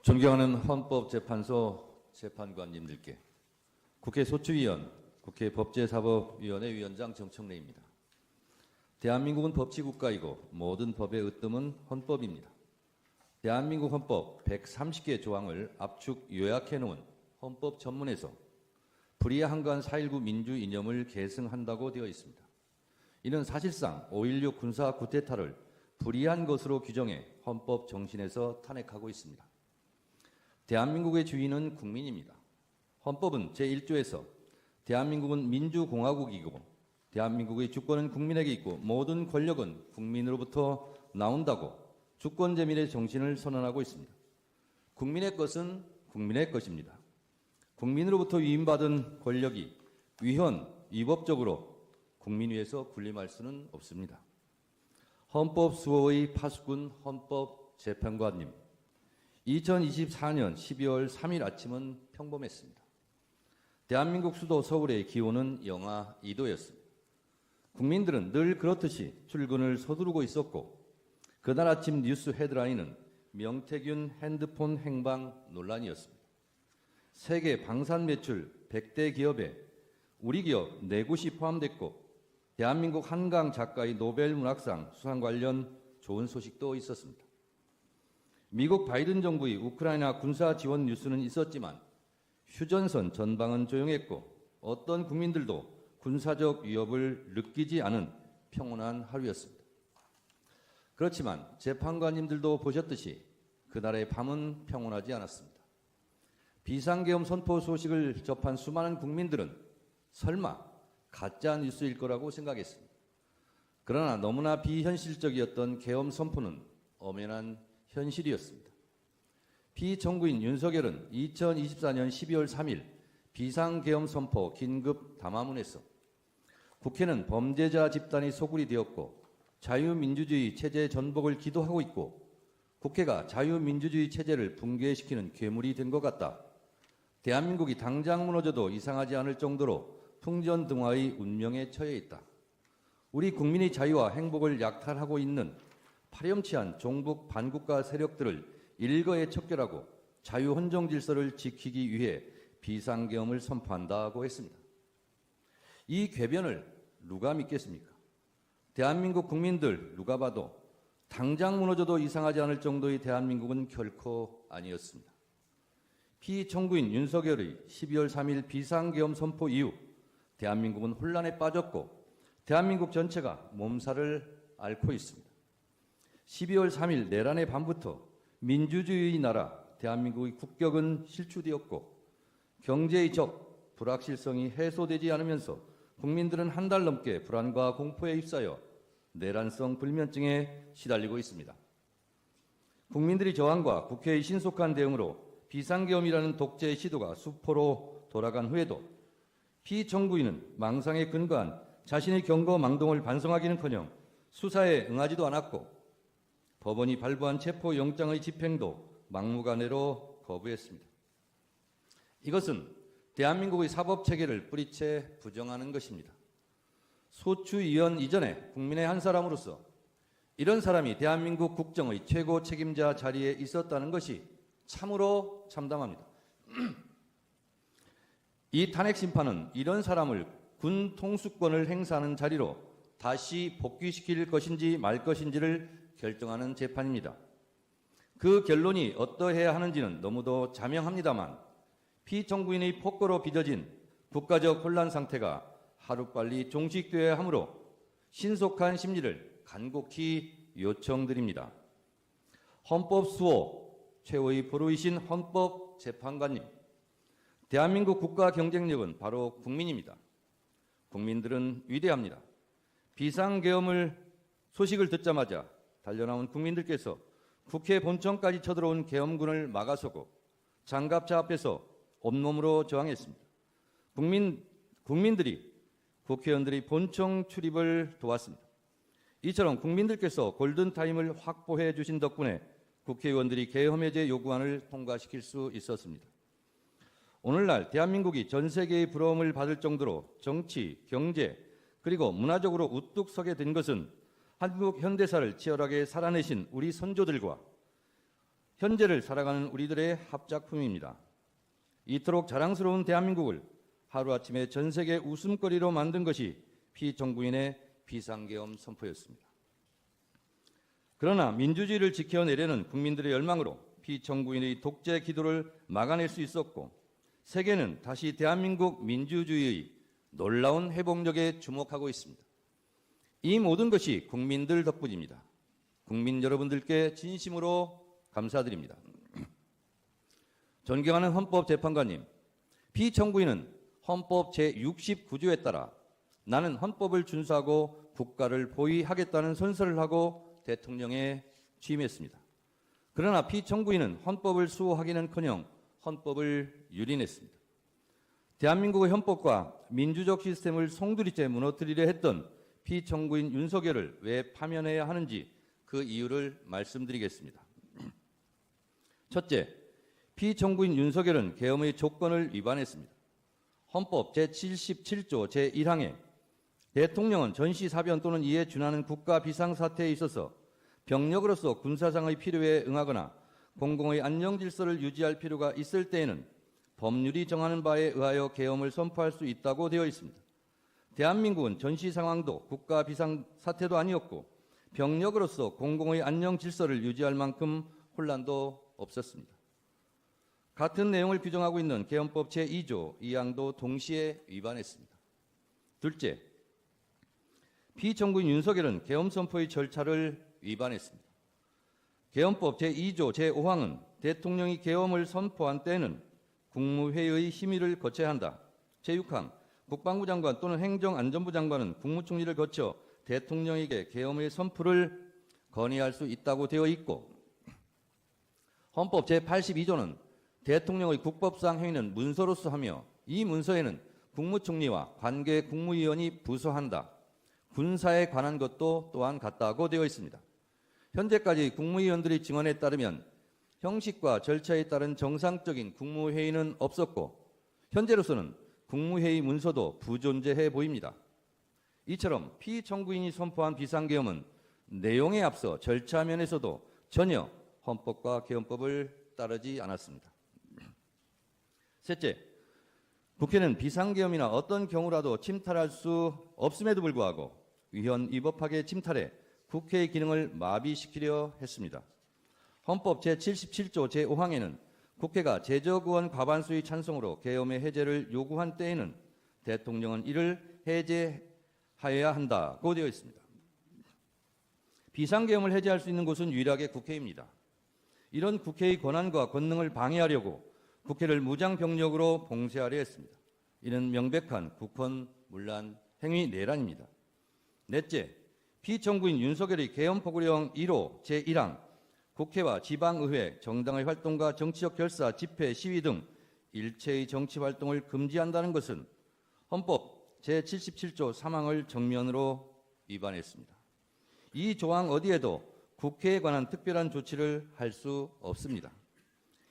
존경하는 헌법재판소 재판관님들께, 국회 소추위원, 국회 법제사법위원회 위원장 정청래입니다. 대한민국은 법치국가이고 모든 법의 으뜸은 헌법입니다. 대한민국 헌법 130개 조항을 압축 요약해 놓은 헌법 전문에서 불이한간 4.19 민주 이념을 계승한다고 되어 있습니다. 이는 사실상 5.16 군사 쿠데타를 불이한 것으로 규정해 헌법 정신에서 탄핵하고 있습니다. 대한민국의 주인은 국민입니다. 헌법은 제1조에서 대한민국은 민주공화국이고 대한민국의 주권은 국민에게 있고 모든 권력은 국민으로부터 나온다고 주권제민의 정신을 선언하고 있습니다. 국민의 것은 국민의 것입니다. 국민으로부터 위임받은 권력이 위헌, 위법적으로 국민 위에서 군림할 수는 없습니다. 헌법수호의 파수꾼 헌법재판관님, 2024년 12월 3일 아침은 평범했습니다. 대한민국 수도 서울의 기온은 영하 2도였습니다. 국민들은 늘 그렇듯이 출근을 서두르고 있었고 그날 아침 뉴스 헤드라인은 명태균 핸드폰 행방 논란이었습니다. 세계 방산 매출 100대 기업에 우리 기업 4곳이 포함됐고 대한민국 한강 작가의 노벨 문학상 수상 관련 좋은 소식도 있었습니다. 미국 바이든 정부의 우크라이나 군사 지원 뉴스는 있었지만 휴전선 전방은 조용했고 어떤 국민들도 군사적 위협을 느끼지 않은 평온한 하루였습니다. 그렇지만 재판관님들도 보셨듯이 그날의 밤은 평온하지 않았습니다. 비상계엄 선포 소식을 접한 수많은 국민들은 설마 가짜 뉴스일 거라고 생각했습니다. 그러나 너무나 비현실적이었던 계엄 선포는 엄연한 현실이었습니다. 피청구인 윤석열은 2024년 12월 3일 비상계엄 선포 긴급 담화문에서 국회는 범죄자 집단이 소굴이 되었고 자유민주주의 체제 전복을 기도하고 있고 국회가 자유민주주의 체제를 붕괴시키는 괴물이 된 것 같다. 대한민국이 당장 무너져도 이상하지 않을 정도로 풍전등화의 운명에 처해 있다. 우리 국민의 자유와 행복을 약탈하고 있는 파렴치한 종북 반국가 세력들을 일거에 척결하고 자유헌정 질서를 지키기 위해 비상계엄을 선포한다고 했습니다. 이 궤변을 누가 믿겠습니까? 대한민국 국민들 누가 봐도 당장 무너져도 이상하지 않을 정도의 대한민국은 결코 아니었습니다. 피청구인 윤석열의 12월 3일 비상계엄 선포 이후 대한민국은 혼란에 빠졌고 대한민국 전체가 몸살을 앓고 있습니다. 12월 3일 내란의 밤부터 민주주의의 나라 대한민국의 국격은 실추되었고 경제의 적, 불확실성이 해소되지 않으면서 국민들은 한 달 넘게 불안과 공포에 휩싸여 내란성 불면증에 시달리고 있습니다. 국민들의 저항과 국회의 신속한 대응으로 비상계엄이라는 독재 시도가 수포로 돌아간 후에도 피청구인은 망상에 근거한 자신의 경거망동을 반성하기는커녕 수사에 응하지도 않았고 법원이 발부한 체포영장의 집행도 막무가내로 거부했습니다. 이것은 대한민국의 사법체계를 뿌리채 부정하는 것입니다. 소추위원 이전에 국민의 한 사람으로서 이런 사람이 대한민국 국정의 최고 책임자 자리에 있었다는 것이 참으로 참담합니다. 이 탄핵심판은 이런 사람을 군 통수권을 행사하는 자리로 다시 복귀시킬 것인지 말 것인지를 결정하는 재판입니다. 그 결론이 어떠해야 하는지는 너무도 자명합니다만 피청구인의 폭거로 빚어진 국가적 혼란 상태가 하루빨리 종식되어야 하므로 신속한 심리를 간곡히 요청드립니다. 헌법수호 최고의 보루이신 헌법재판관님, 대한민국 국가 경쟁력은 바로 국민입니다. 국민들은 위대합니다. 비상계엄을 소식을 듣자마자 달려나온 국민들께서 국회 본청까지 쳐들어온 계엄군을 막아서고 장갑차 앞에서 온몸으로 저항했습니다. 국민들이 국회의원들의 본청 출입을 도왔습니다. 이처럼 국민들께서 골든타임을 확보해 주신 덕분에 국회의원들이 계엄해제 요구안을 통과시킬 수 있었습니다. 오늘날 대한민국이 전 세계의 부러움을 받을 정도로 정치, 경제, 그리고 문화적으로 우뚝 서게 된 것은 한국 현대사를 치열하게 살아내신 우리 선조들과 현재를 살아가는 우리들의 합작품입니다. 이토록 자랑스러운 대한민국을 하루아침에 전 세계 웃음거리로 만든 것이 피정부인의 비상계엄 선포였습니다. 그러나 민주주의를 지켜내려는 국민들의 열망으로 피정부인의 독재 기도를 막아낼 수 있었고, 세계는 다시 대한민국 민주주의의 놀라운 회복력에 주목하고 있습니다. 이 모든 것이 국민들 덕분입니다. 국민 여러분들께 진심으로 감사드립니다. 존경하는 헌법재판관님, 피청구인은 헌법 제69조에 따라 나는 헌법을 준수하고 국가를 보위하겠다는 선서를 하고 대통령에 취임했습니다. 그러나 피청구인은 헌법을 수호하기는커녕 헌법을 유린했습니다. 대한민국의 헌법과 민주적 시스템을 송두리째 무너뜨리려 했던 피청구인 윤석열을 왜 파면해야 하는지 그 이유를 말씀드리겠습니다. 첫째, 피청구인 윤석열은 계엄의 조건을 위반했습니다. 헌법 제77조 제1항에 대통령은 전시사변 또는 이에 준하는 국가 비상사태에 있어서 병력으로서 군사상의 필요에 응하거나 공공의 안정질서를 유지할 필요가 있을 때에는 법률이 정하는 바에 의하여 계엄을 선포할 수 있다고 되어 있습니다. 대한민국은 전시 상황도 국가 비상사태도 아니었고 병력으로서 공공의 안정질서를 유지할 만큼 혼란도 없었습니다. 같은 내용을 규정하고 있는 계엄법 제2조 2항도 동시에 위반했습니다. 둘째, 피청구인 윤석열은 계엄 선포의 절차를 위반했습니다. 계엄법 제2조 제5항은 대통령이 계엄을 선포한 때에는 국무회의의 심의를 거쳐야 한다. 제6항, 국방부 장관 또는 행정안전부 장관은 국무총리를 거쳐 대통령에게 계엄의 선포를 건의할 수 있다고 되어 있고, 헌법 제82조는 대통령의 국법상 행위는 문서로서 하며 이 문서에는 국무총리와 관계 국무위원이 부서한다. 군사에 관한 것도 또한 같다고 되어 있습니다. 현재까지 국무위원들의 증언에 따르면 형식과 절차에 따른 정상적인 국무회의는 없었고 현재로서는 국무회의 문서도 부존재해 보입니다. 이처럼 피청구인이 선포한 비상계엄은 내용에 앞서 절차 면에서도 전혀 헌법과 계엄법을 따르지 않았습니다. 셋째, 국회는 비상계엄이나 어떤 경우라도 침탈할 수 없음에도 불구하고 위헌위법하게 침탈해 국회의 기능을 마비시키려 했습니다. 헌법 제77조 제5항에는 국회가 제적의원 과반수의 찬성으로 계엄의 해제를 요구한 때에는 대통령은 이를 해제하여야 한다고 되어 있습니다. 비상계엄을 해제할 수 있는 곳은 유일하게 국회입니다. 이런 국회의 권한과 권능을 방해하려고 국회를 무장병력으로 봉쇄하려 했습니다. 이는 명백한 국헌문란 행위 내란입니다. 넷째, 피청구인 윤석열의 계엄포고령 1호 제1항 국회와 지방의회, 정당의 활동과 정치적 결사, 집회, 시위 등 일체의 정치활동을 금지한다는 것은 헌법 제77조 3항을 정면으로 위반했습니다. 이 조항 어디에도 국회에 관한 특별한 조치를 할 수 없습니다.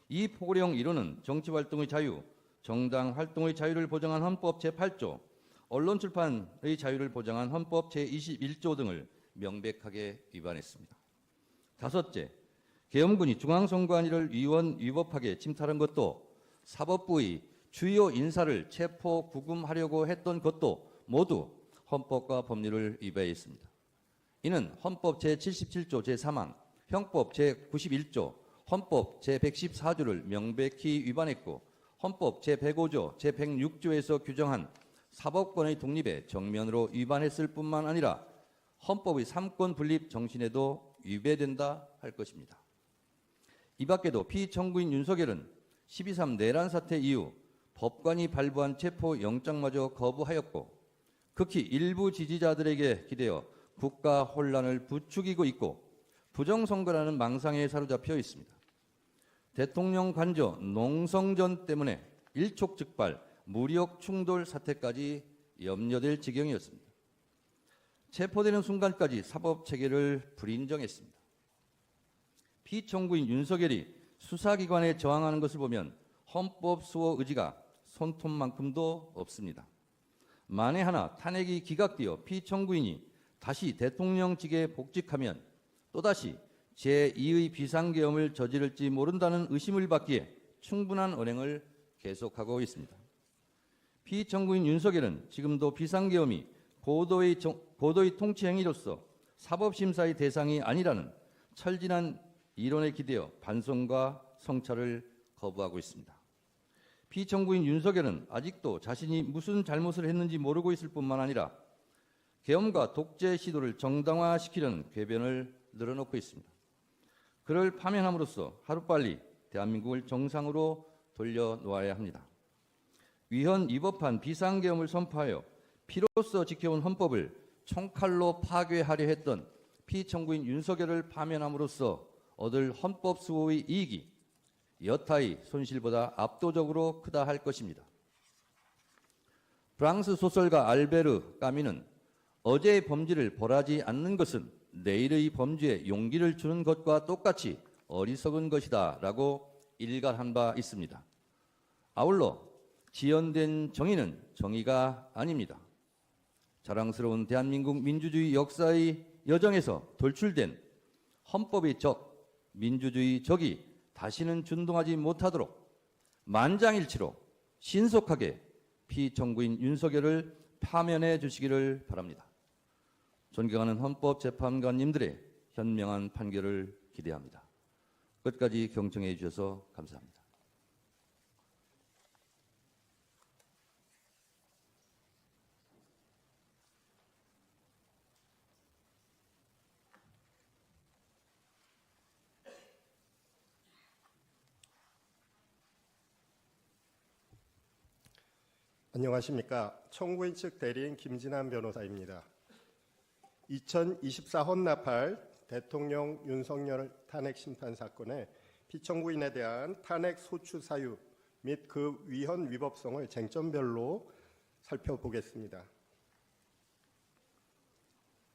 이 포고령 1호는 정치활동의 자유, 정당 활동의 자유를 보장한 헌법 제8조, 언론 출판의 자유를 보장한 헌법 제21조 등을 명백하게 위반했습니다. 다섯째, 계엄군이 중앙선관위를 위헌위법하게 침탈한 것도 사법부의 주요 인사를 체포 구금하려고 했던 것도 모두 헌법과 법률을 위반했습니다. 이는 헌법 제77조 제3항, 형법 제91조, 헌법 제114조를 명백히 위반했고 헌법 제105조, 제106조에서 규정한 사법권의 독립에 정면으로 위반했을 뿐만 아니라 헌법의 삼권 분립 정신에도 위배된다 할 것입니다. 이 밖에도 피청구인 윤석열은 12.3 내란 사태 이후 법관이 발부한 체포영장마저 거부하였고 극히 일부 지지자들에게 기대어 국가 혼란을 부추기고 있고 부정선거라는 망상에 사로잡혀 있습니다. 대통령 관저 농성전 때문에 일촉즉발 무력 충돌 사태까지 염려될 지경이었습니다. 체포되는 순간까지 사법체계를 불인정했습니다. 피청구인 윤석열이 수사기관에 저항하는 것을 보면 헌법 수호 의지가 손톱만큼도 없습니다. 만에 하나 탄핵이 기각되어 피청구인이 다시 대통령직에 복직하면 또다시 제2의 비상계엄을 저지를지 모른다는 의심을 받기에 충분한 언행을 계속하고 있습니다. 피청구인 윤석열은 지금도 비상계엄이 고도의 통치 행위로서 사법심사의 대상이 아니라는 철진한 이론에 기대어 반성과 성찰을 거부하고 있습니다. 피청구인 윤석열은 아직도 자신이 무슨 잘못을 했는지 모르고 있을 뿐만 아니라 계엄과 독재 시도를 정당화시키려는 궤변을 늘어놓고 있습니다. 그를 파면함으로써 하루빨리 대한민국을 정상으로 돌려놓아야 합니다. 위헌 위법한 비상계엄을 선포하여 피로써 지켜온 헌법을 총칼로 파괴하려 했던 피청구인 윤석열을 파면함으로써 얻을 헌법 수호의 이익이 여타의 손실보다 압도적으로 크다 할 것입니다. 프랑스 소설가 알베르 까미는 어제의 범죄를 벌하지 않는 것은 내일의 범죄에 용기를 주는 것과 똑같이 어리석은 것이다 라고 일갈한 바 있습니다. 아울러 지연된 정의는 정의가 아닙니다. 자랑스러운 대한민국 민주주의 역사의 여정에서 돌출된 헌법의 적, 민주주의 적이 다시는 준동하지 못하도록 만장일치로 신속하게 피청구인 윤석열을 파면해 주시기를 바랍니다. 존경하는 헌법재판관님들의 현명한 판결을 기대합니다. 끝까지 경청해 주셔서 감사합니다. 안녕하십니까. 청구인 측 대리인 김진환 변호사입니다. 2024 헌납할 대통령 윤석열 탄핵 심판 사건의 피청구인에 대한 탄핵 소추 사유 및 그 위헌 위법성을 쟁점별로 살펴보겠습니다.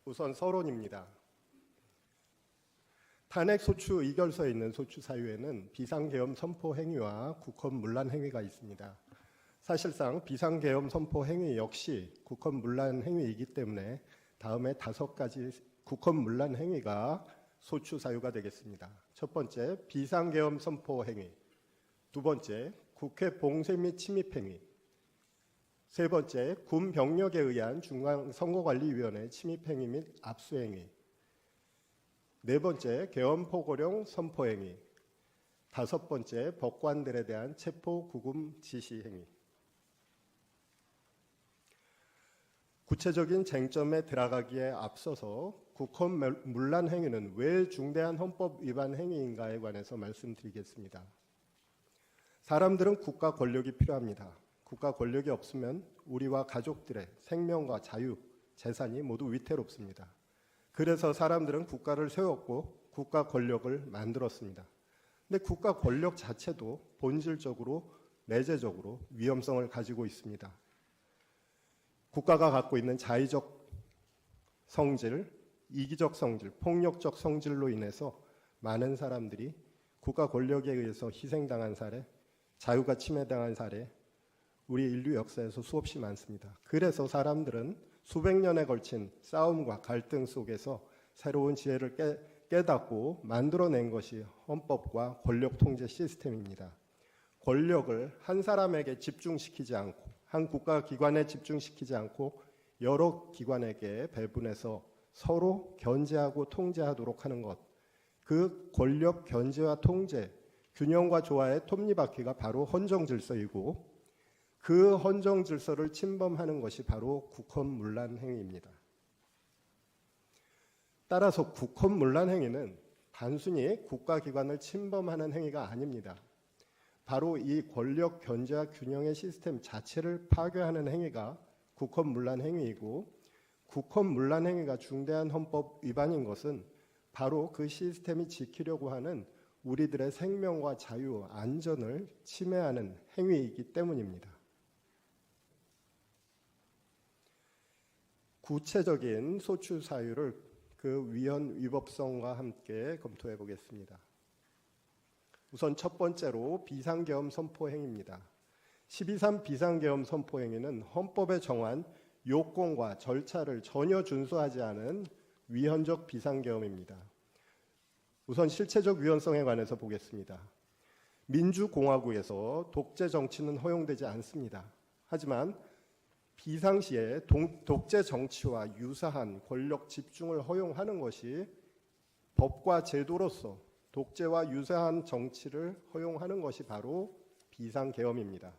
우선 서론입니다. 탄핵 소추 의결서에 있는 소추 사유에는 비상계엄 선포 행위와 국헌 문란 행위가 있습니다. 사실상 비상계엄 선포 행위 역시 국헌 문란 행위이기 때문에 다음에 5가지 국헌 문란 행위가 소추 사유가 되겠습니다. 첫 번째, 비상계엄 선포 행위. 두 번째, 국회 봉쇄 및 침입 행위. 세 번째, 군 병력에 의한 중앙선거관리위원회 침입 행위 및 압수 행위. 네 번째, 계엄 포고령 선포 행위. 다섯 번째, 법관들에 대한 체포 구금 지시 행위. 구체적인 쟁점에 들어가기에 앞서서 국헌 문란 행위는 왜 중대한 헌법 위반 행위인가에 관해서 말씀드리겠습니다. 사람들은 국가 권력이 필요합니다. 국가 권력이 없으면 우리와 가족들의 생명과 자유, 재산이 모두 위태롭습니다. 그래서 사람들은 국가를 세웠고 국가 권력을 만들었습니다. 근데 국가 권력 자체도 본질적으로 내재적으로 위험성을 가지고 있습니다. 국가가 갖고 있는 자의적 성질, 이기적 성질, 폭력적 성질로 인해서 많은 사람들이 국가 권력에 의해서 희생당한 사례, 자유가 침해당한 사례, 우리 인류 역사에서 수없이 많습니다. 그래서 사람들은 수백 년에 걸친 싸움과 갈등 속에서 새로운 지혜를 깨닫고 만들어낸 것이 헌법과 권력 통제 시스템입니다. 권력을 한 사람에게 집중시키지 않고 한 국가기관에 집중시키지 않고 여러 기관에게 배분해서 서로 견제하고 통제하도록 하는 것. 그 권력 견제와 통제, 균형과 조화의 톱니바퀴가 바로 헌정질서이고 그 헌정질서를 침범하는 것이 바로 국헌문란 행위입니다. 따라서 국헌문란 행위는 단순히 국가기관을 침범하는 행위가 아닙니다. 바로 이 권력 견제와 균형의 시스템 자체를 파괴하는 행위가 국헌문란 행위이고 국헌문란 행위가 중대한 헌법 위반인 것은 바로 그 시스템이 지키려고 하는 우리들의 생명과 자유, 안전을 침해하는 행위이기 때문입니다. 구체적인 소추 사유를 그 위헌 위법성과 함께 검토해 보겠습니다. 우선 첫 번째로 비상계엄 선포 행위입니다. 12.3 비상계엄 선포 행위는 헌법에 정한 요건과 절차를 전혀 준수하지 않은 위헌적 비상계엄입니다. 우선 실체적 위헌성에 관해서 보겠습니다. 민주공화국에서 독재 정치는 허용되지 않습니다. 하지만 비상시에 독재 정치와 유사한 권력 집중을 허용하는 것이 법과 제도로서 독재와 유사한 정치를 허용하는 것이 바로 비상계엄입니다.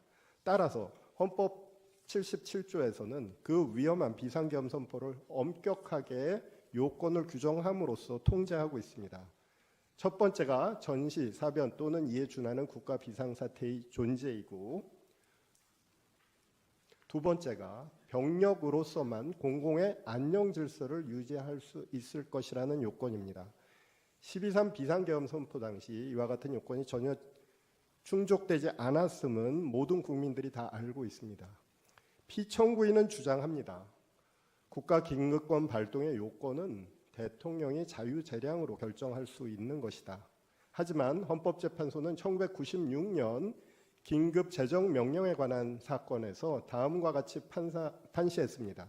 따라서 헌법 77조에서는 그 위험한 비상계엄 선포를 엄격하게 요건을 규정함으로써 통제하고 있습니다. 첫 번째가 전시, 사변 또는 이에 준하는 국가 비상사태의 존재이고, 두 번째가 병력으로서만 공공의 안녕 질서를 유지할 수 있을 것이라는 요건입니다. 12.3 비상계엄 선포 당시 이와 같은 요건이 전혀 충족되지 않았음은 모든 국민들이 다 알고 있습니다. 피청구인은 주장합니다. 국가 긴급권 발동의 요건은 대통령이 자유재량으로 결정할 수 있는 것이다. 하지만 헌법재판소는 1996년 긴급 재정명령에 관한 사건에서 다음과 같이 판시했습니다.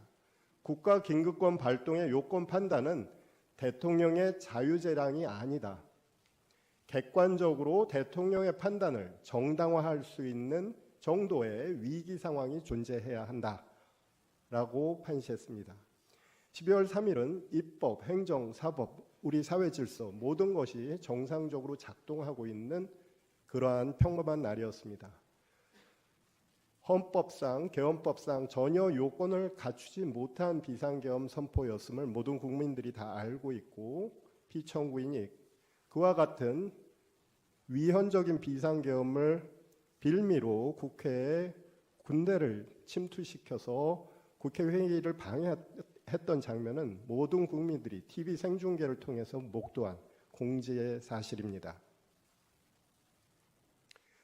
국가 긴급권 발동의 요건 판단은 대통령의 자유재량이 아니다. 객관적으로 대통령의 판단을 정당화할 수 있는 정도의 위기 상황이 존재해야 한다라고 판시했습니다. 12월 3일은 입법, 행정, 사법, 우리 사회 질서 모든 것이 정상적으로 작동하고 있는 그러한 평범한 날이었습니다. 헌법상, 계엄법상 전혀 요건을 갖추지 못한 비상계엄 선포였음을 모든 국민들이 다 알고 있고, 피청구인이 그와 같은 위헌적인 비상계엄을 빌미로 국회에 군대를 침투시켜서 국회 회의를 방해했던 장면은 모든 국민들이 TV 생중계를 통해서 목도한 공지의 사실입니다.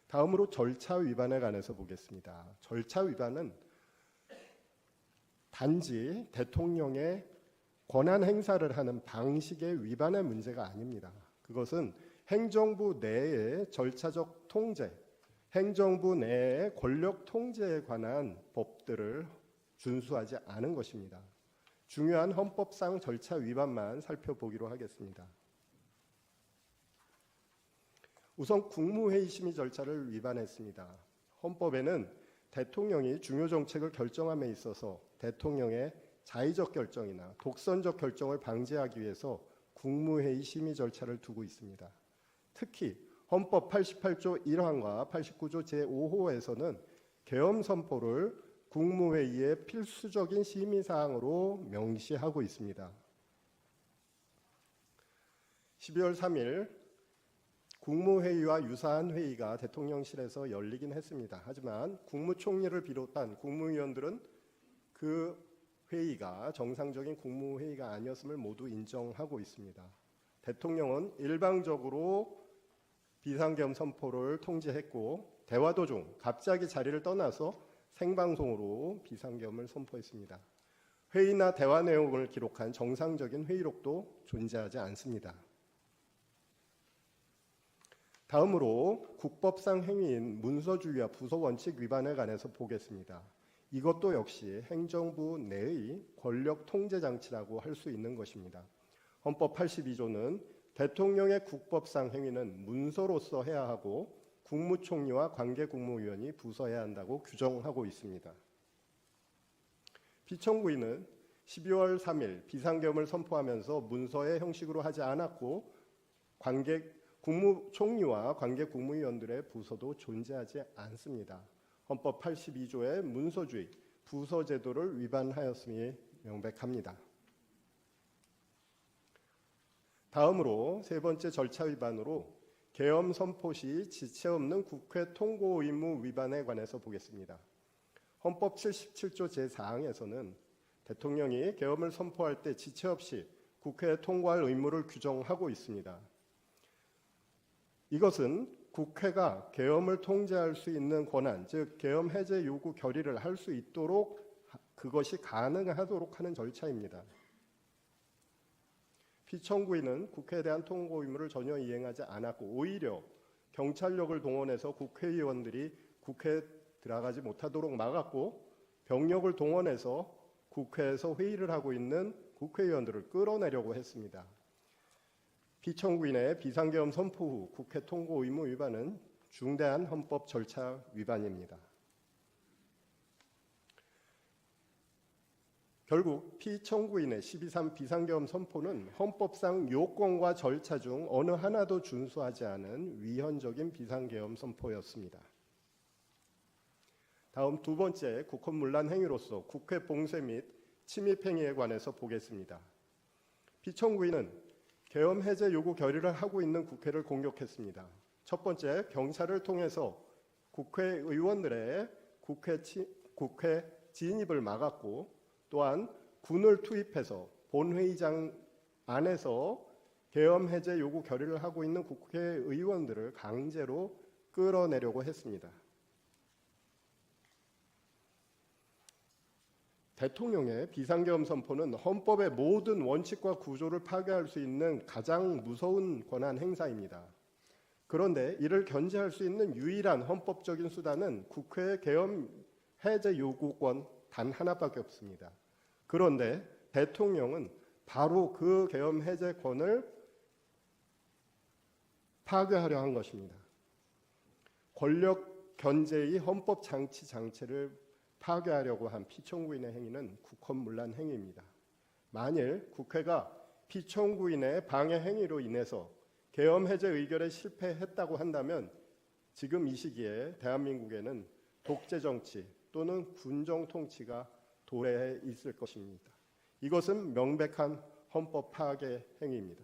다음으로 절차 위반에 관해서 보겠습니다. 절차 위반은 단지 대통령의 권한 행사를 하는 방식의 위반의 문제가 아닙니다. 그것은 행정부 내의 절차적 통제, 행정부 내의 권력 통제에 관한 법들을 준수하지 않은 것입니다. 중요한 헌법상 절차 위반만 살펴보기로 하겠습니다. 우선 국무회의 심의 절차를 위반했습니다. 헌법에는 대통령이 중요 정책을 결정함에 있어서 대통령의 자의적 결정이나 독선적 결정을 방지하기 위해서 국무회의 심의 절차를 두고 있습니다. 특히 헌법 88조 1항과 89조 제5호에서는 계엄 선포를 국무회의의 필수적인 심의사항으로 명시하고 있습니다. 12월 3일 국무회의와 유사한 회의가 대통령실에서 열리긴 했습니다. 하지만 국무총리를 비롯한 국무위원들은 그 회의가 정상적인 국무회의가 아니었음을 모두 인정하고 있습니다. 대통령은 일방적으로 비상계엄 선포를 통지했고, 대화 도중 갑자기 자리를 떠나서 생방송으로 비상계엄을 선포했습니다. 회의나 대화 내용을 기록한 정상적인 회의록도 존재하지 않습니다. 다음으로 국법상 행위인 문서주의와 부서원칙 위반에 관해서 보겠습니다. 이것도 역시 행정부 내의 권력 통제 장치라고 할 수 있는 것입니다. 헌법 82조는 대통령의 국법상 행위는 문서로서 해야 하고 국무총리와 관계 국무위원이 부서해야 한다고 규정하고 있습니다. 피청구인은 12월 3일 비상계엄을 선포하면서 문서의 형식으로 하지 않았고, 국무총리와 관계 국무위원들의 부서도 존재하지 않습니다. 헌법 82조의 문서주의, 부서제도를 위반하였음이 명백합니다. 다음으로 세 번째 절차 위반으로 계엄 선포 시 지체 없는 국회 통고 의무 위반에 관해서 보겠습니다. 헌법 77조 제4항에서는 대통령이 계엄을 선포할 때 지체 없이 국회에 통고할 의무를 규정하고 있습니다. 이것은 국회가 계엄을 통제할 수 있는 권한, 즉 계엄 해제 요구 결의를 할 수 있도록 그것이 가능하도록 하는 절차입니다. 피청구인은 국회에 대한 통고 의무를 전혀 이행하지 않았고, 오히려 경찰력을 동원해서 국회의원들이 국회에 들어가지 못하도록 막았고, 병력을 동원해서 국회에서 회의를 하고 있는 국회의원들을 끌어내려고 했습니다. 피청구인의 비상계엄 선포 후 국회 통고 의무 위반은 중대한 헌법 절차 위반입니다. 결국 피청구인의 12.3 비상계엄 선포는 헌법상 요건과 절차 중 어느 하나도 준수하지 않은 위헌적인 비상계엄 선포였습니다. 다음 두 번째 국헌문란 행위로서 국회 봉쇄 및 침입 행위에 관해서 보겠습니다. 피청구인은 계엄 해제 요구 결의를 하고 있는 국회를 공격했습니다. 첫 번째, 경찰을 통해서 국회의원들의 국회 진입을 막았고, 또한 군을 투입해서 본회의장 안에서 계엄 해제 요구 결의를 하고 있는 국회의원들을 강제로 끌어내려고 했습니다. 대통령의 비상계엄 선포는 헌법의 모든 원칙과 구조를 파괴할 수 있는 가장 무서운 권한 행사입니다. 그런데 이를 견제할 수 있는 유일한 헌법적인 수단은 국회의 계엄 해제 요구권 단 하나밖에 없습니다. 그런데 대통령은 바로 그 계엄 해제권을 파괴하려 한 것입니다. 권력 견제의 헌법 장치 장치를 파괴하려고 한 피청구인의 행위는 국헌문란 행위입니다. 만일 국회가 피청구인의 방해 행위로 인해서 계엄 해제 의결에 실패했다고 한다면 지금 이 시기에 대한민국에는 독재 정치 또는 군정 통치가 도래해 있을 것입니다. 이것은 명백한 헌법 파괴 행위입니다.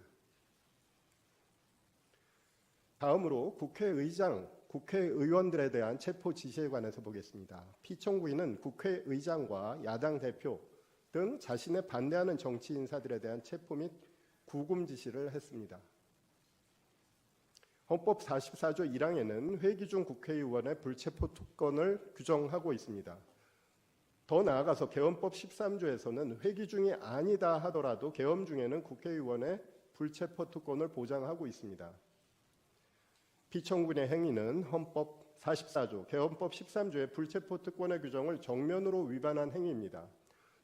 다음으로 국회의장, 국회의원들에 대한 체포 지시에 관해서 보겠습니다. 피청구인은 국회의장과 야당 대표 등 자신에 반대하는 정치 인사들에 대한 체포 및 구금 지시를 했습니다. 헌법 44조 1항에는 회기 중 국회의원의 불체포 특권을 규정하고 있습니다. 더 나아가서 계엄법 13조에서는 회기 중이 아니다 하더라도 계엄 중에는 국회의원의 불체포 특권을 보장하고 있습니다. 피청구인의 행위는 헌법 44조, 계엄법 13조의 불체포 특권의 규정을 정면으로 위반한 행위입니다.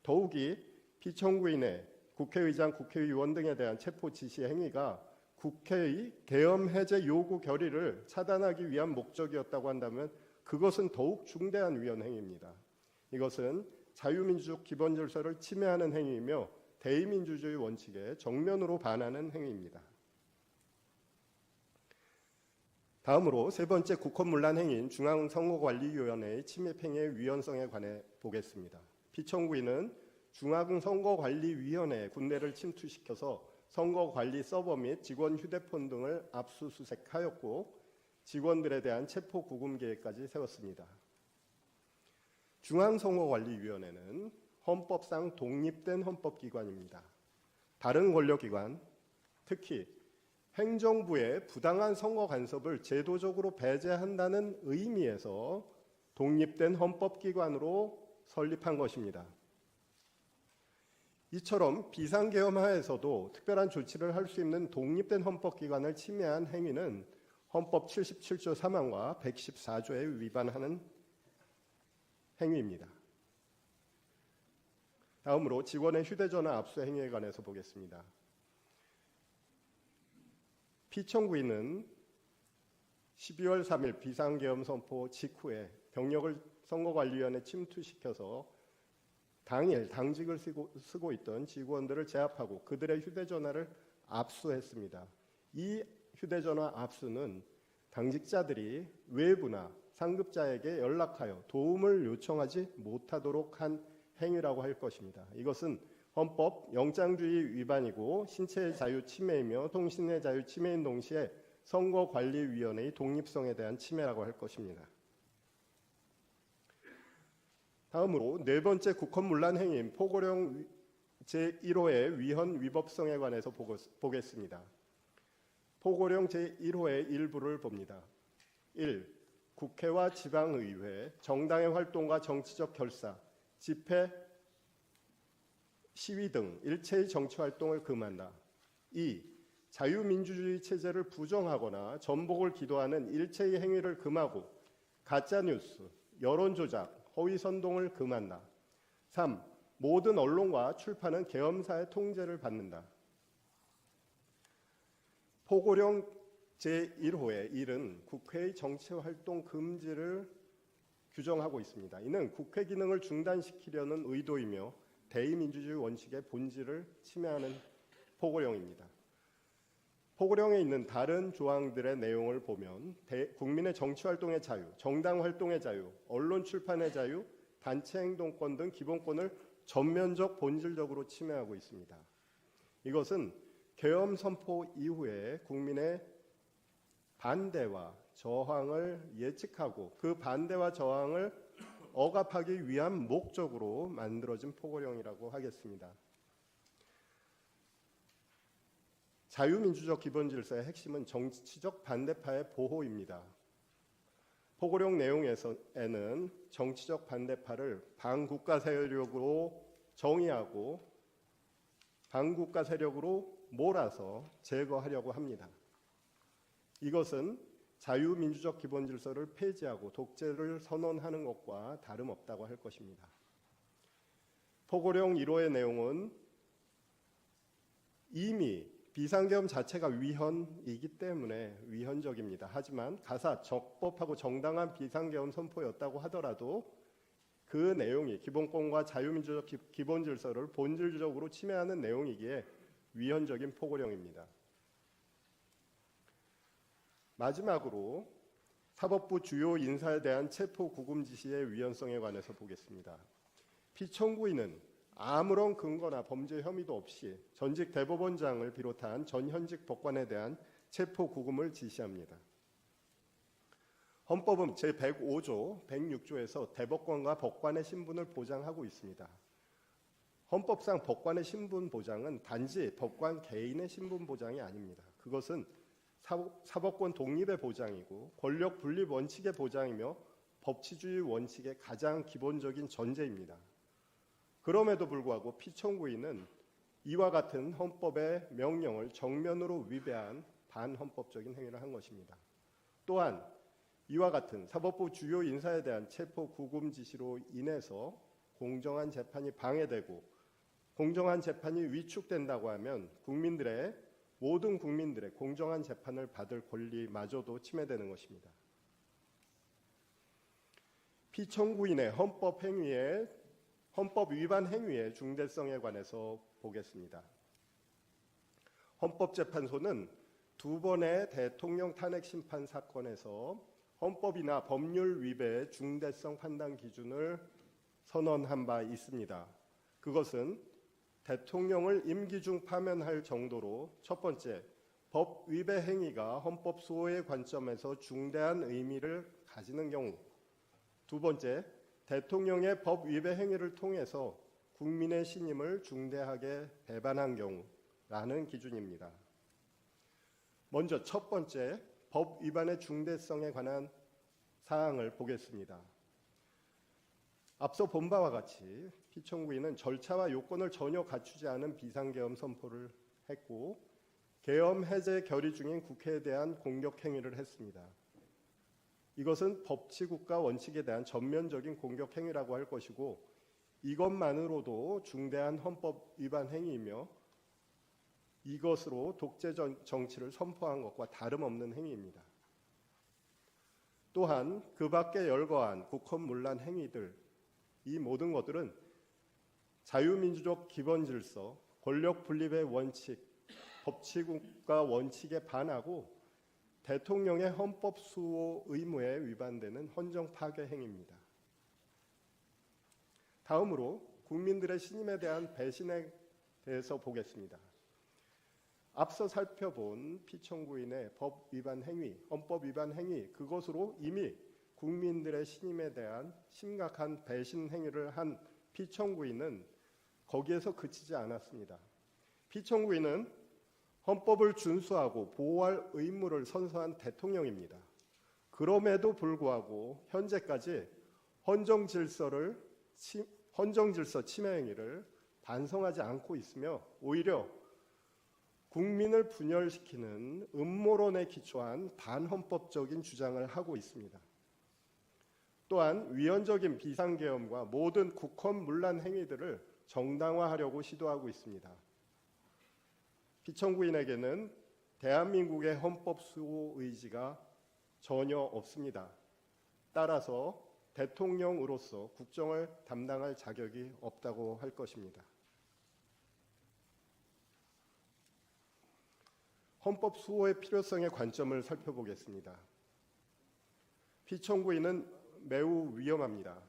더욱이 피청구인의 국회의장, 국회의원 등에 대한 체포 지시 행위가 국회의 계엄 해제 요구 결의를 차단하기 위한 목적이었다고 한다면 그것은 더욱 중대한 위헌 행위입니다. 이것은 자유민주적 기본 질서를 침해하는 행위이며 대의민주주의 원칙에 정면으로 반하는 행위입니다. 다음으로 세 번째 국헌문란 행위인 중앙선거관리위원회의 침입 행위의 위헌성에 관해 보겠습니다. 피청구인은 중앙선거관리위원회의 군대를 침투시켜서 선거관리 서버 및 직원 휴대폰 등을 압수수색하였고 직원들에 대한 체포 구금 계획까지 세웠습니다. 중앙선거관리위원회는 헌법상 독립된 헌법기관입니다. 다른 권력기관, 특히 행정부의 부당한 선거 간섭을 제도적으로 배제한다는 의미에서 독립된 헌법기관으로 설립한 것입니다. 이처럼 비상계엄 하에서도 특별한 조치를 할 수 있는 독립된 헌법기관을 침해한 행위는 헌법 77조 3항과 114조에 위반하는 행위입니다. 다음으로 직원의 휴대전화 압수 행위에 관해서 보겠습니다. 피청구인은 12월 3일 비상계엄 선포 직후에 병력을 선거관리위원회에 침투시켜서 당일 당직을 쓰고 있던 직원들을 제압하고 그들의 휴대전화를 압수했습니다. 이 휴대전화 압수는 당직자들이 외부나 상급자에게 연락하여 도움을 요청하지 못하도록 한 행위라고 할 것입니다. 이것은 헌법 영장주의 위반이고 신체의 자유 침해이며 통신의 자유 침해인 동시에 선거관리위원회의 독립성에 대한 침해라고 할 것입니다. 다음으로 네 번째 국헌문란 행위인 포고령 제1호의 위헌 위법성에 관해서 보겠습니다. 포고령 제1호의 일부를 봅니다. 1. 국회와 지방의회, 정당의 활동과 정치적 결사, 집회, 시위 등 일체의 정치활동을 금한다. 2. 자유민주주의 체제를 부정하거나 전복을 기도하는 일체의 행위를 금하고 가짜뉴스, 여론조작, 허위선동을 금한다. 3. 모든 언론과 출판은 계엄사의 통제를 받는다. 포고령 제1호의 1은 국회의 정치활동 금지를 규정하고 있습니다. 이는 국회 기능을 중단시키려는 의도이며 대의민주주의 원칙의 본질을 침해하는 포고령입니다. 포고령에 있는 다른 조항들의 내용을 보면 국민의 정치활동의 자유, 정당활동의 자유, 언론 출판의 자유, 단체행동권 등 기본권을 전면적 본질적으로 침해하고 있습니다. 이것은 계엄 선포 이후에 국민의 반대와 저항을 예측하고 그 반대와 저항을 억압하기 위한 목적으로 만들어진 포고령이라고 하겠습니다. 자유민주적 기본질서의 핵심은 정치적 반대파의 보호입니다. 포고령 내용에는 정치적 반대파를 반국가 세력으로 정의하고 반국가 세력으로 몰아서 제거하려고 합니다. 이것은 자유민주적 기본질서를 폐지하고 독재를 선언하는 것과 다름없다고 할 것입니다. 포고령 1호의 내용은 이미 비상계엄 자체가 위헌이기 때문에 위헌적입니다. 하지만 가사 적법하고 정당한 비상계엄 선포였다고 하더라도 그 내용이 기본권과 자유민주적 기본질서를 본질적으로 침해하는 내용이기에 위헌적인 포고령입니다. 마지막으로 사법부 주요 인사에 대한 체포 구금 지시의 위헌성에 관해서 보겠습니다. 피청구인은 아무런 근거나 범죄 혐의도 없이 전직 대법원장을 비롯한 전현직 법관에 대한 체포 구금을 지시합니다. 헌법은 제105조, 106조에서 대법관과 법관의 신분을 보장하고 있습니다. 헌법상 법관의 신분 보장은 단지 법관 개인의 신분 보장이 아닙니다. 그것은 사법권 독립의 보장이고 권력 분립 원칙의 보장이며 법치주의 원칙의 가장 기본적인 전제입니다. 그럼에도 불구하고 피청구인은 이와 같은 헌법의 명령을 정면으로 위배한 반헌법적인 행위를 한 것입니다. 또한 이와 같은 사법부 주요 인사에 대한 체포 구금 지시로 인해서 공정한 재판이 방해되고 공정한 재판이 위축된다고 하면 모든 국민들의 공정한 재판을 받을 권리마저도 침해되는 것입니다. 피청구인의 헌법 위반 행위의 중대성에 관해서 보겠습니다. 헌법재판소는 2번의 대통령 탄핵 심판 사건에서 헌법이나 법률 위배의 중대성 판단 기준을 선언한 바 있습니다. 그것은 대통령을 임기 중 파면할 정도로 첫 번째, 법 위배 행위가 헌법 수호의 관점에서 중대한 의미를 가지는 경우, 두 번째, 대통령의 법 위배 행위를 통해서 국민의 신임을 중대하게 배반한 경우라는 기준입니다. 먼저 첫 번째, 법 위반의 중대성에 관한 사항을 보겠습니다. 앞서 본 바와 같이 피청구인은 절차와 요건을 전혀 갖추지 않은 비상계엄 선포를 했고 계엄 해제 결의 중인 국회에 대한 공격 행위를 했습니다. 이것은 법치국가 원칙에 대한 전면적인 공격 행위라고 할 것이고 이것만으로도 중대한 헌법 위반 행위이며 이것으로 독재 정치를 선포한 것과 다름없는 행위입니다. 또한 그 밖에 열거한 국헌문란 행위들, 이 모든 것들은 자유민주적 기본질서, 권력 분립의 원칙, 법치국가 원칙에 반하고 대통령의 헌법 수호 의무에 위반되는 헌정 파괴 행위입니다. 다음으로 국민들의 신임에 대한 배신에 대해서 보겠습니다. 앞서 살펴본 피청구인의 법 위반 행위, 헌법 위반 행위, 그것으로 이미 국민들의 신임에 대한 심각한 배신 행위를 한 피청구인은 거기에서 그치지 않았습니다. 피청구인은 헌법을 준수하고 보호할 의무를 선서한 대통령입니다. 그럼에도 불구하고 현재까지 헌정질서 침해 행위를 반성하지 않고 있으며 오히려 국민을 분열시키는 음모론에 기초한 반헌법적인 주장을 하고 있습니다. 또한 위헌적인 비상계엄과 모든 국헌문란 행위들을 정당화하려고 시도하고 있습니다. 피청구인에게는 대한민국의 헌법 수호 의지가 전혀 없습니다. 따라서 대통령으로서 국정을 담당할 자격이 없다고 할 것입니다. 헌법 수호의 필요성의 관점을 살펴보겠습니다. 피청구인은 매우 위험합니다.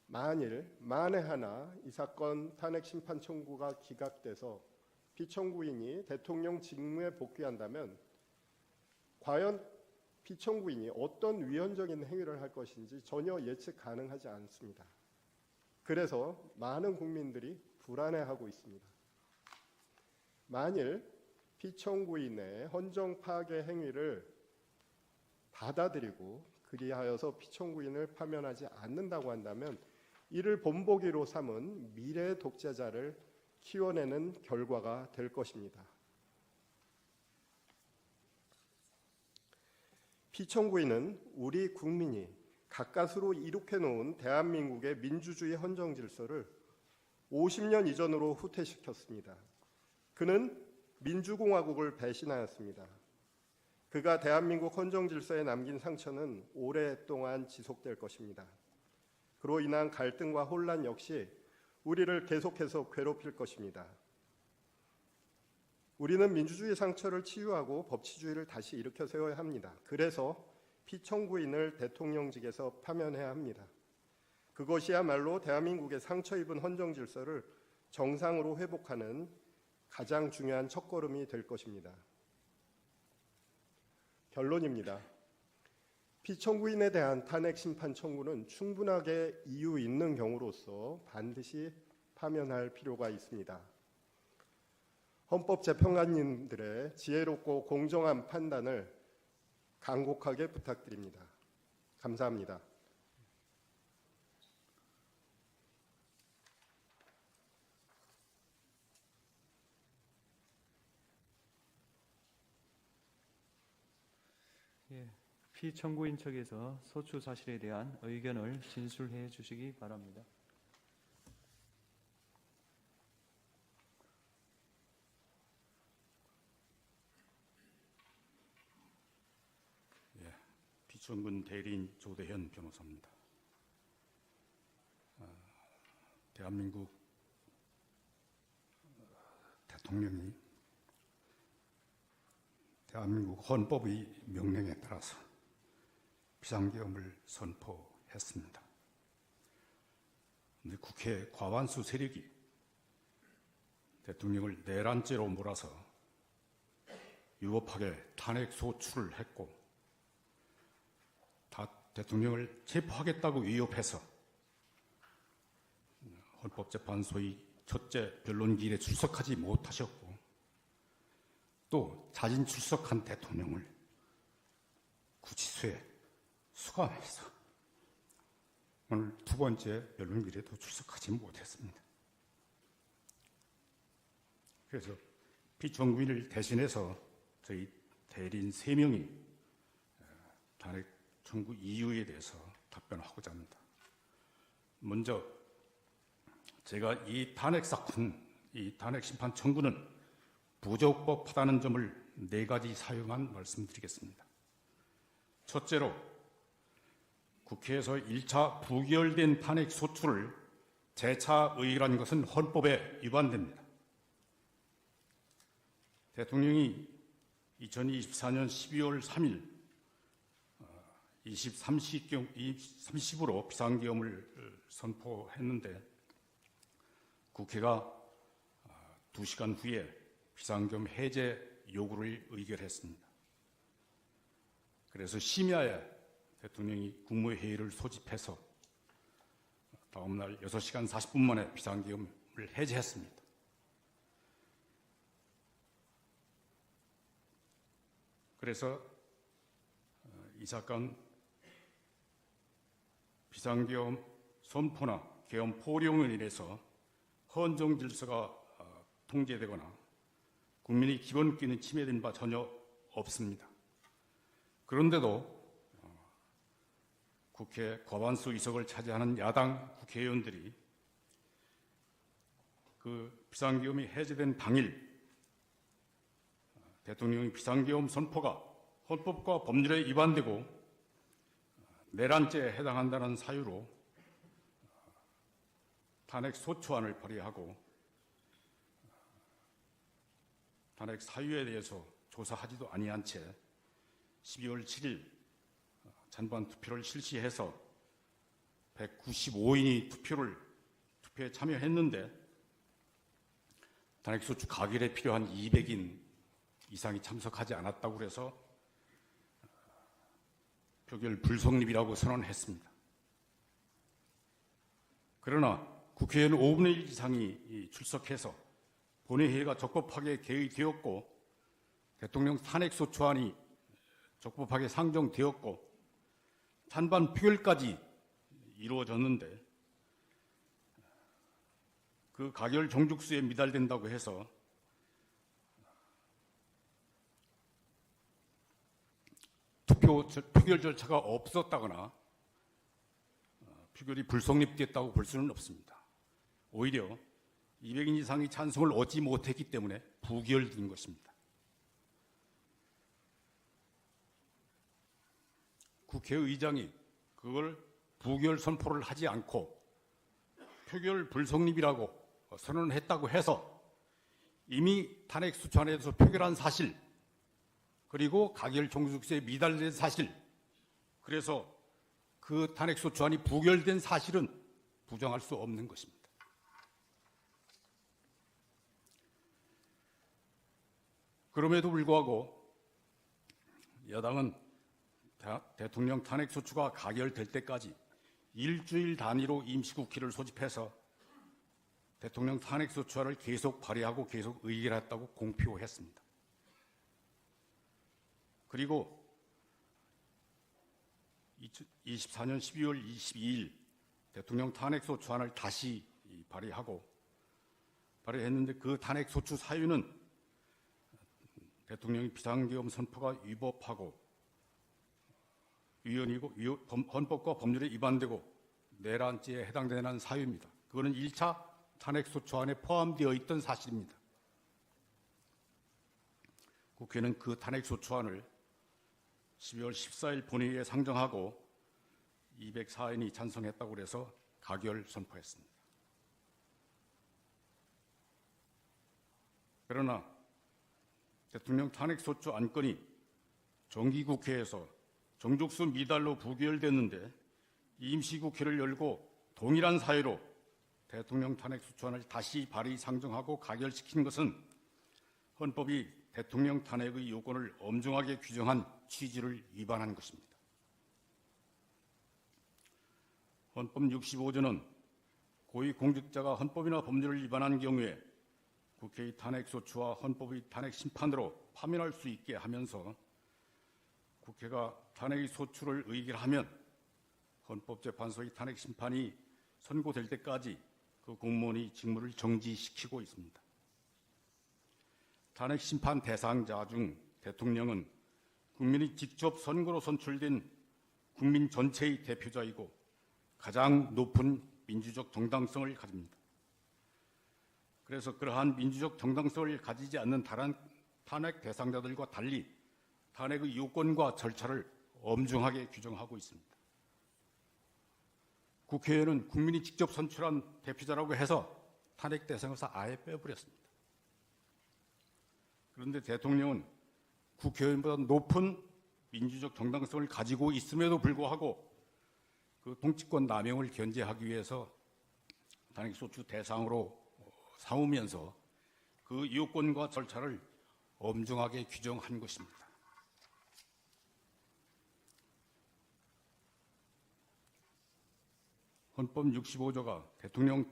만에 하나 이 사건 탄핵 심판 청구가 기각돼서 피청구인이 대통령 직무에 복귀한다면 과연 피청구인이 어떤 위헌적인 행위를 할 것인지 전혀 예측 가능하지 않습니다. 그래서 많은 국민들이 불안해하고 있습니다. 만일 피청구인의 헌정 파괴 행위를 받아들이고 그리하여서 피청구인을 파면하지 않는다고 한다면 이를 본보기로 삼은 미래의 독재자를 키워내는 결과가 될 것입니다. 피청구인은 우리 국민이 가까스로 이룩해 놓은 대한민국의 민주주의 헌정 질서를 50년 이전으로 후퇴시켰습니다. 그는 민주공화국을 배신하였습니다. 그가 대한민국 헌정 질서에 남긴 상처는 오랫동안 지속될 것입니다. 그로 인한 갈등과 혼란 역시 우리를 계속해서 괴롭힐 것입니다. 우리는 민주주의 상처를 치유하고 법치주의를 다시 일으켜 세워야 합니다. 그래서 피청구인을 대통령직에서 파면해야 합니다. 그것이야말로 대한민국의 상처 입은 헌정 질서를 정상으로 회복하는 가장 중요한 첫걸음이 될 것입니다. 결론입니다. 피청구인에 대한 탄핵 심판 청구는 충분하게 이유 있는 경우로서 반드시 파면할 필요가 있습니다. 헌법재판관님들의 지혜롭고 공정한 판단을 간곡하게 부탁드립니다. 감사합니다. 피청구인 측에서 소추 사실에 대한 의견을 진술해 주시기 바랍니다. 피청군 대리인 조대현 변호사입니다. 대한민국 대통령이 대한민국 헌법의 명령에 따라서 비상계엄을 선포했습니다. 그런데 국회 과반수 세력이 대통령을 내란죄로 몰아서 유법하게 탄핵 소추를 했고 대통령을 체포하겠다고 위협해서 헌법재판소의 첫째 변론기일에 출석하지 못하셨고 또 자진 출석한 대통령을 구치소에 수감해서 오늘 두 번째 변론기일에도 출석하지 못했습니다. 그래서 피청구인을 대신해서 저희 대리인 3명이 탄핵 청구 이유에 대해서 답변하고자 합니다. 먼저 제가 이 탄핵 사건, 이 탄핵 심판 청구는 부적법하다는 점을 4가지 사용한 말씀드리겠습니다. 첫째로 국회에서 1차 부결된 탄핵 소추를 재차 의결한 것은 헌법에 위반됩니다. 대통령이 2024년 12월 3일 23시로 비상계엄을 선포했는데 국회가 2시간 후에 비상계엄 해제 요구를 의결했습니다. 그래서 심야에 대통령이 국무회의를 소집해서 다음날 6시간 40분 만에 비상계엄을 해제했습니다. 그래서 이 사건 비상계엄 선포나 계엄 포령을 인해서 헌정 질서가 통제되거나 국민의 기본권이 침해된 바 전혀 없습니다. 그런데도 국회 과반수 의석을 차지하는 야당 국회의원들이 그 비상계엄이 해제된 당일 대통령의 비상계엄 선포가 헌법과 법률에 위반되고 내란죄에 해당한다는 사유로 탄핵 소추안을 발의하고 탄핵 사유에 대해서 조사하지도 아니한 채 12월 7일 찬반 투표를 실시해서 195인이 투표에 참여했는데 탄핵소추 가결에 필요한 200인 이상이 참석하지 않았다고 해서 표결 불성립이라고 선언했습니다. 그러나 국회의원 5분의 1 이상이 출석해서 본회의가 적법하게 개의되었고 대통령 탄핵소추안이 적법하게 상정되었고 찬반 표결까지 이루어졌는데 그 가결 종족수에 미달된다고 해서 표결 절차가 없었다거나 표결이 불성립됐다고 볼 수는 없습니다. 오히려 200인 이상의 찬성을 얻지 못했기 때문에 부결된 것입니다. 국회의장이 그걸 부결 선포를 하지 않고 표결 불성립이라고 선언을 했다고 해서 이미 탄핵 소추안에 대해서 표결한 사실 그리고 가결 종속수에 미달된 사실 그래서 그 탄핵 소추안이 부결된 사실은 부정할 수 없는 것입니다. 그럼에도 불구하고 여당은 대통령 탄핵 소추가 가결될 때까지 일주일 단위로 임시국회를 소집해서 대통령 탄핵 소추안을 계속 발의하고 계속 의결했다고 공표했습니다. 그리고 2024년 12월 22일 대통령 탄핵 소추안을 다시 발의했는데 그 탄핵 소추 사유는 대통령이 비상계엄 선포가 위법하고 헌법과 법률에 위반되고 내란죄에 해당되는 사유입니다. 그거는 1차 탄핵 소추안에 포함되어 있던 사실입니다. 국회는 그 탄핵 소추안을 12월 14일 본회의에 상정하고 204인이 찬성했다고 해서 가결 선포했습니다. 그러나 대통령 탄핵 소추 안건이 정기국회에서 정족수 미달로 부결됐는데 임시국회를 열고 동일한 사유로 대통령 탄핵 소추안을 다시 발의 상정하고 가결시킨 것은 헌법이 대통령 탄핵의 요건을 엄중하게 규정한 취지를 위반한 것입니다. 헌법 65조는 고위공직자가 헌법이나 법률을 위반한 경우에 국회의 탄핵소추와 헌법의 탄핵심판으로 파면할 수 있게 하면서 국회가 탄핵의 소추를 의결하면 헌법재판소의 탄핵심판이 선고될 때까지 그 공무원이 직무를 정지시키고 있습니다. 탄핵심판 대상자 중 대통령은 국민이 직접 선거로 선출된 국민 전체의 대표자이고 가장 높은 민주적 정당성을 가집니다. 그래서 그러한 민주적 정당성을 가지지 않는 다른 탄핵 대상자들과 달리 탄핵의 요건과 절차를 엄중하게 규정하고 있습니다. 국회의원은 국민이 직접 선출한 대표자라고 해서 탄핵 대상에서 아예 빼버렸습니다. 그런데 대통령은 국회의원보다 높은 민주적 정당성을 가지고 있음에도 불구하고 그 통치권 남용을 견제하기 위해서 탄핵소추 대상으로 삼으면서 그 요건과 절차를 엄중하게 규정한 것입니다. 헌법 65조가 대통령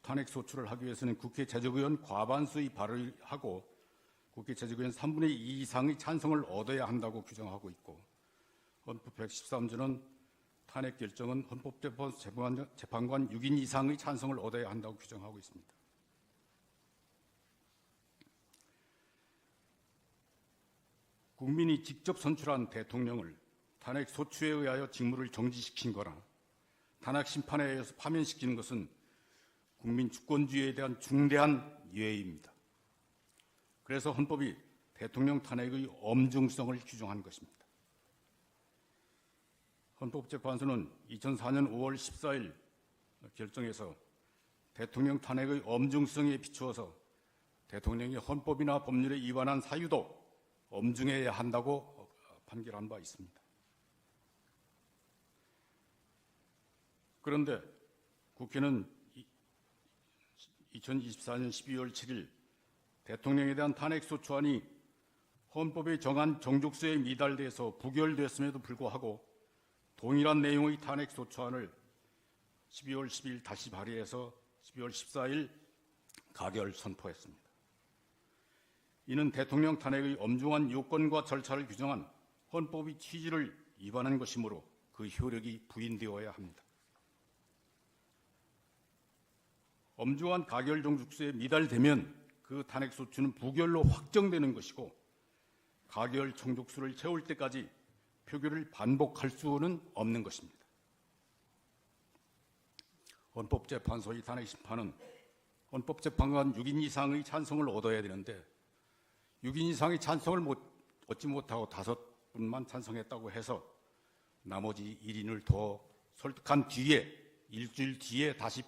탄핵소추를 하기 위해서는 국회 재적의원 과반수의 발의하고 국회 재적의원 3분의 2 이상의 찬성을 얻어야 한다고 규정하고 있고 헌법 113조는 탄핵 결정은 헌법재판관 6인 이상의 찬성을 얻어야 한다고 규정하고 있습니다. 국민이 직접 선출한 대통령을 탄핵 소추에 의하여 직무를 정지시킨 거나 탄핵 심판에 의해서 파면시키는 것은 국민 주권주의에 대한 중대한 예의입니다. 그래서 헌법이 대통령 탄핵의 엄중성을 규정한 것입니다. 헌법재판소는 2004년 5월 14일 결정에서 대통령 탄핵의 엄중성에 비추어서 대통령이 헌법이나 법률에 위반한 사유도 엄중해야 한다고 판결한 바 있습니다. 그런데 국회는 2024년 12월 7일 대통령에 대한 탄핵소추안이 헌법에 정한 정족수에 미달돼서 부결됐음에도 불구하고 동일한 내용의 탄핵소추안을 12월 10일 다시 발의해서 12월 14일 가결 선포했습니다. 이는 대통령 탄핵의 엄중한 요건과 절차를 규정한 헌법의 취지를 위반한 것이므로 그 효력이 부인되어야 합니다. 엄중한 가결 정족수에 미달되면 그 탄핵소추는 부결로 확정되는 것이고 가결 정족수를 채울 때까지 표결을 반복할 수는 없는 것입니다. 헌법재판소의 탄핵심판은 헌법재판관 6인 이상의 찬성을 얻어야 되는데 6인 이상의 찬성을 얻지 못하고 5분만 찬성했다고 해서 나머지 1인을 더 설득한 뒤에 일주일 뒤에 다시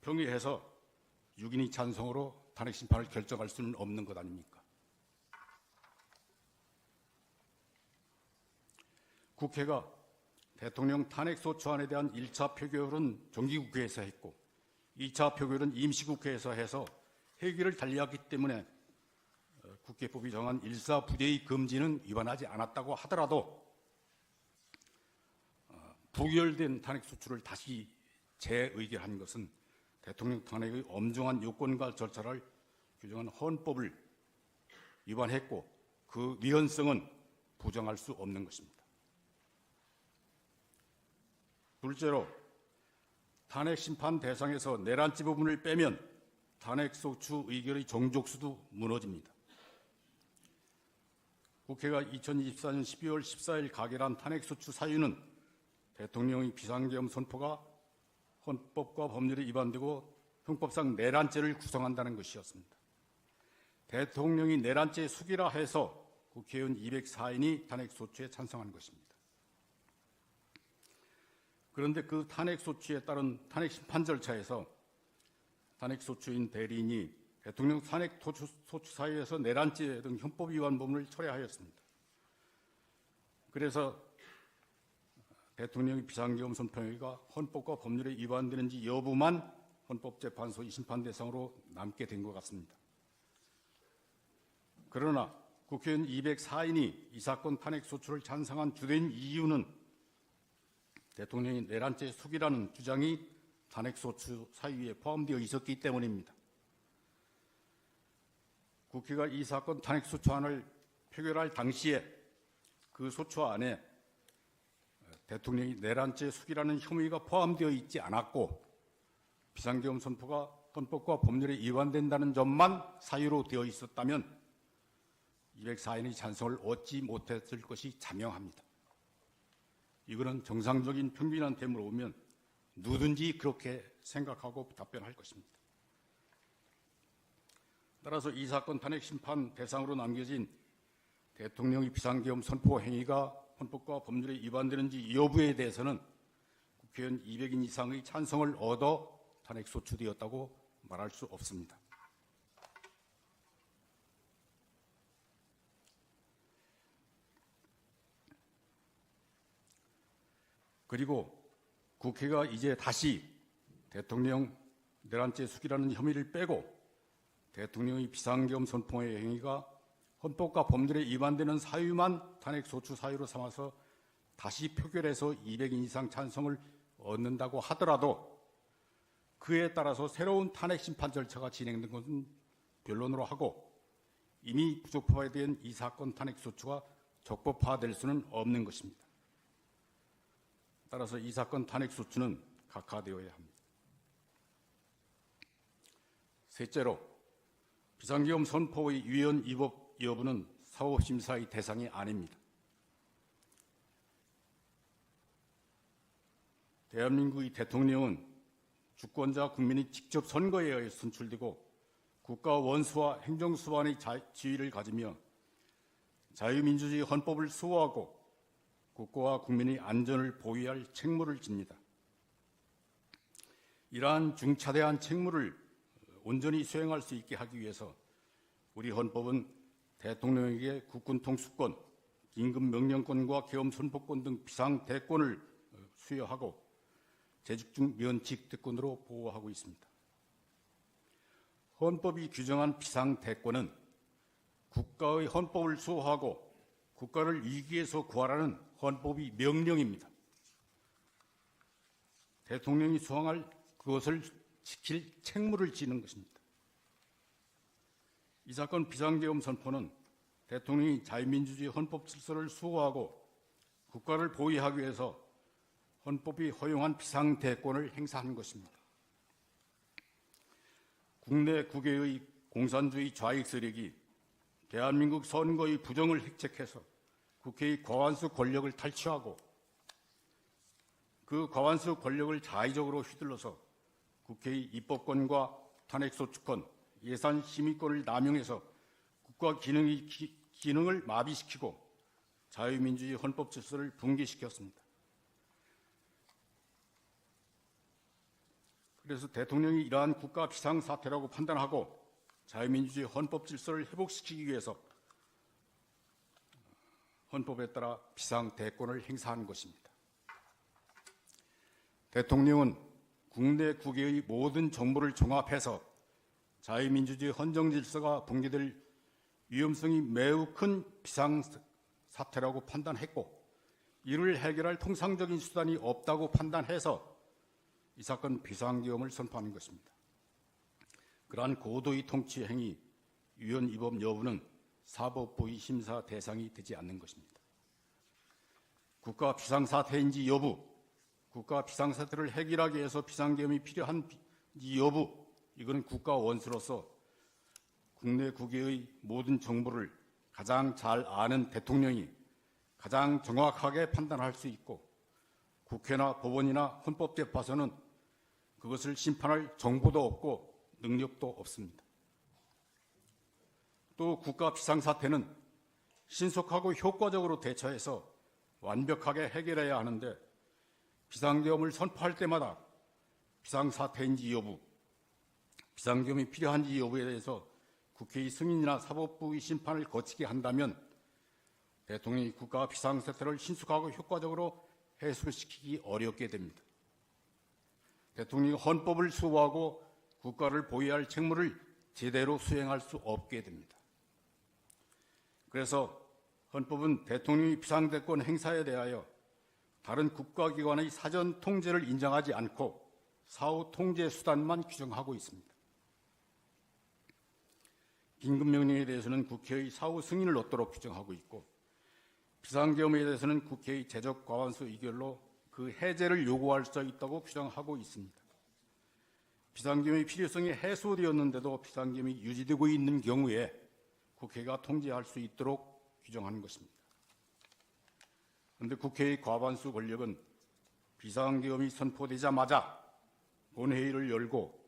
평의해서 6인이 찬성으로 탄핵심판을 결정할 수는 없는 것 아닙니까? 국회가 대통령 탄핵소추안에 대한 1차 표결은 정기국회에서 했고 2차 표결은 임시국회에서 해서 해결을 달리했기 때문에 국회법이 정한 일사부재의 금지는 위반하지 않았다고 하더라도 부결된 탄핵소추를 다시 재의결한 것은 대통령 탄핵의 엄중한 요건과 절차를 규정한 헌법을 위반했고 그 위헌성은 부정할 수 없는 것입니다. 둘째로 탄핵심판 대상에서 내란죄 부분을 빼면 탄핵소추 의결의 정족수도 무너집니다. 국회가 2024년 12월 14일 가결한 탄핵소추 사유는 대통령의 비상계엄 선포가 헌법과 법률에 위반되고 형법상 내란죄를 구성한다는 것이었습니다. 대통령이 내란죄 숙이라 해서 국회의원 204인이 탄핵소추에 찬성한 것입니다. 그런데 그 탄핵소추에 따른 탄핵심판 절차에서 탄핵소추인 대리인이 대통령 탄핵소추 사유에서 내란죄 등 헌법 위반 부분을 철회하였습니다. 그래서 대통령의 비상계엄 선포가 헌법과 법률에 위반되는지 여부만 헌법재판소 심판 대상으로 남게 된 것 같습니다. 그러나 국회의원 204인이 이 사건 탄핵소추를 찬성한 주된 이유는 대통령이 내란죄 숙이라는 주장이 탄핵소추 사유에 포함되어 있었기 때문입니다. 국회가 이 사건 탄핵소추안을 표결할 당시에 그 소추안에 대통령이 내란죄 숙이라는 혐의가 포함되어 있지 않았고 비상계엄 선포가 헌법과 법률에 위반된다는 점만 사유로 되어 있었다면 204인의 찬성을 얻지 못했을 것이 자명합니다. 이거는 정상적인 평균한테 물어보면 누구든지 그렇게 생각하고 답변할 것입니다. 따라서 이 사건 탄핵심판 대상으로 남겨진 대통령의 비상계엄 선포 행위가 헌법과 법률에 위반되는지 여부에 대해서는 국회의원 200인 이상의 찬성을 얻어 탄핵소추되었다고 말할 수 없습니다. 그리고 국회가 이제 다시 대통령 내란죄 숙이라는 혐의를 빼고 대통령의 비상계엄 선포의 행위가 헌법과 법률에 위반되는 사유만 탄핵소추 사유로 삼아서 다시 표결해서 200인 이상 찬성을 얻는다고 하더라도 그에 따라서 새로운 탄핵심판 절차가 진행된 것은 변론으로 하고 이미 부적법화된 이 사건 탄핵소추가 적법화될 수는 없는 것입니다. 따라서 이 사건 탄핵소추는 각하되어야 합니다. 셋째로 비상계엄 선포의 위헌 위법 여부는 사법심사의 대상이 아닙니다. 대한민국의 대통령은 주권자 국민이 직접 선거에 의해 선출되고 국가 원수와 행정수반의 지위를 가지며 자유민주주의 헌법을 수호하고 국가와 국민의 안전을 보위할 책무를 집니다. 이러한 중차대한 책무를 온전히 수행할 수 있게 하기 위해서 우리 헌법은 대통령에게 국군 통수권, 긴급 명령권과 계엄 선포권 등 비상대권을 수여하고 재직 중 면직 대권으로 보호하고 있습니다. 헌법이 규정한 비상대권은 국가의 헌법을 수호하고 국가를 위기에서 구하라는 헌법이 명령입니다. 대통령이 수행할 그것을 지킬 책무를 지는 것입니다. 이 사건 비상계엄 선포는 대통령이 자유민주주의 헌법 질서를 수호하고 국가를 보위하기 위해서 헌법이 허용한 비상대권을 행사한 것입니다. 국내 국외의 공산주의 좌익 세력이 대한민국 선거의 부정을 획책해서 국회의 과반수 권력을 탈취하고 그 과반수 권력을 자의적으로 휘둘러서 국회의 입법권과 탄핵소추권, 예산심의권을 남용해서 국가 기능을 마비시키고 자유민주주의 헌법 질서를 붕괴시켰습니다. 그래서 대통령이 이러한 국가 비상사태라고 판단하고 자유민주주의 헌법 질서를 회복시키기 위해서 헌법에 따라 비상대권을 행사한 것입니다. 대통령은 국내 국외의 모든 정보를 종합해서 자유민주주의 헌정질서가 붕괴될 위험성이 매우 큰 비상사태라고 판단했고 이를 해결할 통상적인 수단이 없다고 판단해서 이 사건 비상계엄을 선포하는 것입니다. 그러한 고도의 통치 행위, 위헌 위법 여부는 사법부의 심사 대상이 되지 않는 것입니다. 국가 비상사태인지 여부, 국가 비상사태를 해결하기 위해서 비상계엄이 필요한지 여부, 이거는 국가 원수로서 국내 국외의 모든 정보를 가장 잘 아는 대통령이 가장 정확하게 판단할 수 있고 국회나 법원이나 헌법재판소는 그것을 심판할 정보도 없고 능력도 없습니다. 또 국가 비상사태는 신속하고 효과적으로 대처해서 완벽하게 해결해야 하는데 비상계엄을 선포할 때마다 비상사태인지 여부, 비상계엄이 필요한지 여부에 대해서 국회의 승인이나 사법부의 심판을 거치게 한다면 대통령이 국가 비상사태를 신속하고 효과적으로 해소시키기 어렵게 됩니다. 대통령이 헌법을 수호하고 국가를 보위할 책무를 제대로 수행할 수 없게 됩니다. 그래서 헌법은 대통령이 비상대권 행사에 대하여 다른 국가기관의 사전 통제를 인정하지 않고 사후 통제 수단만 규정하고 있습니다. 긴급명령에 대해서는 국회의 사후 승인을 얻도록 규정하고 있고 비상계엄에 대해서는 국회의 제적 과반수 의결로 그 해제를 요구할 수 있다고 규정하고 있습니다. 비상계엄의 필요성이 해소되었는데도 비상계엄이 유지되고 있는 경우에 국회가 통제할 수 있도록 규정하는 것입니다. 그런데 국회의 과반수 권력은 비상계엄이 선포되자마자 본회의를 열고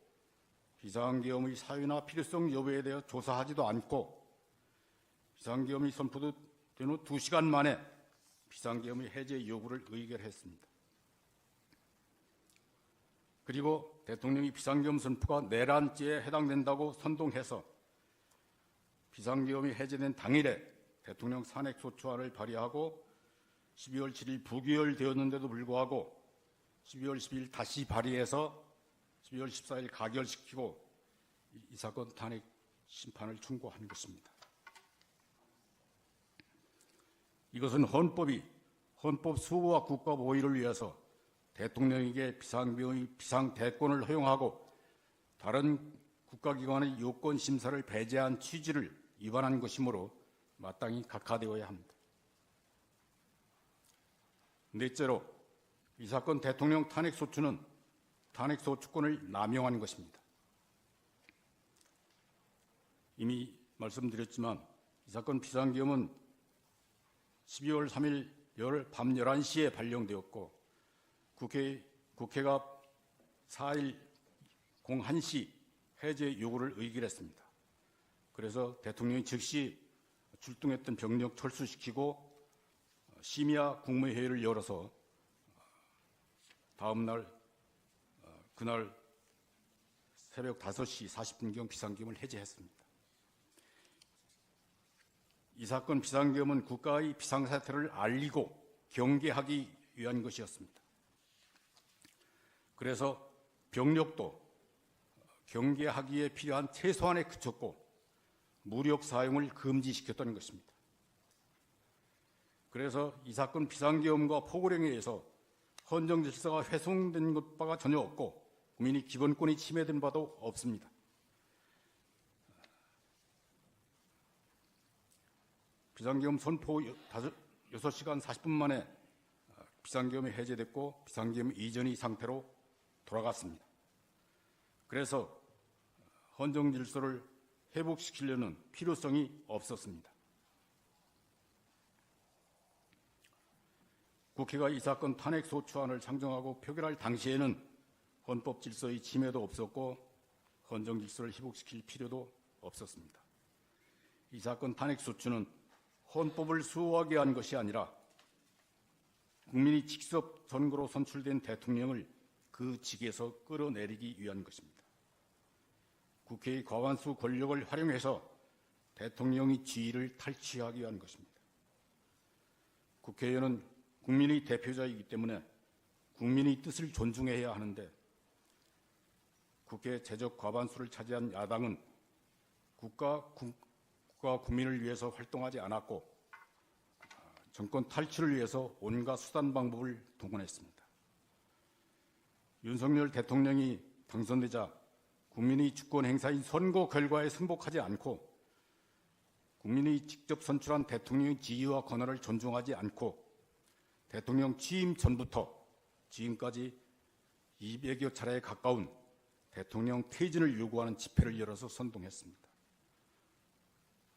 비상계엄의 사유나 필요성 여부에 대해 조사하지도 않고 비상계엄이 선포된 후 2시간 만에 비상계엄의 해제 요구를 의결했습니다. 그리고 대통령이 비상계엄 선포가 내란죄에 해당된다고 선동해서 비상계엄이 해제된 당일에 대통령 산핵소추안을 발의하고 12월 7일 부결되었는데도 불구하고 12월 10일 다시 발의해서 12월 14일 가결시키고 이 사건 탄핵 심판을 청구한 것입니다. 이것은 헌법 수호와 국가 보위를 위해서 대통령에게 비상대권을 허용하고 다른 국가기관의 요건 심사를 배제한 취지를 위반한 것이므로 마땅히 각하되어야 합니다. 넷째로 이 사건 대통령 탄핵소추는 탄핵소추권을 남용한 것입니다. 이미 말씀드렸지만 이 사건 비상계엄은 12월 3일 밤 11시에 발령되었고 국회가 4일 01시 해제 요구를 의결했습니다. 그래서 대통령이 즉시 출동했던 병력 철수시키고 심야 국무회의를 열어서 다음 날 그날 새벽 5시 40분경 비상계엄을 해제했습니다. 이 사건 비상계엄은 국가의 비상사태를 알리고 경계하기 위한 것이었습니다. 그래서 병력도 경계하기에 필요한 최소한에 그쳤고 무력 사용을 금지시켰던 것입니다. 그래서 이 사건 비상계엄과 포고령에 의해서 헌정 질서가 훼손된 바가 전혀 없고 국민의 기본권이 침해된 바도 없습니다. 비상계엄 선포 6시간 40분 만에 비상계엄이 해제됐고 비상계엄 이전의 상태로 돌아갔습니다. 그래서 헌정 질서를 회복시키려는 필요성이 없었습니다. 국회가 이 사건 탄핵 소추안을 상정하고 표결할 당시에는 헌법 질서의 침해도 없었고 헌정 질서를 회복시킬 필요도 없었습니다. 이 사건 탄핵 소추는 헌법을 수호하게 한 것이 아니라 국민이 직접 선거로 선출된 대통령을 그 직에서 끌어내리기 위한 것입니다. 국회의 과반수 권력을 활용해서 대통령의 지위를 탈취하기 위한 것입니다. 국회의원은 국민의 대표자이기 때문에 국민의 뜻을 존중해야 하는데 국회 제적 과반수를 차지한 야당은 국가 국민을 위해서 활동하지 않았고 정권 탈취를 위해서 온갖 수단 방법을 동원했습니다. 윤석열 대통령이 당선되자 국민의 주권 행사인 선거 결과에 승복하지 않고 국민이 직접 선출한 대통령의 지위와 권한을 존중하지 않고 대통령 취임 전부터 지금까지 200여 차례에 가까운 대통령 퇴진을 요구하는 집회를 열어서 선동했습니다.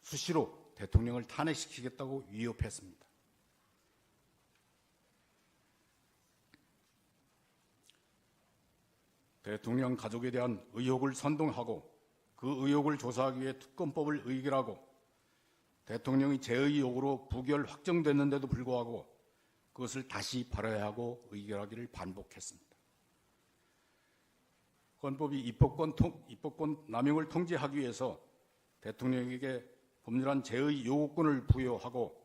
수시로 대통령을 탄핵시키겠다고 위협했습니다. 대통령 가족에 대한 의혹을 선동하고 그 의혹을 조사하기 위해 특검법을 의결하고 대통령이 제의혹으로 부결 확정됐는데도 불구하고 그것을 다시 발의하고 의결하기를 반복했습니다. 헌법이 입법권 남용을 통제하기 위해서 대통령에게 법률안 제의 요구권을 부여하고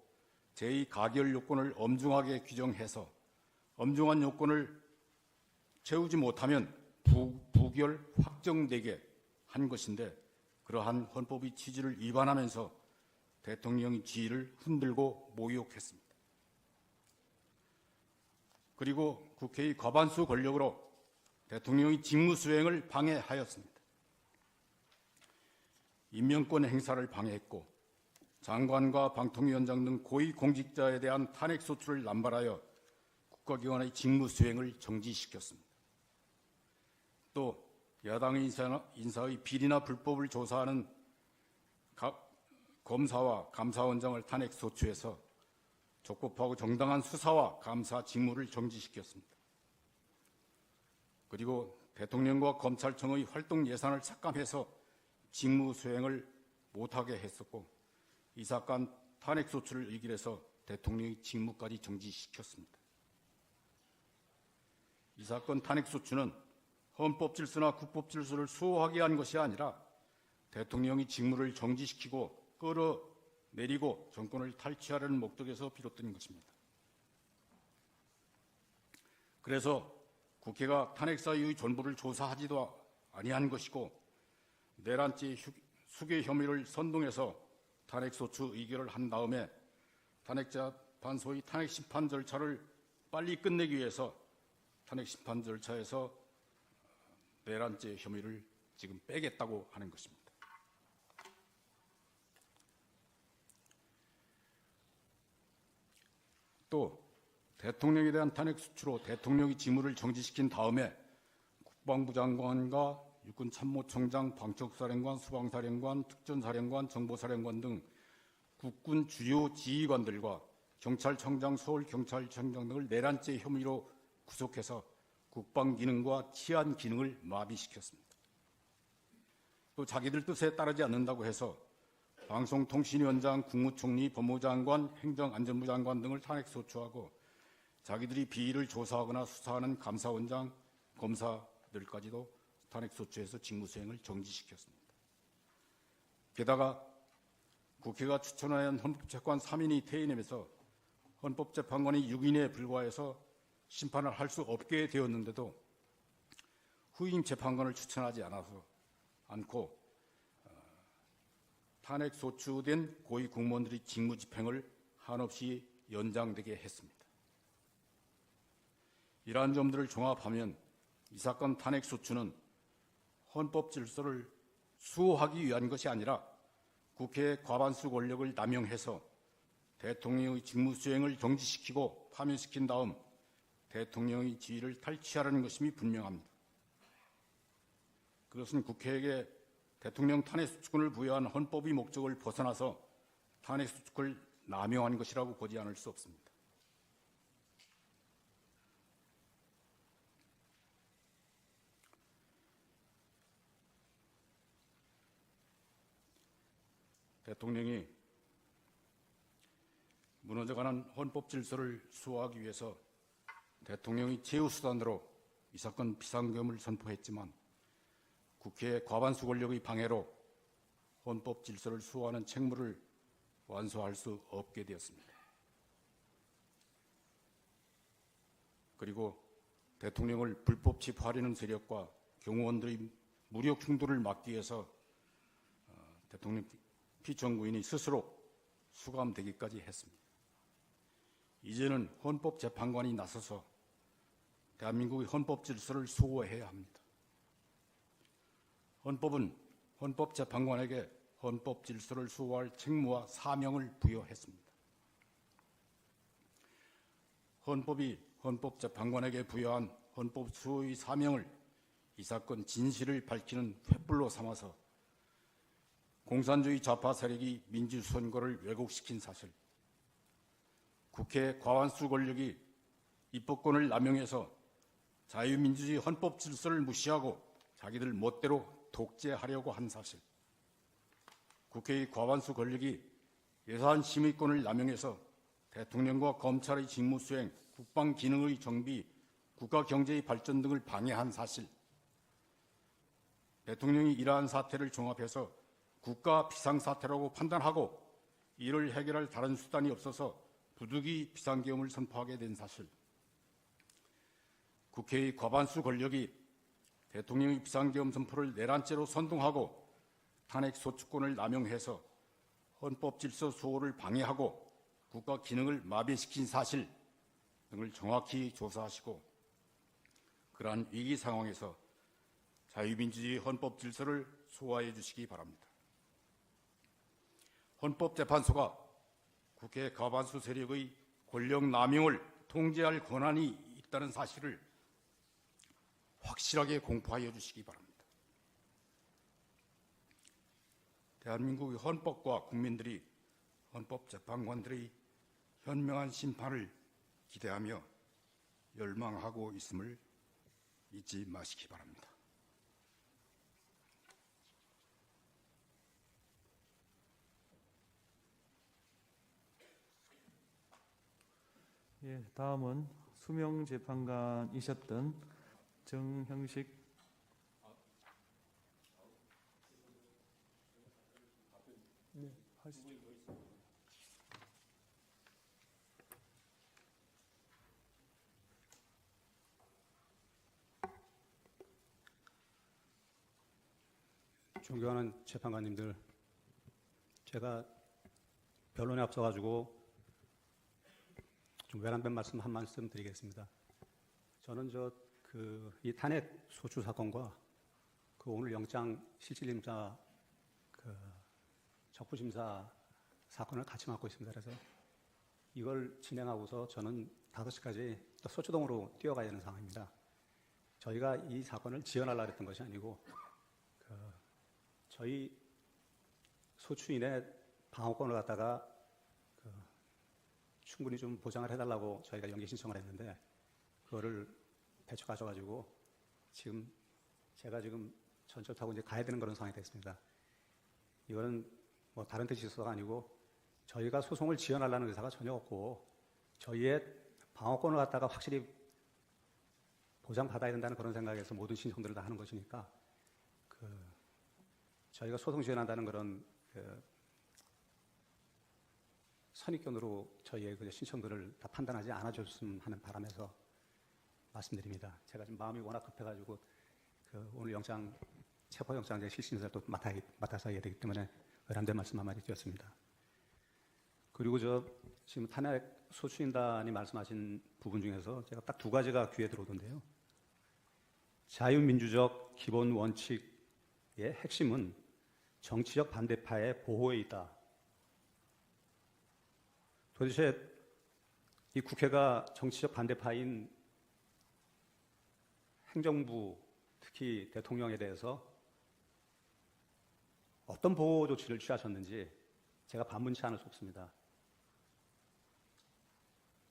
제의 가결 요건을 엄중하게 규정해서 엄중한 요건을 채우지 못하면 부결 확정되게 한 것인데 그러한 헌법의 취지를 위반하면서 대통령의 지위를 흔들고 모욕했습니다. 그리고 국회의 과반수 권력으로 대통령의 직무 수행을 방해하였습니다. 임명권 행사를 방해했고 장관과 방통위원장 등 고위 공직자에 대한 탄핵 소추를 남발하여 국가기관의 직무 수행을 정지시켰습니다. 또 야당의 인사의 비리나 불법을 조사하는 검사와 감사원장을 탄핵 소추해서 적법하고 정당한 수사와 감사 직무를 정지시켰습니다. 그리고 대통령과 검찰청의 활동 예산을 삭감해서 직무 수행을 못하게 했었고 이 사건 탄핵 소추를 의결해서 대통령의 직무까지 정지시켰습니다. 이 사건 탄핵 소추는 헌법 질서나 국법 질서를 수호하기 위한 것이 아니라 대통령이 직무를 정지시키고 끌어내리고 정권을 탈취하려는 목적에서 비롯된 것입니다. 그래서 국회가 탄핵 사유의 전부를 조사하지도 아니한 것이고 내란죄 수괴 혐의를 선동해서 탄핵 소추 의결을 한 다음에 탄핵재판소의 탄핵 심판 절차를 빨리 끝내기 위해서 탄핵 심판 절차에서 내란죄 혐의를 지금 빼겠다고 하는 것입니다. 또 대통령에 대한 탄핵 수추로 대통령이 직무를 정지시킨 다음에 국방부 장관과 육군참모총장, 방첩사령관, 수방사령관, 특전사령관, 정보사령관 등 국군 주요 지휘관들과 경찰청장, 서울경찰청장 등을 내란죄 혐의로 구속해서 국방 기능과 치안 기능을 마비시켰습니다. 또 자기들 뜻에 따르지 않는다고 해서 방송통신위원장, 국무총리, 법무장관, 행정안전부 장관 등을 탄핵소추하고 자기들이 비리를 조사하거나 수사하는 감사원장, 검사들까지도 탄핵소추해서 직무수행을 정지시켰습니다. 게다가 국회가 추천하는 헌법재판 3인이 퇴임하면서 헌법재판관이 6인에 불과해서 심판을 할 수 없게 되었는데도 후임 재판관을 추천하지 않고 탄핵 소추된 고위 공무원들의 직무 집행을 한없이 연장되게 했습니다. 이러한 점들을 종합하면 이 사건 탄핵 소추는 헌법 질서를 수호하기 위한 것이 아니라 국회의 과반수 권력을 남용해서 대통령의 직무 수행을 정지시키고 파면시킨 다음 대통령의 지위를 탈취하려는 것임이 분명합니다. 그것은 국회에게 대통령 탄핵수칙권을 부여한 헌법의 목적을 벗어나서 탄핵수칙을 남용한 것이라고 보지 않을 수 없습니다. 대통령이 무너져가는 헌법 질서를 수호하기 위해서 대통령이 최우수단으로 이 사건 비상계엄을 선포했지만 국회의 과반수 권력의 방해로 헌법 질서를 수호하는 책무를 완수할 수 없게 되었습니다. 그리고 대통령을 불법 체포하려는 세력과 경호원들의 무력 충돌을 막기 위해서 대통령 피청구인이 스스로 수감되기까지 했습니다. 이제는 헌법재판관이 나서서 대한민국의 헌법 질서를 수호해야 합니다. 헌법은 헌법재판관에게 헌법 질서를 수호할 책무와 사명을 부여했습니다. 헌법이 헌법재판관에게 부여한 헌법 수호의 사명을 이 사건 진실을 밝히는 횃불로 삼아서 공산주의 좌파 세력이 민주선거를 왜곡시킨 사실, 국회 과반수 권력이 입법권을 남용해서 자유민주주의 헌법 질서를 무시하고 자기들 멋대로 독재하려고 한 사실, 국회의 과반수 권력이 예산 심의권을 남용해서 대통령과 검찰의 직무수행, 국방 기능의 정비, 국가 경제의 발전 등을 방해한 사실, 대통령이 이러한 사태를 종합해서 국가 비상사태라고 판단하고 이를 해결할 다른 수단이 없어서 부득이 비상계엄을 선포하게 된 사실, 국회의 과반수 권력이 대통령의 비상계엄 선포를 내란죄로 선동하고 탄핵소추권을 남용해서 헌법질서 수호를 방해하고 국가 기능을 마비시킨 사실 등을 정확히 조사하시고 그러한 위기 상황에서 자유민주주의 헌법질서를 수호해 주시기 바랍니다. 헌법재판소가 국회 과반수 세력의 권력 남용을 통제할 권한이 있다는 사실을 확실하게 공포하여 주시기 바랍니다. 대한민국의 헌법과 국민들이 헌법재판관들의 현명한 심판을 기대하며 열망하고 있음을 잊지 마시기 바랍니다. 예, 다음은 수명 재판관이셨던 정형식 네, 하시죠. 존경하는 재판관님들, 제가 변론에 앞서가지고 좀 외람된 말씀 한 말씀 드리겠습니다. 저는 이 탄핵 소추 사건과 오늘 영장 실질심사 적부심사 사건을 같이 맡고 있습니다. 그래서 이걸 진행하고서 저는 5시까지 또 서초동으로 뛰어가야 되는 상황입니다. 저희가 이 사건을 지연하려고 했던 것이 아니고 저희 소추인의 방어권을 갖다가 충분히 좀 보장을 해달라고 저희가 연기 신청을 했는데 그거를 배척하셔가지고 제가 지금 전철 타고 이제 가야 되는 그런 상황이 됐습니다. 이거는 뭐 다른 뜻이 있어서가 아니고 저희가 소송을 지원하려는 의사가 전혀 없고 저희의 방어권을 갖다가 확실히 보장받아야 된다는 그런 생각에서 모든 신청들을 다 하는 것이니까 저희가 소송 지원한다는 그런 선입견으로 저희의 그 신청들을 다 판단하지 않아줬으면 하는 바람에서 말씀드립니다. 제가 지금 마음이 워낙 급해가지고 오늘 체포영장 실시인사를 또 맡아서 해야 되기 때문에 의람된 말씀 한마디 드렸습니다. 그리고 지금 탄핵 소추인단이 말씀하신 부분 중에서 제가 딱 두 가지가 귀에 들어오던데요. 자유민주적 기본 원칙의 핵심은 정치적 반대파의 보호에 있다. 도대체 이 국회가 정치적 반대파인 행정부, 특히 대통령에 대해서 어떤 보호 조치를 취하셨는지 제가 반문치 않을 수 없습니다.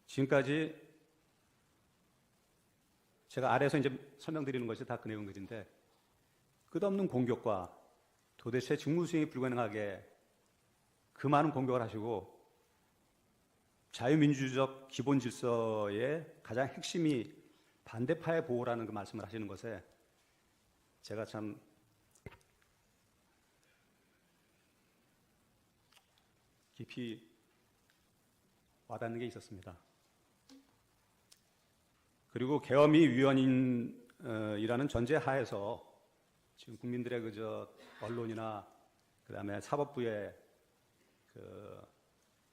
지금까지 제가 아래에서 이제 설명드리는 것이 다 그 내용들인데 끝없는 공격과 도대체 직무수행이 불가능하게 그 많은 공격을 하시고 자유민주적 기본 질서의 가장 핵심이 반대파의 보호라는 그 말씀을 하시는 것에 제가 참 깊이 와닿는 게 있었습니다. 그리고 계엄이 위헌이라는 전제 하에서 지금 국민들의 언론이나 그다음에 사법부의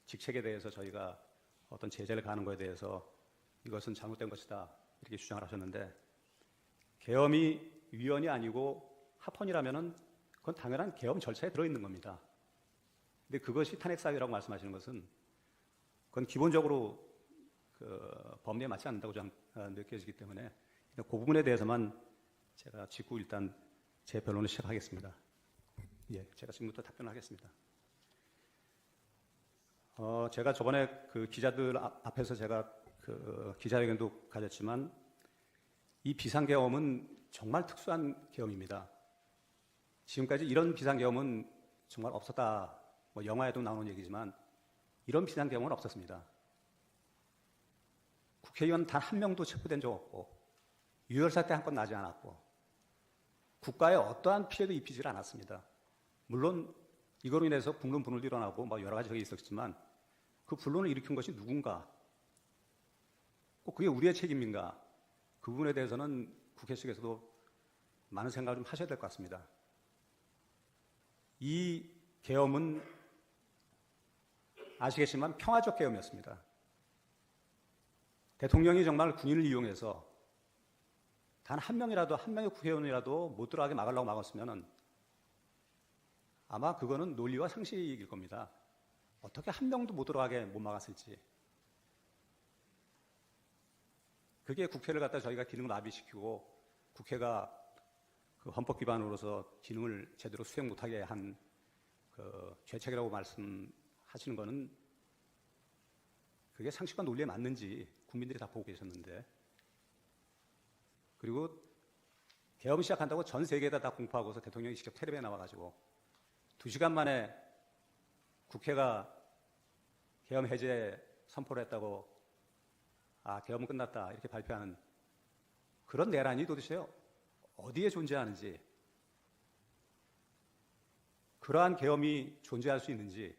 직책에 대해서 저희가 어떤 제재를 가하는 것에 대해서 이것은 잘못된 것이다 이렇게 주장을 하셨는데 계엄이 위헌이 아니고 합헌이라면은 그건 당연한 계엄 절차에 들어있는 겁니다. 근데 그것이 탄핵 사유라고 말씀하시는 것은 그건 기본적으로 법리에 맞지 않는다고 저는 느껴지기 때문에 그 부분에 대해서만 제가 짚고 일단 제 변론을 시작하겠습니다. 예, 제가 지금부터 답변을 하겠습니다. 제가 저번에 그 기자들 앞에서 제가 기자회견도 가졌지만 이 비상계엄은 정말 특수한 계엄입니다. 지금까지 이런 비상계엄은 정말 없었다. 뭐 영화에도 나오는 얘기지만 이런 비상계엄은 없었습니다. 국회의원 단 한 명도 체포된 적 없고 유혈사태 한 건 나지 않았고 국가에 어떠한 피해도 입히질 않았습니다. 물론 이거로 인해서 국론 분열도 일어나고 뭐 여러 가지 적이 있었지만 그 분론을 일으킨 것이 누군가? 꼭 그게 우리의 책임인가? 그 부분에 대해서는 국회 측에서도 많은 생각을 좀 하셔야 될 것 같습니다. 이 계엄은 아시겠지만 평화적 계엄이었습니다. 대통령이 정말 군인을 이용해서 단 한 명이라도, 한 명의 국회의원이라도 못 들어가게 막으려고 막았으면 아마 그거는 논리와 상식일 겁니다. 어떻게 한 명도 못 들어가게 못 막았을지. 그게 국회를 갖다 저희가 기능을 마비시키고 국회가 그 헌법 위반으로서 기능을 제대로 수행 못하게 한 그 죄책이라고 말씀하시는 거는 그게 상식과 논리에 맞는지 국민들이 다 보고 계셨는데 그리고 계엄 시작한다고 전 세계에다 다 공포하고서 대통령이 직접 텔레비에 나와가지고 2시간 만에 국회가 계엄 해제 선포를 했다고 계엄은 끝났다 이렇게 발표하는 그런 내란이 도대체 어디에 존재하는지 그러한 계엄이 존재할 수 있는지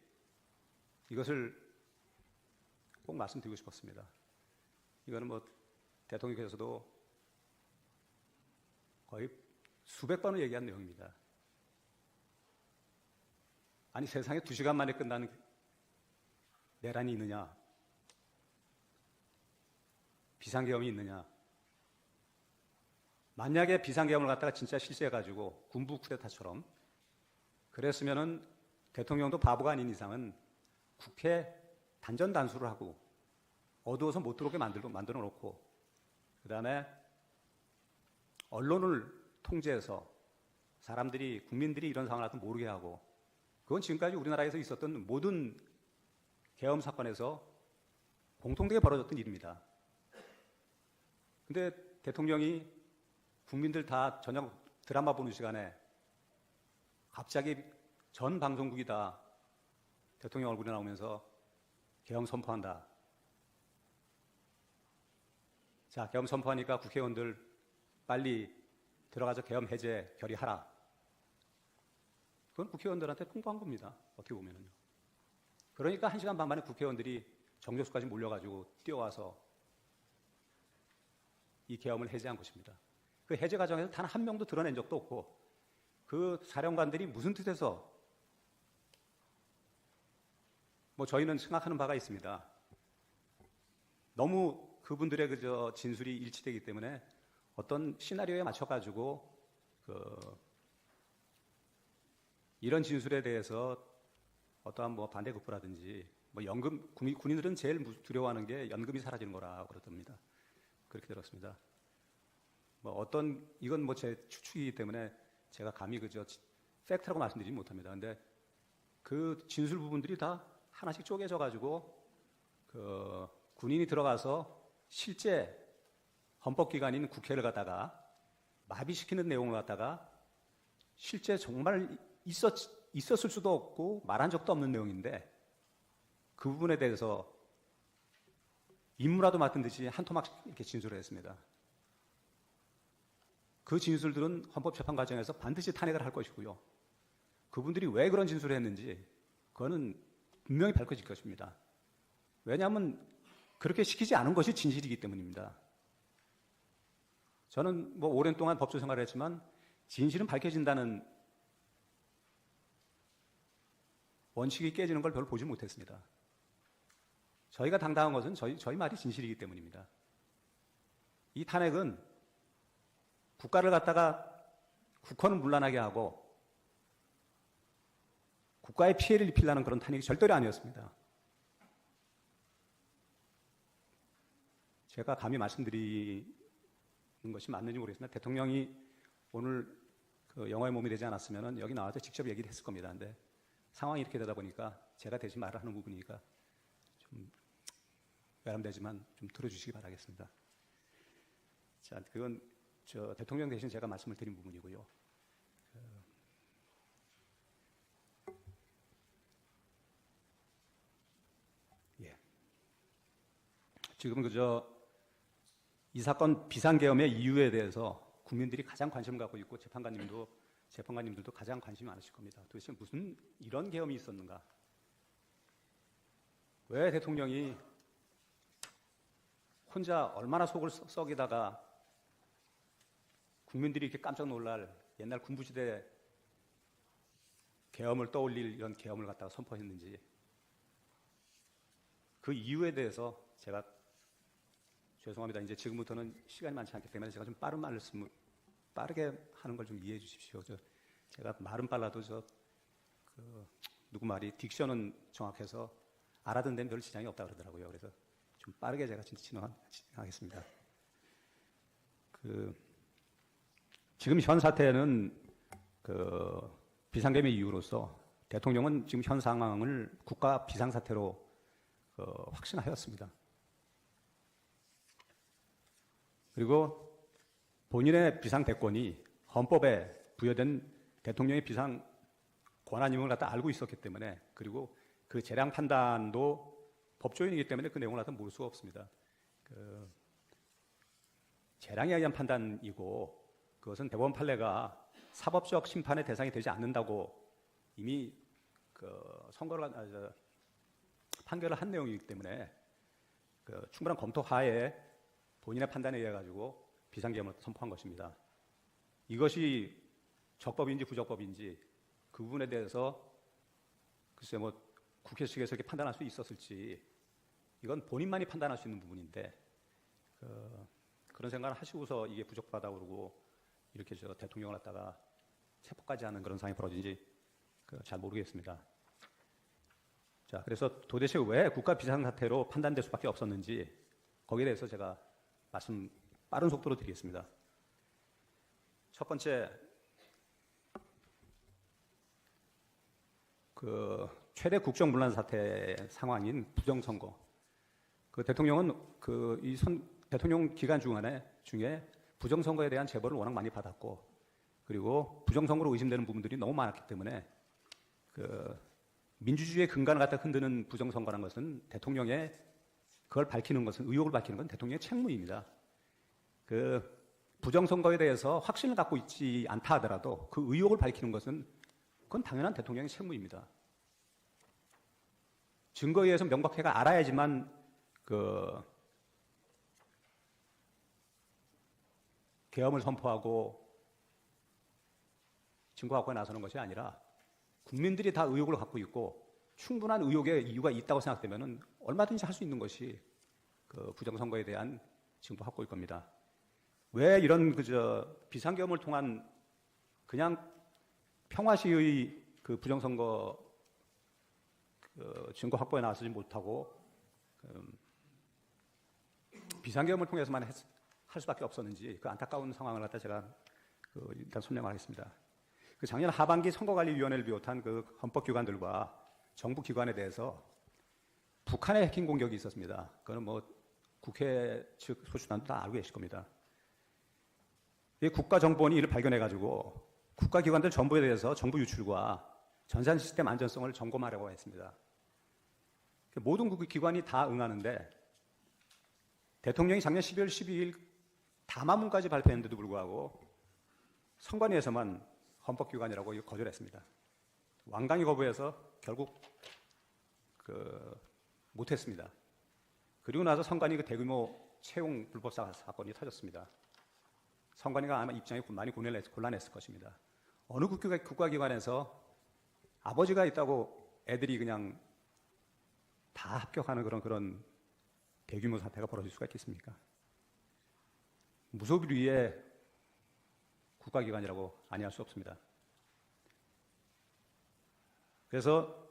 이것을 꼭 말씀드리고 싶었습니다. 이거는 뭐 대통령께서도 거의 수백 번을 얘기한 내용입니다. 아니 세상에 2시간 만에 끝나는 내란이 있느냐? 비상계엄이 있느냐? 만약에 비상계엄을 갖다가 진짜 실시해가지고 군부 쿠데타처럼 그랬으면은 대통령도 바보가 아닌 이상은 국회 단전 단수를 하고 어두워서 못 들어오게 만들어 놓고 그 다음에 언론을 통제해서 사람들이 국민들이 이런 상황을 모르게 하고 그건 지금까지 우리나라에서 있었던 모든 계엄 사건에서 공통되게 벌어졌던 일입니다. 근데 대통령이 국민들 다 저녁 드라마 보는 시간에 갑자기 전 방송국이 다 대통령 얼굴이 나오면서 계엄 선포한다. 자, 계엄 선포하니까 국회의원들 빨리 들어가서 계엄 해제 결의하라. 그건 국회의원들한테 통보한 겁니다. 어떻게 보면은요. 그러니까 1시간 반 만에 국회의원들이 정족수까지 몰려가지고 뛰어와서 이 계엄을 해제한 것입니다. 그 해제 과정에서 단 한 명도 드러낸 적도 없고 그 사령관들이 무슨 뜻에서 뭐 저희는 생각하는 바가 있습니다. 너무 그분들의 그저 진술이 일치되기 때문에 어떤 시나리오에 맞춰가지고 이런 진술에 대해서 어떠한 뭐 반대급부라든지 뭐 연금 군인들은 제일 두려워하는 게 연금이 사라지는 거라 그러답니다. 그렇게 들었습니다. 뭐 어떤 이건 뭐 제 추측이기 때문에 제가 감히 그저 팩트라고 말씀드리지 못합니다. 근데 그 진술 부분들이 다 하나씩 쪼개져 가지고 그 군인이 들어가서 실제 헌법기관인 국회를 갖다가 마비시키는 내용을 갖다가 실제 정말 있었을 수도 없고 말한 적도 없는 내용인데 그 부분에 대해서 임무라도 맡은 듯이 한 토막씩 이렇게 진술을 했습니다. 그 진술들은 헌법재판 과정에서 반드시 탄핵을 할 것이고요. 그분들이 왜 그런 진술을 했는지 그거는 분명히 밝혀질 것입니다. 왜냐하면 그렇게 시키지 않은 것이 진실이기 때문입니다. 저는 뭐 오랜 동안 법조 생활을 했지만 진실은 밝혀진다는 원칙이 깨지는 걸 별로 보지 못했습니다. 저희가 당당한 것은 저희 말이 진실이기 때문입니다. 이 탄핵은 국가를 갖다가 국헌을 문란하게 하고 국가에 피해를 입히려는 그런 탄핵이 절대로 아니었습니다. 제가 감히 말씀드리는 것이 맞는지 모르겠습니다. 대통령이 오늘 그 영화의 몸이 되지 않았으면 여기 나와서 직접 얘기를 했을 겁니다. 근데 상황이 이렇게 되다 보니까 제가 대신 말을 하는 부분이니까 좀 외람되지만 좀 들어주시기 바라겠습니다. 자, 그건 저 대통령 대신 제가 말씀을 드린 부분이고요. 예. 지금 이 사건 비상계엄의 이유에 대해서 국민들이 가장 관심을 갖고 있고 재판관님들도 가장 관심이 많으실 겁니다. 도대체 무슨 이런 계엄이 있었는가? 왜 대통령이 혼자 얼마나 속을 썩이다가 국민들이 이렇게 깜짝 놀랄 옛날 군부시대 계엄을 떠올릴 이런 계엄을 갖다가 선포했는지 그 이유에 대해서 제가 죄송합니다. 이제 지금부터는 시간이 많지 않기 때문에 제가 좀 빠르게 하는 걸 좀 이해해 주십시오. 제가 말은 빨라도 누구 말이 딕션은 정확해서 알아듣는 데는 별 지장이 없다 그러더라고요. 그래서 좀 빠르게 제가 진행하겠습니다. 지금 현 사태는 비상계엄의 이유로서 대통령은 지금 현 상황을 국가 비상사태로 확신하였습니다. 그리고 본인의 비상대권이 헌법에 부여된 대통령의 비상 권한임을 갖다 알고 있었기 때문에 그리고 그 재량 판단도 법조인이기 때문에 그 내용을 갖다 모를 수가 없습니다. 재량에 의한 판단이고 그것은 대법원 판례가 사법적 심판의 대상이 되지 않는다고 이미 판결을 한 내용이기 때문에 충분한 검토 하에 본인의 판단에 의해 가지고 비상계엄을 선포한 것입니다. 이것이 적법인지 부적법인지 그 부분에 대해서 글쎄 국회 측에서 이렇게 판단할 수 있었을지 이건 본인만이 판단할 수 있는 부분인데 그런 생각을 하시고서 이게 부적법하다고 그러고 이렇게 대통령을 갖다가 체포까지 하는 그런 상황이 벌어진지 잘 모르겠습니다. 자, 그래서 도대체 왜 국가 비상사태로 판단될 수밖에 없었는지 거기에 대해서 제가 말씀 빠른 속도로 드리겠습니다. 첫 번째, 최대 국정문란 사태 상황인 부정선거. 대통령은 대통령 기간 중에 부정선거에 대한 제보를 워낙 많이 받았고, 그리고 부정선거로 의심되는 부분들이 너무 많았기 때문에 민주주의의 근간을 갖다 흔드는 부정선거라는 것은 대통령의 그걸 밝히는 것은 의혹을 밝히는 건 대통령의 책무입니다. 그 부정선거에 대해서 확신을 갖고 있지 않다 하더라도 그 의혹을 밝히는 것은 그건 당연한 대통령의 책무입니다. 증거에 의해서 명백해가 알아야지만 그 계엄을 선포하고 증거 확보에 나서는 것이 아니라 국민들이 다 의혹을 갖고 있고 충분한 의혹의 이유가 있다고 생각되면은 얼마든지 할 수 있는 것이 그 부정선거에 대한 증거 확보일 겁니다. 왜 이런 비상계엄을 통한 그냥 평화시의 그 부정선거 증거 확보에 나서지 못하고 비상계엄을 통해서만 할 수밖에 없었는지 그 안타까운 상황을 갖다 제가 일단 설명하겠습니다. 그 작년 하반기 선거관리위원회를 비롯한 그 헌법기관들과 정부 기관에 대해서 북한의 해킹 공격이 있었습니다. 그거는 뭐 국회 측 소수단도 다 알고 계실 겁니다. 이 국가정보원이 이를 발견해가지고 국가기관들 정보에 대해서 정보 유출과 전산 시스템 안전성을 점검하려고 했습니다. 모든 기관이 다 응하는데 대통령이 작년 12월 12일 담화문까지 발표했는데도 불구하고 선관위에서만 헌법기관이라고 거절했습니다. 완강히 거부해서 결국 못했습니다. 그리고 나서 선관위 그 대규모 채용 불법 사건이 터졌습니다. 선관위가 아마 입장이 많이 곤란했을 것입니다. 어느 국가기관에서 아버지가 있다고 애들이 그냥 다 합격하는 그런 대규모 사태가 벌어질 수가 있겠습니까? 무소불위의 국가기관이라고 아니할 수 없습니다. 그래서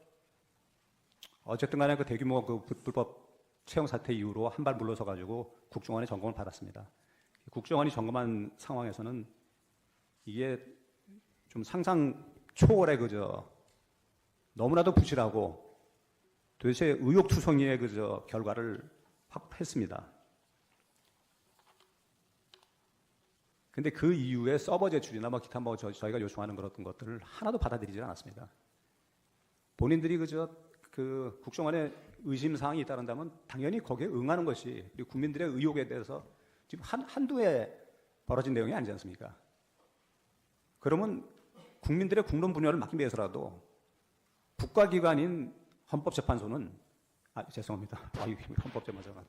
어쨌든 간에 그 대규모 그 불법 채용 사태 이후로 한 발 물러서 가지고 국정원의 점검을 받았습니다. 국정원이 점검한 상황에서는 이게 좀 상상 초월의 너무나도 부실하고 도대체 의혹투성이의 결과를 확보했습니다. 근데 그 이후에 서버 제출이나 기타 저희가 요청하는 그런 것들을 하나도 받아들이지 않았습니다. 본인들이 그 국정원에 의심 사항이 있다는다면 당연히 거기에 응하는 것이 국민들의 의혹에 대해서 지금 한두 해 벌어진 내용이 아니지 않습니까? 그러면 국민들의 국론 분열을 막기 위해서라도 국가기관인 헌법재판소는 죄송합니다. 헌법재판소가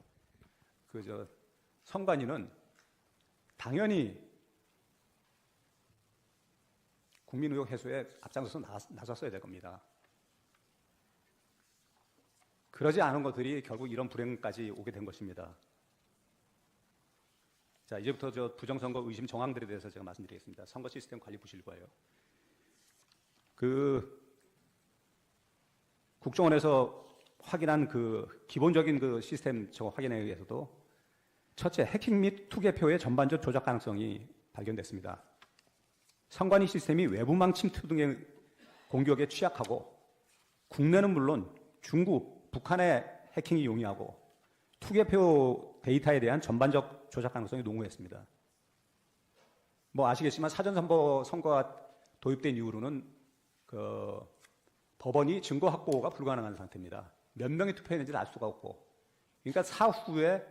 선관위는 당연히 국민 의혹 해소에 앞장서서 나섰어야 될 겁니다. 그러지 않은 것들이 결국 이런 불행까지 오게 된 것입니다. 자, 이제부터 부정선거 의심 정황들에 대해서 제가 말씀드리겠습니다. 선거 시스템 관리 부실과예요. 국정원에서 확인한 기본적인 시스템 확인에 의해서도 첫째, 해킹 및 투개표의 전반적 조작 가능성이 발견됐습니다. 선관위 시스템이 외부망 침투 등의 공격에 취약하고 국내는 물론 중국, 북한의 해킹이 용이하고 투개표 데이터에 대한 전반적 조작 가능성이 농후했습니다. 아시겠지만 사전선거가 도입된 이후로는 법원이 증거 확보가 불가능한 상태입니다. 몇 명이 투표했는지를 알 수가 없고, 그러니까 사후에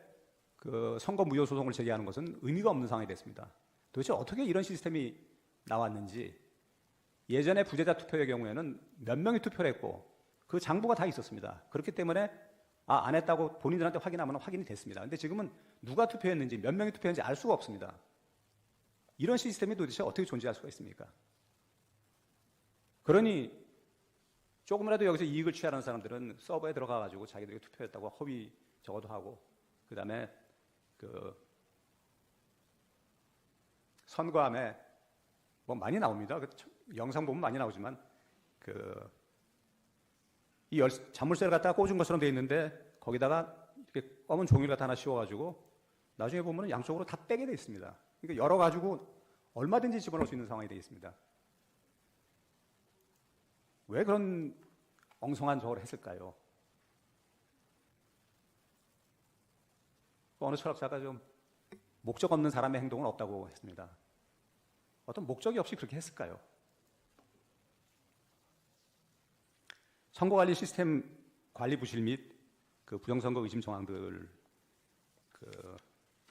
선거 무효 소송을 제기하는 것은 의미가 없는 상황이 됐습니다. 도대체 어떻게 이런 시스템이 나왔는지, 예전에 부재자 투표의 경우에는 몇 명이 투표를 했고 그 장부가 다 있었습니다. 그렇기 때문에 안 했다고 본인들한테 확인하면 확인이 됐습니다. 근데 지금은 누가 투표했는지 몇 명이 투표했는지 알 수가 없습니다. 이런 시스템이 도대체 어떻게 존재할 수가 있습니까? 그러니 조금이라도 여기서 이익을 취하는 사람들은 서버에 들어가 가지고 자기들이 투표했다고 허위 적어도 하고, 그다음에 선거함에 많이 나옵니다. 영상 보면 많이 나오지만 이 자물쇠를 갖다가 꽂은 것처럼 되어 있는데 거기다가 이렇게 검은 종이를 갖다 하나 씌워가지고 나중에 보면 양쪽으로 다 빼게 되어 있습니다. 그러니까 열어가지고 얼마든지 집어넣을 수 있는 상황이 되어 있습니다. 왜 그런 엉성한 저걸 했을까요? 어느 철학자가 좀 목적 없는 사람의 행동은 없다고 했습니다. 어떤 목적이 없이 그렇게 했을까요? 선거관리 시스템 관리 부실 및 그 부정선거 의심 정황들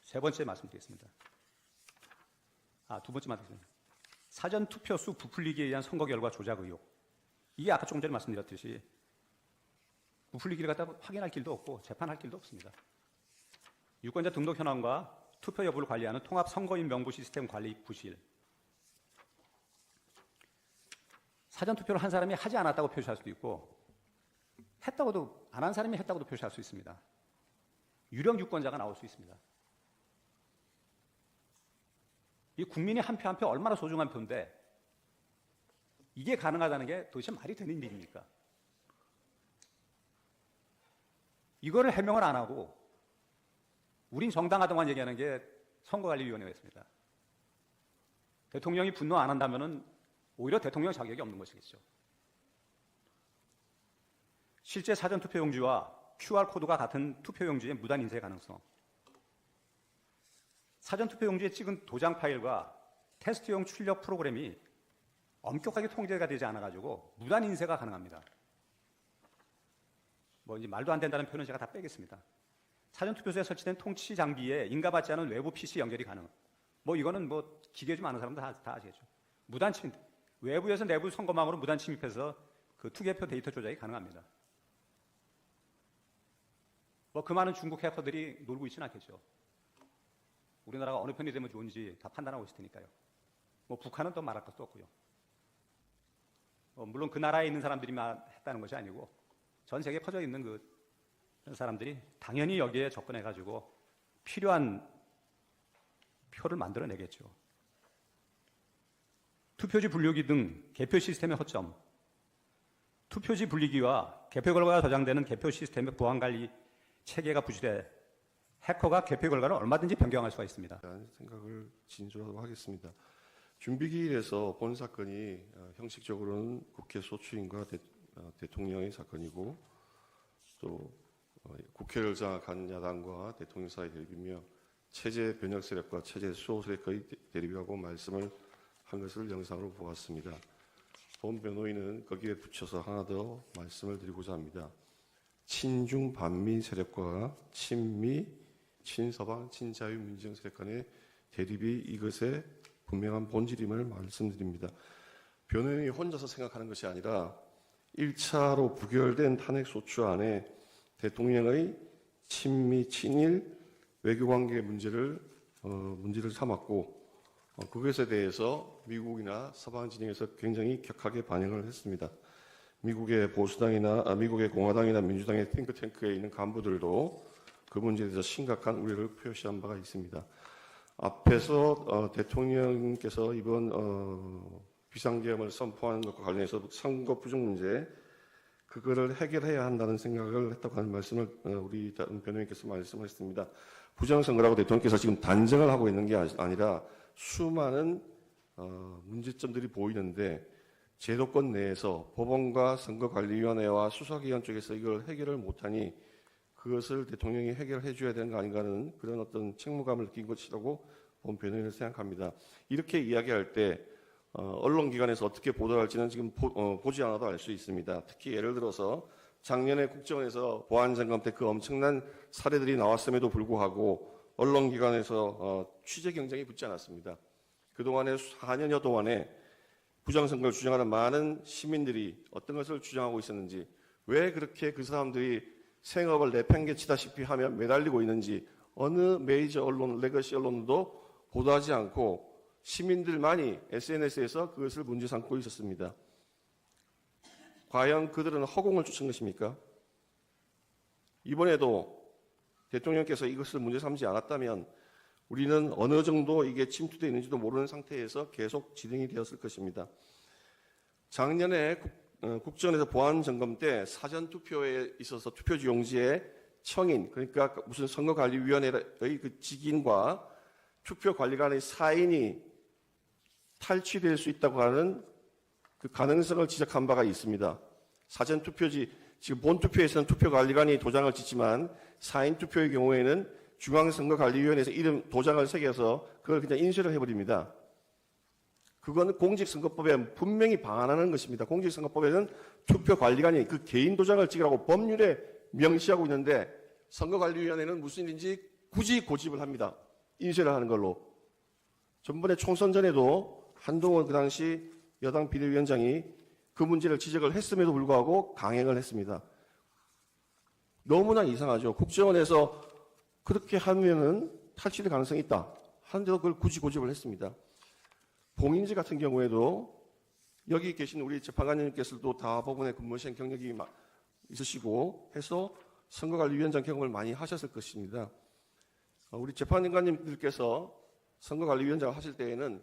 세 번째 말씀드리겠습니다. 두 번째 말씀드리겠습니다. 사전 투표수 부풀리기에 의한 선거 결과 조작 의혹. 이게 아까 조금 전에 말씀드렸듯이 부풀리기를 갖다 확인할 길도 없고 재판할 길도 없습니다. 유권자 등록 현황과 투표 여부를 관리하는 통합 선거인 명부 시스템 관리 부실. 사전 투표를 한 사람이 하지 않았다고 표시할 수도 있고 했다고도 안 한 사람이 했다고도 표시할 수 있습니다. 유령 유권자가 나올 수 있습니다. 이 국민이 한 표 한 표 얼마나 소중한 표인데 이게 가능하다는 게 도대체 말이 되는 일입니까? 이거를 해명을 안 하고 우린 정당하다고만 얘기하는 게 선거관리위원회였습니다. 대통령이 분노 안 한다면은 오히려 대통령 자격이 없는 것이겠죠. 실제 사전투표용지와 QR코드가 같은 투표용지의 무단 인쇄 가능성, 사전투표용지에 찍은 도장 파일과 테스트용 출력 프로그램이 엄격하게 통제가 되지 않아가지고 무단 인쇄가 가능합니다. 이제 말도 안 된다는 표현은 제가 다 빼겠습니다. 사전투표소에 설치된 통치 장비에 인가받지 않은 외부 PC 연결이 가능. 이거는 기계 좀 아는 사람도 다 아시겠죠. 무단 침입, 외부에서 내부 선거망으로 무단 침입해서 그 투개표 데이터 조작이 가능합니다. 그 많은 중국 해커들이 놀고 있지는 않겠죠. 우리나라가 어느 편이 되면 좋은지 다 판단하고 있을 테니까요. 북한은 또 말할 것도 없고요. 물론 그 나라에 있는 사람들이만 했다는 것이 아니고 전 세계에 퍼져 있는 그 사람들이 당연히 여기에 접근해가지고 필요한 표를 만들어내겠죠. 투표지 분류기 등 개표 시스템의 허점, 투표지 분리기와 개표 결과가 저장되는 개표 시스템의 보안관리 체계가 부실해 해커가 개표 결과를 얼마든지 변경할 수가 있습니다. 생각을 진술하도록 하겠습니다. 준비기일에서 본 사건이 형식적으로는 국회 소추인과 대통령의 사건이고 또 국회를 장악한 야당과 대통령 사이의 대립이며 체제 변혁 세력과 체제 수호 세력의 대립이라고 말씀을 한 것을 영상으로 보았습니다. 본 변호인은 거기에 붙여서 하나 더 말씀을 드리고자 합니다. 친중 반미 세력과 친미, 친서방, 친자유 민주정 세력 간의 대립이 이것의 분명한 본질임을 말씀드립니다. 변호인이 혼자서 생각하는 것이 아니라 1차로 부결된 탄핵소추 안에 대통령의 친미, 친일 외교관계 문제를 삼았고 그것에 대해서 미국이나 서방 진영에서 굉장히 격하게 반응을 했습니다. 미국의 보수당이나 미국의 공화당이나 민주당의 탱크탱크에 있는 간부들도 그 문제에 대해서 심각한 우려를 표시한 바가 있습니다. 앞에서 대통령께서 이번 비상계엄을 선포한 것과 관련해서 선거 부정 문제 그거를 해결해야 한다는 생각을 했다고 하는 말씀을 우리 변호인께서 말씀하셨습니다. 부정선거라고 대통령께서 지금 단정을 하고 있는 게 아니라 수많은 문제점들이 보이는데 제도권 내에서 법원과 선거관리위원회와 수사기관 쪽에서 이걸 해결을 못하니 그것을 대통령이 해결해 줘야 되는 거 아닌가 하는 그런 어떤 책무감을 느낀 것이라고 본 변호인은 생각합니다. 이렇게 이야기할 때 언론기관에서 어떻게 보도할지는 지금 보지 않아도 알 수 있습니다. 특히 예를 들어서 작년에 국정원에서 보안점검 때 그 엄청난 사례들이 나왔음에도 불구하고 언론기관에서 취재 경쟁이 붙지 않았습니다. 그동안에 4년여 동안에 부정선거를 주장하는 많은 시민들이 어떤 것을 주장하고 있었는지 왜 그렇게 그 사람들이 생업을 내팽개치다시피 하며 매달리고 있는지 어느 메이저 언론, 레거시 언론도 보도하지 않고 시민들만이 SNS에서 그것을 문제 삼고 있었습니다. 과연 그들은 허공을 쫓은 것입니까? 이번에도 대통령께서 이것을 문제 삼지 않았다면 우리는 어느 정도 이게 침투되어 있는지도 모르는 상태에서 계속 진행이 되었을 것입니다. 작년에 국정원에서 보안점검 때 사전투표에 있어서 투표지 용지에 청인, 그러니까 무슨 선거관리위원회의 그 직인과 투표관리관의 사인이 탈취될 수 있다고 하는 그 가능성을 지적한 바가 있습니다. 사전투표지, 지금 본투표에서는 투표관리관이 도장을 찍지만 사인투표의 경우에는 중앙선거관리위원회에서 이름 도장을 새겨서 그걸 그냥 인쇄를 해버립니다. 그건 공직선거법에 분명히 방한하는 것입니다. 공직선거법에는 투표관리관이 그 개인 도장을 찍으라고 법률에 명시하고 있는데 선거관리위원회는 무슨 일인지 굳이 고집을 합니다. 인쇄를 하는 걸로. 전번에 총선 전에도 한동훈 그 당시 여당 비대위원장이 그 문제를 지적을 했음에도 불구하고 강행을 했습니다. 너무나 이상하죠. 국정원에서 그렇게 하면은 탈취될 가능성이 있다. 하는데도 그걸 굳이 고집을 했습니다. 봉인지 같은 경우에도 여기 계신 우리 재판관님께서도 다 법원에 근무하신 경력이 있으시고 해서 선거관리위원장 경험을 많이 하셨을 것입니다. 우리 재판관님들께서 선거관리위원장을 하실 때에는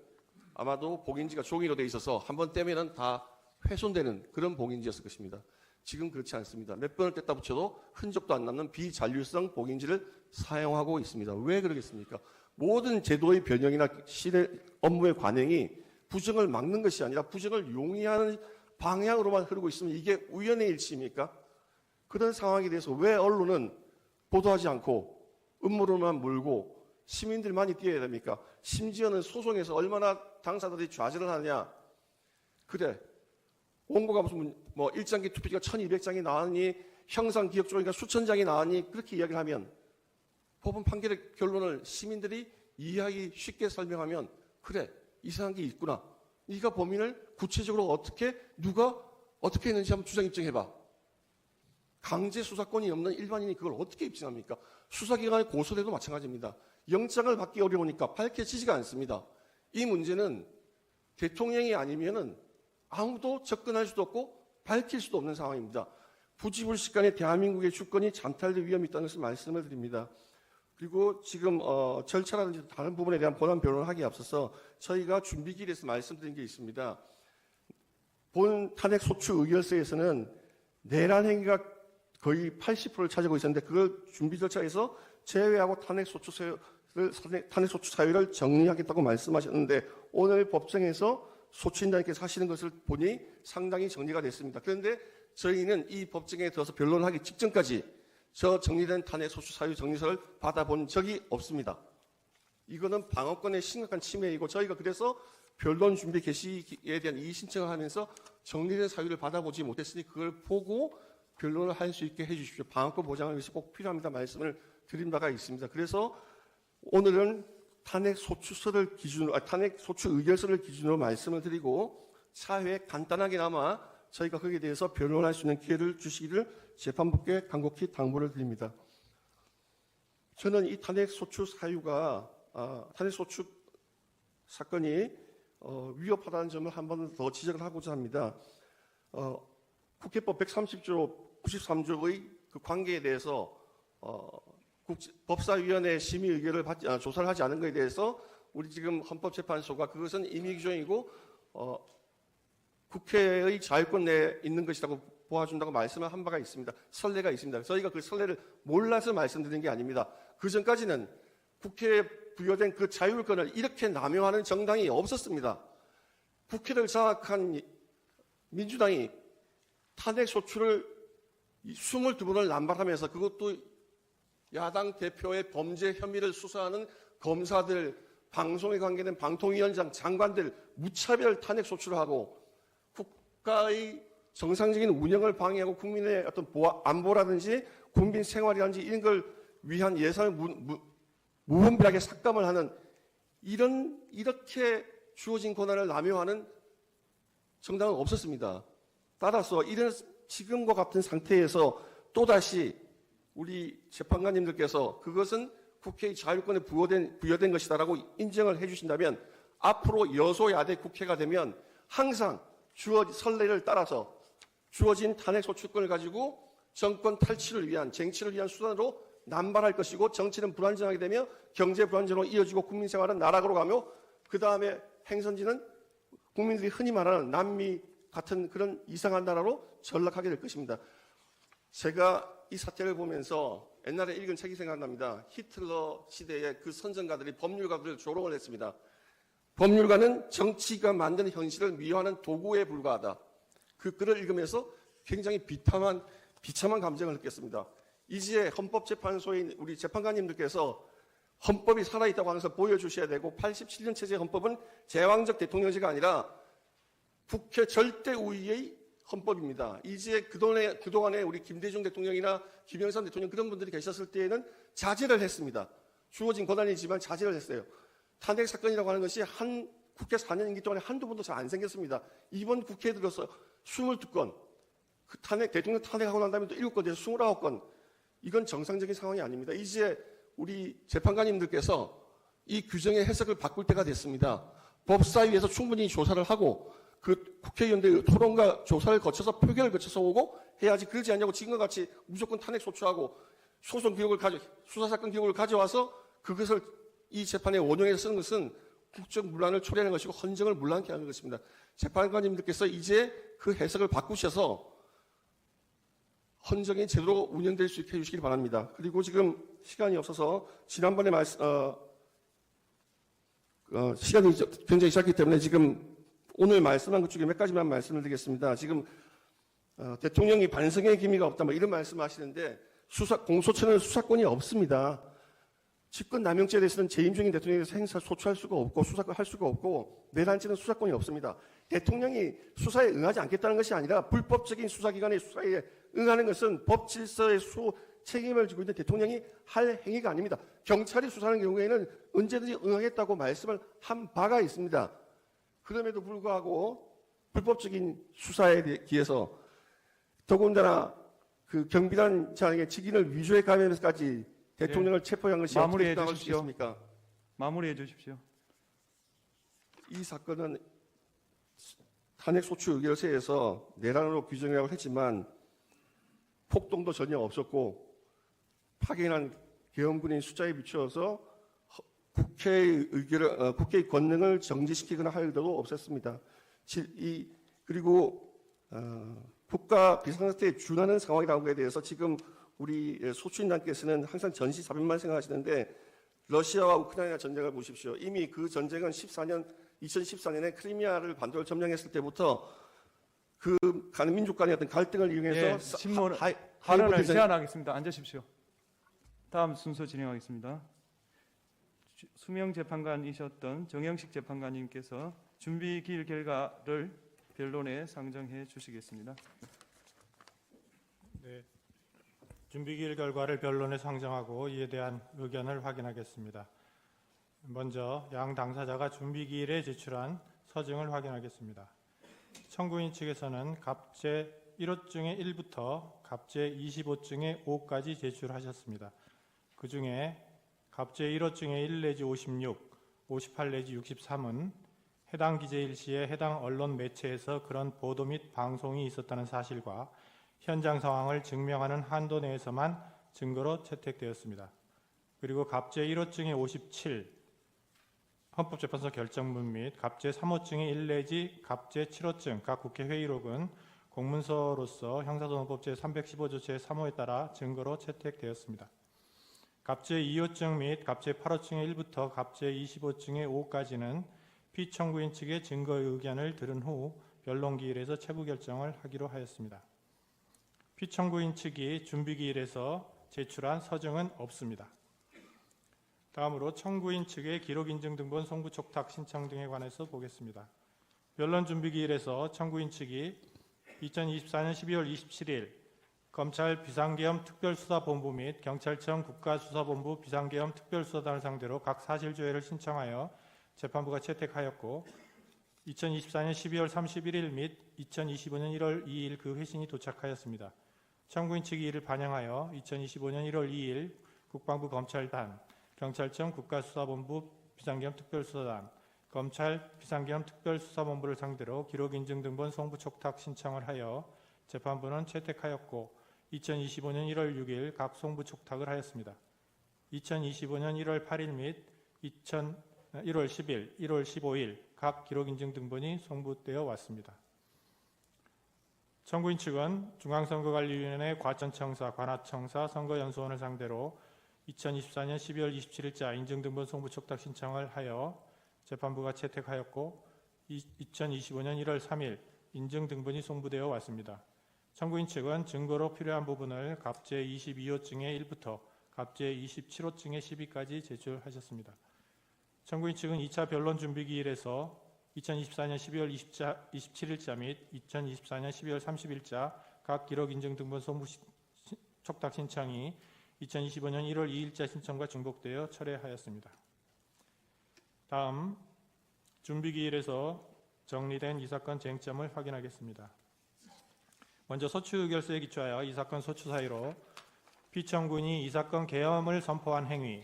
아마도 봉인지가 종이로 돼 있어서 한번 떼면은 다 훼손되는 그런 봉인지였을 것입니다. 지금 그렇지 않습니다. 몇 번을 뗐다 붙여도 흔적도 안 남는 비잔류성 봉인지를 사용하고 있습니다. 왜 그러겠습니까? 모든 제도의 변형이나 시대 업무의 관행이 부정을 막는 것이 아니라 부정을 용이하는 방향으로만 흐르고 있으면 이게 우연의 일치입니까? 그런 상황에 대해서 왜 언론은 보도하지 않고 음모론만 몰고 시민들만이 뛰어야 됩니까? 심지어는 소송에서 얼마나 당사자들이 좌절을 하느냐. 그래, 원고가 무슨 뭐 1장기 투표지가 1200장이 나왔니, 형상 기억조니까 수천 장이 나왔니, 그렇게 이야기를 하면 법원 판결의 결론을 시민들이 이해하기 쉽게 설명하면 그래, 이상한 게 있구나. 네가 범인을 구체적으로 어떻게 누가 어떻게 했는지 한번 주장 입증해봐. 강제 수사권이 없는 일반인이 그걸 어떻게 입증합니까? 수사기관의 고소돼도 마찬가지입니다. 영장을 받기 어려우니까 밝혀지지가 않습니다. 이 문제는 대통령이 아니면은 아무도 접근할 수도 없고 밝힐 수도 없는 상황입니다. 부지불식간에 대한민국의 주권이 잠탈될 위험이 있다는 것을 말씀을 드립니다. 그리고 지금 절차라든지 다른 부분에 대한 본안 변론을 하기에 앞서서 저희가 준비기일에서 말씀드린 게 있습니다. 본 탄핵 소추 의결서에서는 내란 행위가 거의 80%를 차지하고 있었는데 그걸 준비 절차에서 제외하고 탄핵 소추 사유를 정리하겠다고 말씀하셨는데 오늘 법정에서 소추인단께서 하시는 것을 보니 상당히 정리가 됐습니다. 그런데 저희는 이 법정에 들어서 변론하기 직전까지 저 정리된 탄핵 소추 사유 정리서를 받아본 적이 없습니다. 이거는 방어권의 심각한 침해이고 저희가 그래서 변론 준비 개시에 대한 이의 신청을 하면서 정리된 사유를 받아보지 못했으니 그걸 보고 변론을 할 수 있게 해주십시오. 방어권 보장을 위해서 꼭 필요합니다. 말씀을 드린 바가 있습니다. 그래서 오늘은 탄핵 소추서를 기준으로, 탄핵 소추 의결서를 기준으로 말씀을 드리고 차후에 간단하게나마 저희가 거기에 대해서 변론할 수 있는 기회를 주시기를 재판부께 간곡히 당부를 드립니다. 저는 이 탄핵 소추 사유가 탄핵 소추 사건이 위협하다는 점을 한 번 더 지적을 하고자 합니다. 국회법 130조 93조의 그 관계에 대해서 법사위원회 심의 의결을 조사를 하지 않은 것에 대해서 우리 지금 헌법재판소가 그것은 임의규정이고 국회의 자유권 내에 있는 것이라고 보아준다고 말씀을 한 바가 있습니다. 선례가 있습니다. 저희가 그 선례를 몰라서 말씀드린 게 아닙니다. 그 전까지는 국회에 부여된 그 자율권을 이렇게 남용하는 정당이 없었습니다. 국회를 장악한 민주당이 탄핵 소추를 22번을 남발하면서 그것도 야당 대표의 범죄 혐의를 수사하는 검사들, 방송에 관계된 방통위원장, 장관들 무차별 탄핵 소추를 하고 국가의 정상적인 운영을 방해하고 국민의 어떤 안보라든지 국민 생활이라든지 이런 걸 위한 예산을 무분별하게 삭감을 하는 이렇게 주어진 권한을 남용하는 정당은 없었습니다. 따라서 이런 지금과 같은 상태에서 또다시 우리 재판관님들께서 그것은 국회의 자율권에 부여된 것이다라고 인정을 해주신다면 앞으로 여소야대 국회가 되면 항상 선례를 따라서 주어진 탄핵 소추권을 가지고 정권 탈취를 위한 쟁취를 위한 수단으로 남발할 것이고 정치는 불안정하게 되며 경제 불안정으로 이어지고 국민 생활은 나락으로 가며 그 다음에 행선지는 국민들이 흔히 말하는 남미 같은 그런 이상한 나라로 전락하게 될 것입니다. 제가 이 사태를 보면서 옛날에 읽은 책이 생각납니다. 히틀러 시대의 그 선전가들이 법률가들을 조롱을 했습니다. 법률가는 정치가 만든 현실을 미화하는 도구에 불과하다. 그 글을 읽으면서 굉장히 비참한 감정을 느꼈습니다. 이제 헌법재판소의 우리 재판관님들께서 헌법이 살아있다고 하면서 보여주셔야 되고 87년 체제 헌법은 제왕적 대통령제가 아니라 국회 절대 우위의 헌법입니다. 이제 그동안에 우리 김대중 대통령이나 김영삼 대통령 그런 분들이 계셨을 때에는 자제를 했습니다. 주어진 권한이지만 자제를 했어요. 탄핵 사건이라고 하는 것이 한 국회 4년 임기 동안에 한두 번도 잘 안 생겼습니다. 이번 국회에 들어서 22건, 그 대통령 탄핵하고 난 다음에 또 7건에서 29건, 이건 정상적인 상황이 아닙니다. 이제 우리 재판관님들께서 이 규정의 해석을 바꿀 때가 됐습니다. 법사위에서 충분히 조사를 하고 그 국회의원들의 토론과 조사를 거쳐서 표결을 거쳐서 오고 해야지, 그러지 않냐고 지금과 같이 무조건 탄핵 소추하고 수사사건 기록을 가져와서 그것을 이 재판에 원용해서 쓰는 것은 국정문란을 초래하는 것이고 헌정을 문란케 하는 것입니다. 재판관님들께서 이제 그 해석을 바꾸셔서 헌정이 제대로 운영될 수 있게 해주시기 바랍니다. 그리고 지금 시간이 없어서 지난번에 시간이 굉장히 짧기 때문에 지금 오늘 말씀한 것 중에 몇 가지만 말씀을 드리겠습니다. 지금 대통령이 반성의 기미가 없다 뭐 이런 말씀하시는데 공소처는 수사권이 없습니다. 직권남용죄에 대해서는 재임 중인 대통령에서 행사 소추할 수가 없고 수사권 할 수가 없고 내란죄는 수사권이 없습니다. 대통령이 수사에 응하지 않겠다는 것이 아니라 불법적인 수사기관의 수사에 응하는 것은 법 질서의 책임을 지고 있는 대통령이 할 행위가 아닙니다. 경찰이 수사하는 경우에는 언제든지 응하겠다고 말씀을 한 바가 있습니다. 그럼에도 불구하고 불법적인 수사에 기해서 더군다나 그 경비단장의 직인을 위조해 가면서까지 대통령을 체포한 것이 어떻게 수당할 수 있습니까? 마무리해 주십시오. 이 사건은 탄핵소추 의결서에서 내란으로 규정이라고 했지만 폭동도 전혀 없었고 파견한 계엄군인 숫자에 비추어서 국회의 권능을 정지시키거나 할 의도도 없었습니다. 그리고 국가 비상사태에 준하는 상황이라는 것에 대해서 지금 우리 소추인단께서는 항상 전시사변만 생각하시는데 러시아와 우크라이나 전쟁을 보십시오. 이미 그 전쟁은 2014년에 크리미아를 반도를 점령했을 때부터 그 민족 간의 어떤 갈등을 이용해서 발언을 제한하겠습니다. 앉으십시오. 다음 순서 진행하겠습니다. 수명 재판관이셨던 정영식 재판관님께서 준비 기일 결과를 변론에 상정해 주시겠습니다. 네, 준비기일 결과를 변론에 상정하고 이에 대한 의견을 확인하겠습니다. 먼저 양 당사자가 준비기일에 제출한 서증을 확인하겠습니다. 청구인 측에서는 갑제 1호증의 1부터 갑제 25증의 5까지 제출하셨습니다. 그 중에 갑제 1호증의 1 내지 56, 58 내지 63은 해당 기재일 시에 해당 언론 매체에서 그런 보도 및 방송이 있었다는 사실과 현장 상황을 증명하는 한도 내에서만 증거로 채택되었습니다. 그리고 갑제 1호증의 57, 헌법재판소 결정문 및 갑제 3호증의 1 내지 갑제 7호증 각 국회 회의록은 공문서로서 형사소송법 제315조 제3호에 따라 증거로 채택되었습니다. 갑제 2호증 및 갑제 8호증의 1부터 갑제 25증의 5까지는 피청구인 측의 증거 의견을 들은 후 변론기일에서 최후 결정을 하기로 하였습니다. 피청구인 측이 준비기일에서 제출한 서증은 없습니다. 다음으로 청구인 측의 기록인증등본 송부촉탁 신청 등에 관해서 보겠습니다. 변론 준비기일에서 청구인 측이 2024년 12월 27일 검찰 비상계엄 특별수사본부 및 경찰청 국가수사본부 비상계엄 특별수사단을 상대로 각 사실조회를 신청하여 재판부가 채택하였고 2024년 12월 31일 및 2025년 1월 2일 그 회신이 도착하였습니다. 청구인 측이 이를 반영하여 2025년 1월 2일 국방부 검찰단, 경찰청 국가수사본부 비상계엄 특별수사단, 검찰 비상계엄 특별수사본부를 상대로 기록인증등본 송부촉탁 신청을 하여 재판부는 채택하였고 2025년 1월 6일 각 송부촉탁을 하였습니다. 2025년 1월 8일 및 1월 10일, 1월 15일 각 기록인증등본이 송부되어 왔습니다. 청구인 측은 중앙선거관리위원회 과천청사, 관하청사, 선거연수원을 상대로 2024년 12월 27일자 인증등본 송부촉탁 신청을 하여 재판부가 채택하였고 2025년 1월 3일 인증등본이 송부되어 왔습니다. 청구인 측은 증거로 필요한 부분을 갑제 22호증의 1부터 갑제 27호증의 시비까지 제출하셨습니다. 청구인 측은 2차 변론 준비 기일에서 2024년 12월 27일자 및 2024년 12월 30일자 각 기록 인증 등본 송부 촉탁 신청이 2025년 1월 2일자 신청과 중복되어 철회하였습니다. 다음 준비 기일에서 정리된 이 사건 쟁점을 확인하겠습니다. 먼저 소추 의결서에 기초하여 이 사건 소추 사유로 피청구인이 이 사건 계엄을 선포한 행위,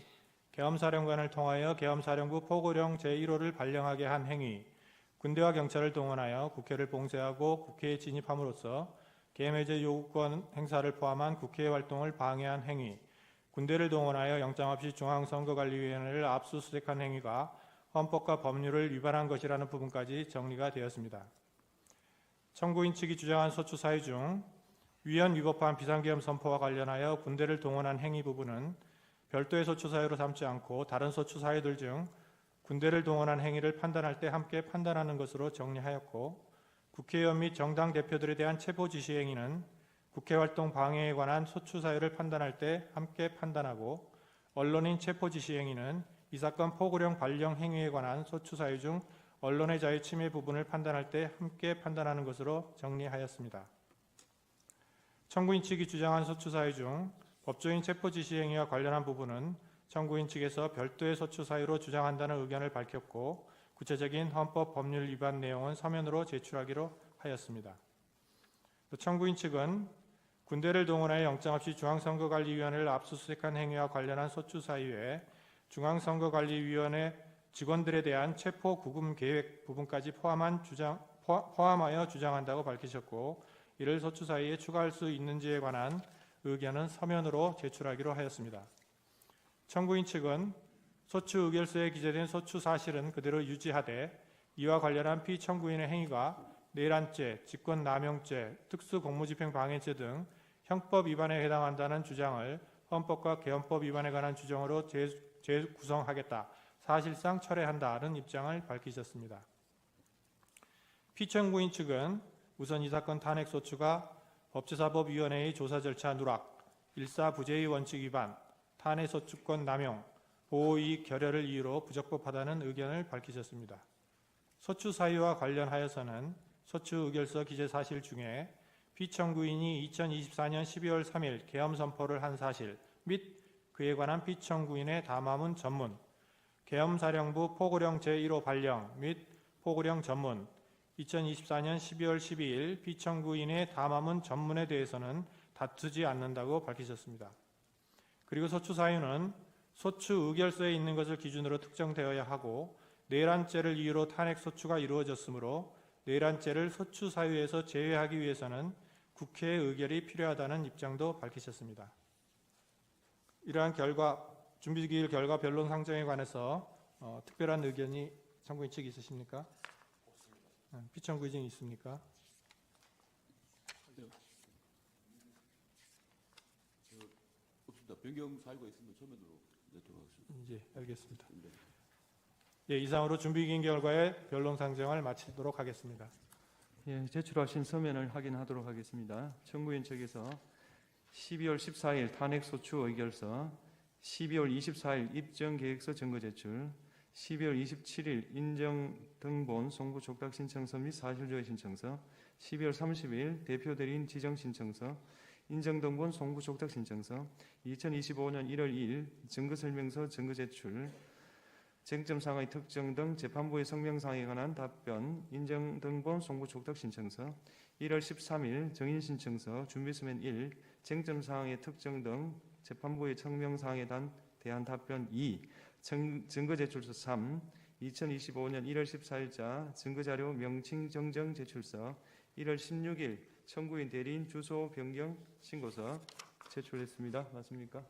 계엄사령관을 통하여 계엄사령부 포고령 제1호를 발령하게 한 행위, 군대와 경찰을 동원하여 국회를 봉쇄하고 국회에 진입함으로써 계엄해제 요구권 행사를 포함한 국회 활동을 방해한 행위, 군대를 동원하여 영장 없이 중앙선거관리위원회를 압수수색한 행위가 헌법과 법률을 위반한 것이라는 부분까지 정리가 되었습니다. 청구인 측이 주장한 소추 사유 중 위헌 위법한 비상계엄 선포와 관련하여 군대를 동원한 행위 부분은 별도의 소추 사유로 삼지 않고 다른 소추 사유들 중 군대를 동원한 행위를 판단할 때 함께 판단하는 것으로 정리하였고, 국회의원 및 정당 대표들에 대한 체포 지시 행위는 국회활동 방해에 관한 소추 사유를 판단할 때 함께 판단하고, 언론인 체포 지시 행위는 이 사건 포고령 발령 행위에 관한 소추 사유 중 언론의 자유 침해 부분을 판단할 때 함께 판단하는 것으로 정리하였습니다. 청구인 측이 주장한 소추 사유 중 법조인 체포 지시 행위와 관련한 부분은 청구인 측에서 별도의 소추 사유로 주장한다는 의견을 밝혔고, 구체적인 헌법 법률 위반 내용은 서면으로 제출하기로 하였습니다. 또 청구인 측은 군대를 동원하여 영장 없이 중앙선거관리위원회를 압수수색한 행위와 관련한 소추 사유에 중앙선거관리위원회 직원들에 대한 체포 구금 계획 부분까지 포함하여 주장한다고 밝히셨고, 이를 소추 사유에 추가할 수 있는지에 관한 의견은 서면으로 제출하기로 하였습니다. 청구인 측은 소추 의결서에 기재된 소추 사실은 그대로 유지하되 이와 관련한 피청구인의 행위가 내란죄, 직권남용죄, 특수공무집행 방해죄 등 형법 위반에 해당한다는 주장을 헌법과 개헌법 위반에 관한 주장으로 재구성하겠다, 사실상 철회한다는 입장을 밝히셨습니다. 피청구인 측은 우선 이 사건 탄핵소추가 법제사법위원회의 조사 절차 누락, 일사부재의 원칙 위반, 탄핵소추권 남용, 보호이익 결여를 이유로 부적법하다는 의견을 밝히셨습니다. 소추 사유와 관련하여서는 소추 의결서 기재 사실 중에 피청구인이 2024년 12월 3일 계엄 선포를 한 사실 및 그에 관한 피청구인의 담화문 전문, 계엄사령부 포고령 제1호 발령 및 포고령 전문, 2024년 12월 12일 피청구인의 담화문 전문에 대해서는 다투지 않는다고 밝히셨습니다. 그리고 소추 사유는 소추 의결서에 있는 것을 기준으로 특정되어야 하고, 내란죄를 이유로 탄핵소추가 이루어졌으므로 내란죄를 소추 사유에서 제외하기 위해서는 국회의 의결이 필요하다는 입장도 밝히셨습니다. 이러한 결과, 준비기일 결과 변론 상정에 관해서 특별한 의견이 청구인 측이 있으십니까? 피청구인이 있습니까? 없습니다. 변경 사유가 있으면 서면으로 내도록 하겠습니다. 예, 알겠습니다. 예, 이상으로 준비기일 결과의 변론 상정을 마치도록 하겠습니다. 예, 제출하신 서면을 확인하도록 하겠습니다. 청구인 측에서 12월 14일 탄핵소추 의결서, 12월 24일 입정계획서 증거 제출, 12월 27일 인정등본 송부 촉탁 신청서 및 사실조회 신청서, 12월 30일 대표 대리인 지정 신청서, 인정등본 송부 촉탁 신청서, 2025년 1월 2일 증거설명서 증거 제출, 쟁점사항의 특정 등 재판부의 성명사항에 관한 답변, 인정등본 송부 촉탁 신청서, 1월 13일 정인신청서 준비서면 1, 쟁점사항의 특정 등 재판부의 성명사항에 대한 답변 2, 증거제출서 3, 2025년 1월 14일자 증거자료 명칭 정정 제출서, 1월 16일 청구인 대리인 주소 변경 신고서 제출했습니다. 맞습니까?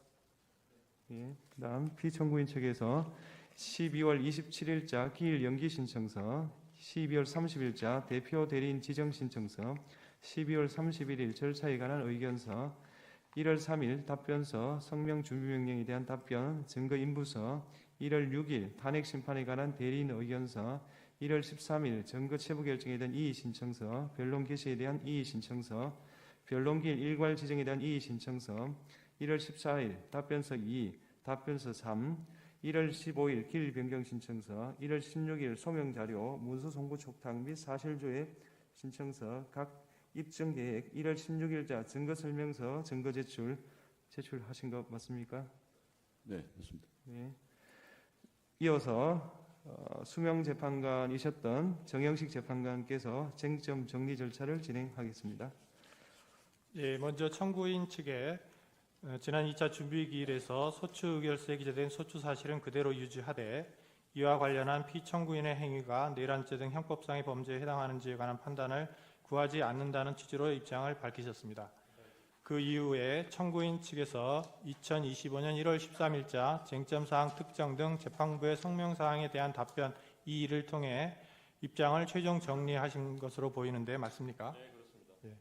예. 그다음 피청구인 측에서 12월 27일자 기일 연기 신청서, 12월 30일자 대표 대리인 지정 신청서, 12월 31일 절차에 관한 의견서, 1월 3일 답변서, 성명 준비명령에 대한 답변, 증거 인부서, 1월 6일 탄핵 심판에 관한 대리인 의견서, 1월 13일 증거 체부 결정에 대한 이의 신청서, 변론 개시에 대한 이의 신청서, 변론기일 일괄 지정에 대한 이의 신청서, 1월 14일 답변서 2, 답변서 3, 1월 15일 기일 변경 신청서, 1월 16일 소명 자료, 문서 송부 촉탁 및 사실조회 신청서, 각 입증 계획, 1월 16일자 증거 설명서 증거 제출하신 거 맞습니까? 네, 맞습니다. 네. 이어서 수명 재판관이셨던 정영식 재판관께서 쟁점 정리 절차를 진행하겠습니다. 예, 먼저 청구인 측에 지난 2차 준비기일에서 소추 의결서에 기재된 소추 사실은 그대로 유지하되 이와 관련한 피청구인의 행위가 내란죄 등 형법상의 범죄에 해당하는지에 관한 판단을 구하지 않는다는 취지로 입장을 밝히셨습니다. 그 이후에 청구인 측에서 2025년 1월 13일자 쟁점사항 특정 등 재판부의 성명사항에 대한 답변 이의를 통해 입장을 최종 정리하신 것으로 보이는데 맞습니까? 네, 그렇습니다. 예.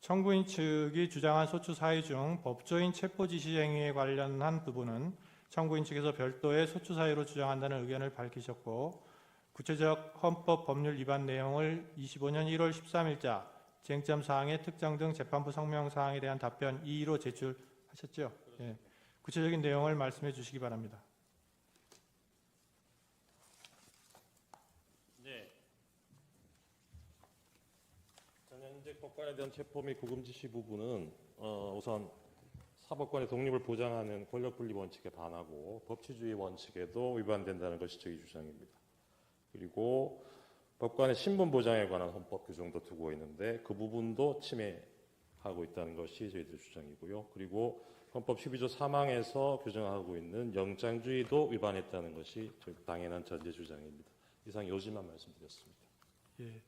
청구인 측이 주장한 소추 사유 중 법조인 체포 지시 행위에 관련한 부분은 청구인 측에서 별도의 소추 사유로 주장한다는 의견을 밝히셨고 구체적 헌법 법률 위반 내용을 25년 1월 13일자 쟁점 사항의 특정 등 재판부 성명 사항에 대한 답변 이의로 제출하셨죠? 예. 구체적인 내용을 말씀해 주시기 바랍니다. 네. 현재 법관에 대한 체포 및 구금 지시 부분은 우선 사법관의 독립을 보장하는 권력분리 원칙에 반하고 법치주의 원칙에도 위반된다는 것이 저희 주장입니다. 그리고 법관의 신분 보장에 관한 헌법 규정도 두고 있는데 그 부분도 침해하고 있다는 것이 저희들 주장이고요. 그리고 헌법 12조 3항에서 규정하고 있는 영장주의도 위반했다는 것이 당연한 전제 주장입니다. 이상 요지만 말씀드렸습니다. 예.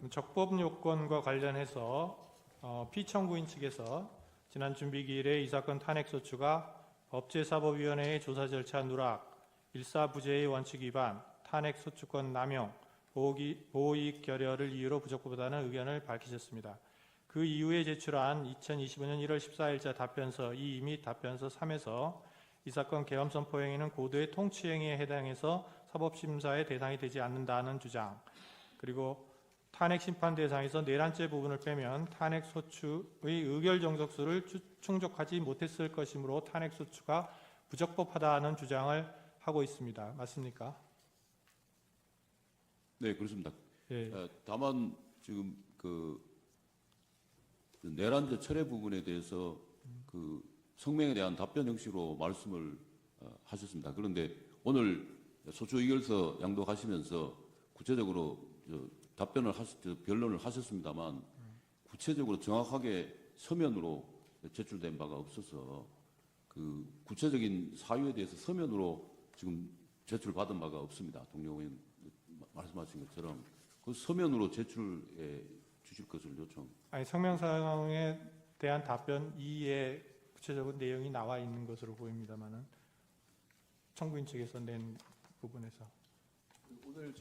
적법 요건과 관련해서 피청구인 측에서 지난 준비기일에 이 사건 탄핵소추가 법제사법위원회의 조사 절차 누락, 일사부재의 원칙 위반, 탄핵소추권 남용, 보호이익 결여를 이유로 부적법하다는 의견을 밝히셨습니다. 그 이후에 제출한 2025년 1월 14일자 답변서 2 및 답변서 3에서 이 사건 계엄 선포 행위는 고도의 통치 행위에 해당해서 사법심사의 대상이 되지 않는다는 주장, 그리고 탄핵 심판 대상에서 내란죄 부분을 빼면 탄핵 소추의 의결 정석수를 충족하지 못했을 것이므로 탄핵 소추가 부적법하다는 주장을 하고 있습니다. 맞습니까? 네, 그렇습니다. 예. 다만 지금 그 내란죄 철회 부분에 대해서 그 성명에 대한 답변 형식으로 말씀을 하셨습니다. 그런데 오늘 소추 의결서 양도하시면서 구체적으로 답변을 변론을 하셨습니다만 구체적으로 정확하게 서면으로 제출된 바가 없어서 그 구체적인 사유에 대해서 서면으로 지금 제출받은 바가 없습니다. 동료 의원 말씀하신 것처럼 그 서면으로 제출해 주실 것을 요청. 아니, 성명사항에 대한 답변 이에 구체적인 내용이 나와 있는 것으로 보입니다만은 청구인 측에서 낸 부분에서 오늘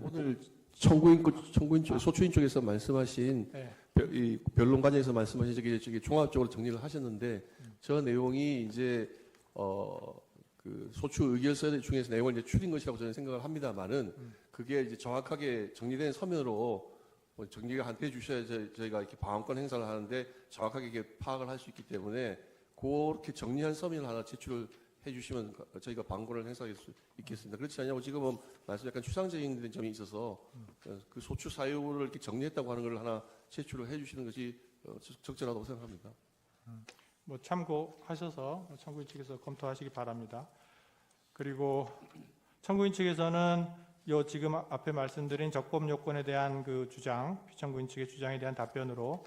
오늘 청구인 쪽, 소추인 쪽에서 말씀하신 네. 이 변론 과정에서 말씀하신 저기 종합적으로 정리를 하셨는데 저 내용이 이제 그 소추 의결서 중에서 내용을 이제 추린 것이라고 저는 생각을 합니다만은 그게 이제 정확하게 정리된 서면으로 정리가 한테 주셔야 저희가 이렇게 방어권 행사를 하는데 정확하게 이게 파악을 할 수 있기 때문에 그렇게 정리한 서면을 하나 제출을 해주시면 저희가 방어권을 행사할 수 있겠습니다. 그렇지 않냐고 지금은 말씀 약간 추상적인 점이 있어서 그 소추 사유를 이렇게 정리했다고 하는 걸 하나 제출을 해주시는 것이 적절하다고 생각합니다. 뭐 참고하셔서 청구인 측에서 검토하시기 바랍니다. 그리고 청구인 측에서는 요 지금 앞에 말씀드린 적법 요건에 대한 그 주장, 피청구인 측의 주장에 대한 답변으로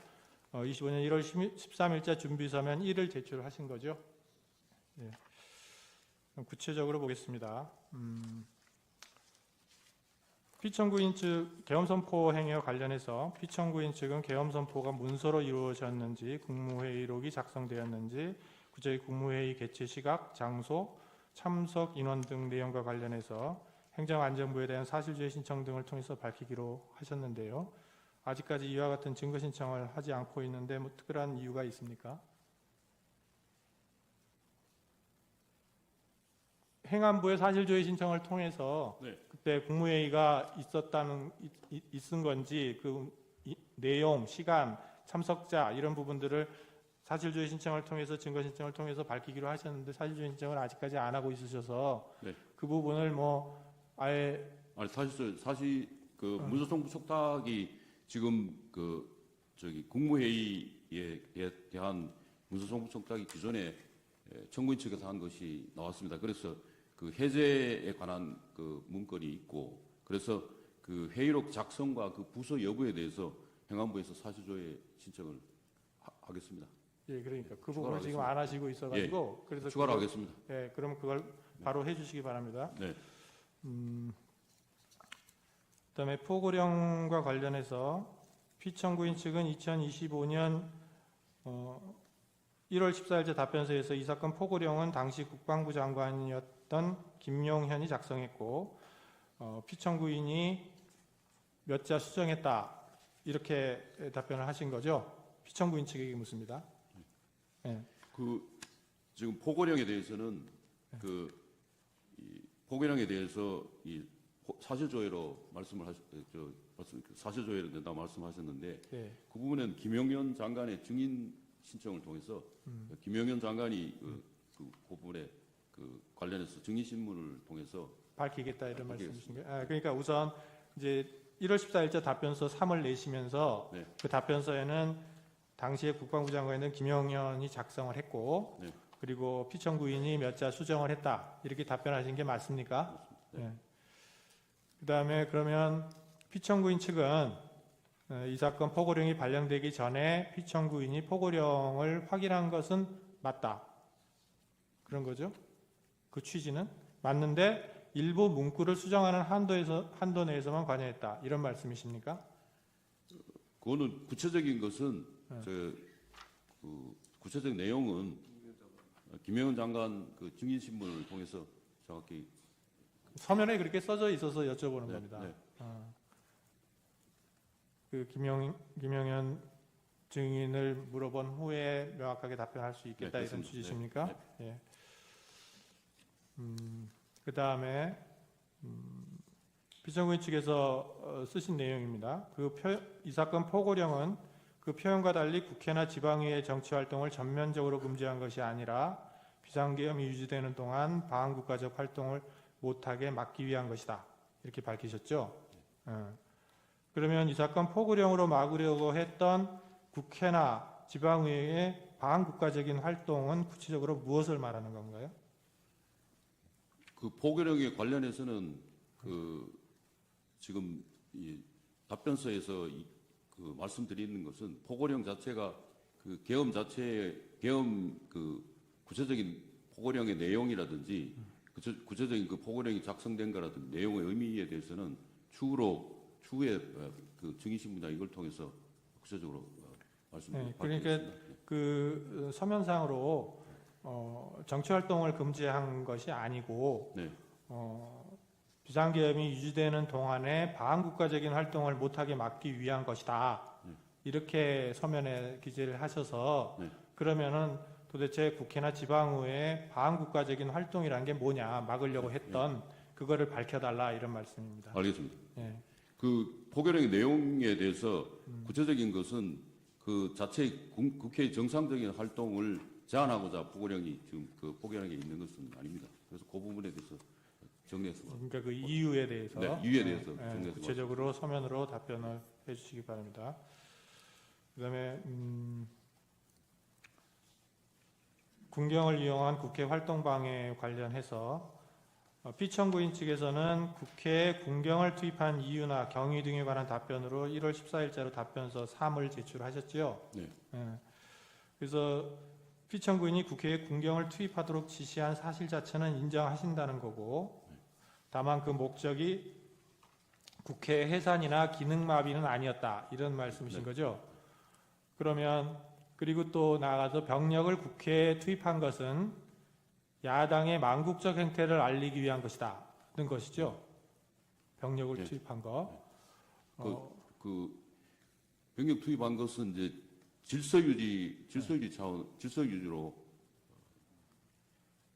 25년 1월 13일자 준비서면 1을 제출하신 거죠. 예. 구체적으로 보겠습니다. 피청구인 측 계엄선포 행위와 관련해서 피청구인 측은 계엄선포가 문서로 이루어졌는지 국무회의록이 작성되었는지 구체적 국무회의 개최 시각, 장소, 참석 인원 등 내용과 관련해서 행정안전부에 대한 사실조회 신청 등을 통해서 밝히기로 하셨는데요. 아직까지 이와 같은 증거 신청을 하지 않고 있는데 뭐 특별한 이유가 있습니까? 행안부의 사실조회 신청을 통해서 네. 그때 국무회의가 있은 건지 그 내용, 시간, 참석자 이런 부분들을 사실조회 신청을 통해서 증거 신청을 통해서 밝히기로 하셨는데 사실조회 신청을 아직까지 안 하고 있으셔서 네. 그 부분을 뭐 아예 아니 사실 그 문서송부 촉탁이 지금 그 저기 국무회의에 대한 문서송부 촉탁이 기존에 청구인 측에서 한 것이 나왔습니다. 그래서 그 해제에 관한 그 문건이 있고 그래서 그 회의록 작성과 그 부서 여부에 대해서 행안부에서 사실조회 신청을 하겠습니다. 예, 그러니까 그 추가로 부분을 지금 하겠습니다. 안 하시고 있어가지고 그래서 추가로 그걸- 하겠습니다. 예, 그러면 그걸 바로 해주시기 바랍니다. 네. 그다음에 포고령과 관련해서 피청구인 측은 2025년 1월 14일자 답변서에서 이 사건 포고령은 당시 국방부 장관이었던 김용현이 작성했고 피청구인이 몇 자 수정했다 이렇게 답변을 하신 거죠. 피청구인 측에게 묻습니다. 예. 그 지금 포고령에 대해서는 이 포고령에 대해서 이 사실조회로 사실조회로 된다고 말씀하셨는데 예. 그 부분은 김용현 장관의 증인 신청을 통해서 김용현 장관이 그 부분에 그 관련해서 증인 신문을 통해서 밝히겠다 이런 밝히겠습니다. 말씀이신가요? 그러니까 우선 이제 1월 14일자 답변서 3을 내시면서 네. 그 답변서에는 당시에 국방부 장관인 김용현이 작성을 했고 네. 그리고 피청구인이 몇 자 수정을 했다 이렇게 답변하신 게 맞습니까? 네. 그다음에 그러면 피청구인 측은 이 사건 포고령이 발령되기 전에 피청구인이 포고령을 확인한 것은 맞다 그런 거죠? 그 취지는 맞는데 일부 문구를 수정하는 한도 내에서만 관여했다 이런 말씀이십니까? 그거는 구체적인 것은 구체적 내용은 김용현 장관 그 증인 신문을 통해서 정확히 서면에 그렇게 써져 있어서 여쭤보는 겁니다. 네. 그 김용현 증인을 물어본 후에 명확하게 답변할 수 있겠다 네, 이런 그렇습니다. 취지십니까? 예. 그 다음에 피청구인 측에서 쓰신 내용입니다. 이 사건 포고령은 그 표현과 달리 국회나 지방의회 정치활동을 전면적으로 금지한 것이 아니라 비상계엄이 유지되는 동안 방한국가적 활동을 못하게 막기 위한 것이다. 이렇게 밝히셨죠. 그러면 이 사건 포고령으로 막으려고 했던 국회나 지방의회의 방한국가적인 활동은 구체적으로 무엇을 말하는 건가요? 그 포고령에 관련해서는 그 지금 이 답변서에서 그 말씀드리는 것은 포고령 자체가 그 계엄 그 구체적인 포고령의 내용이라든지 구체적인 그 포고령이 작성된 거라든지 내용의 의미에 대해서는 추후에 그 증인신문이나 이걸 통해서 구체적으로 말씀드리겠습니다. 그러니까 그 서면상으로 정치활동을 금지한 것이 아니고 네. 비상계엄이 유지되는 동안에 방한국가적인 활동을 못하게 막기 위한 것이다. 이렇게 서면에 기재를 하셔서 네. 그러면은 도대체 국회나 지방의회의 방한국가적인 활동이란 게 뭐냐 막으려고 했던 그거를 밝혀달라 이런 말씀입니다. 알겠습니다. 예. 그 포고령의 내용에 대해서 구체적인 것은 그 자체 국회의 정상적인 활동을 제한하고자 포고령이 지금 그 포고령에 있는 것은 아닙니다. 그래서 그 부분에 대해서 정리해서 그러니까 그 이유에 대해서 네, 이유에 대해서 정리해서 구체적으로 서면으로 답변을 해주시기 바랍니다. 그다음에 군경을 이용한 국회 활동 방해 관련해서 피청구인 측에서는 국회에 군경을 투입한 이유나 경위 등에 관한 답변으로 1월 14일자로 답변서 3을 제출하셨죠. 네. 그래서 피청구인이 국회에 군경을 투입하도록 지시한 사실 자체는 인정하신다는 거고 다만 그 목적이 국회 해산이나 기능마비는 아니었다 이런 말씀이신 네. 거죠. 그러면 그리고 또 나아가서 병력을 국회에 투입한 것은 야당의 망국적 행태를 알리기 위한 것이다 는 것이죠. 병력을 네. 투입한 거. 그 병력 투입한 것은 이제 질서 유지로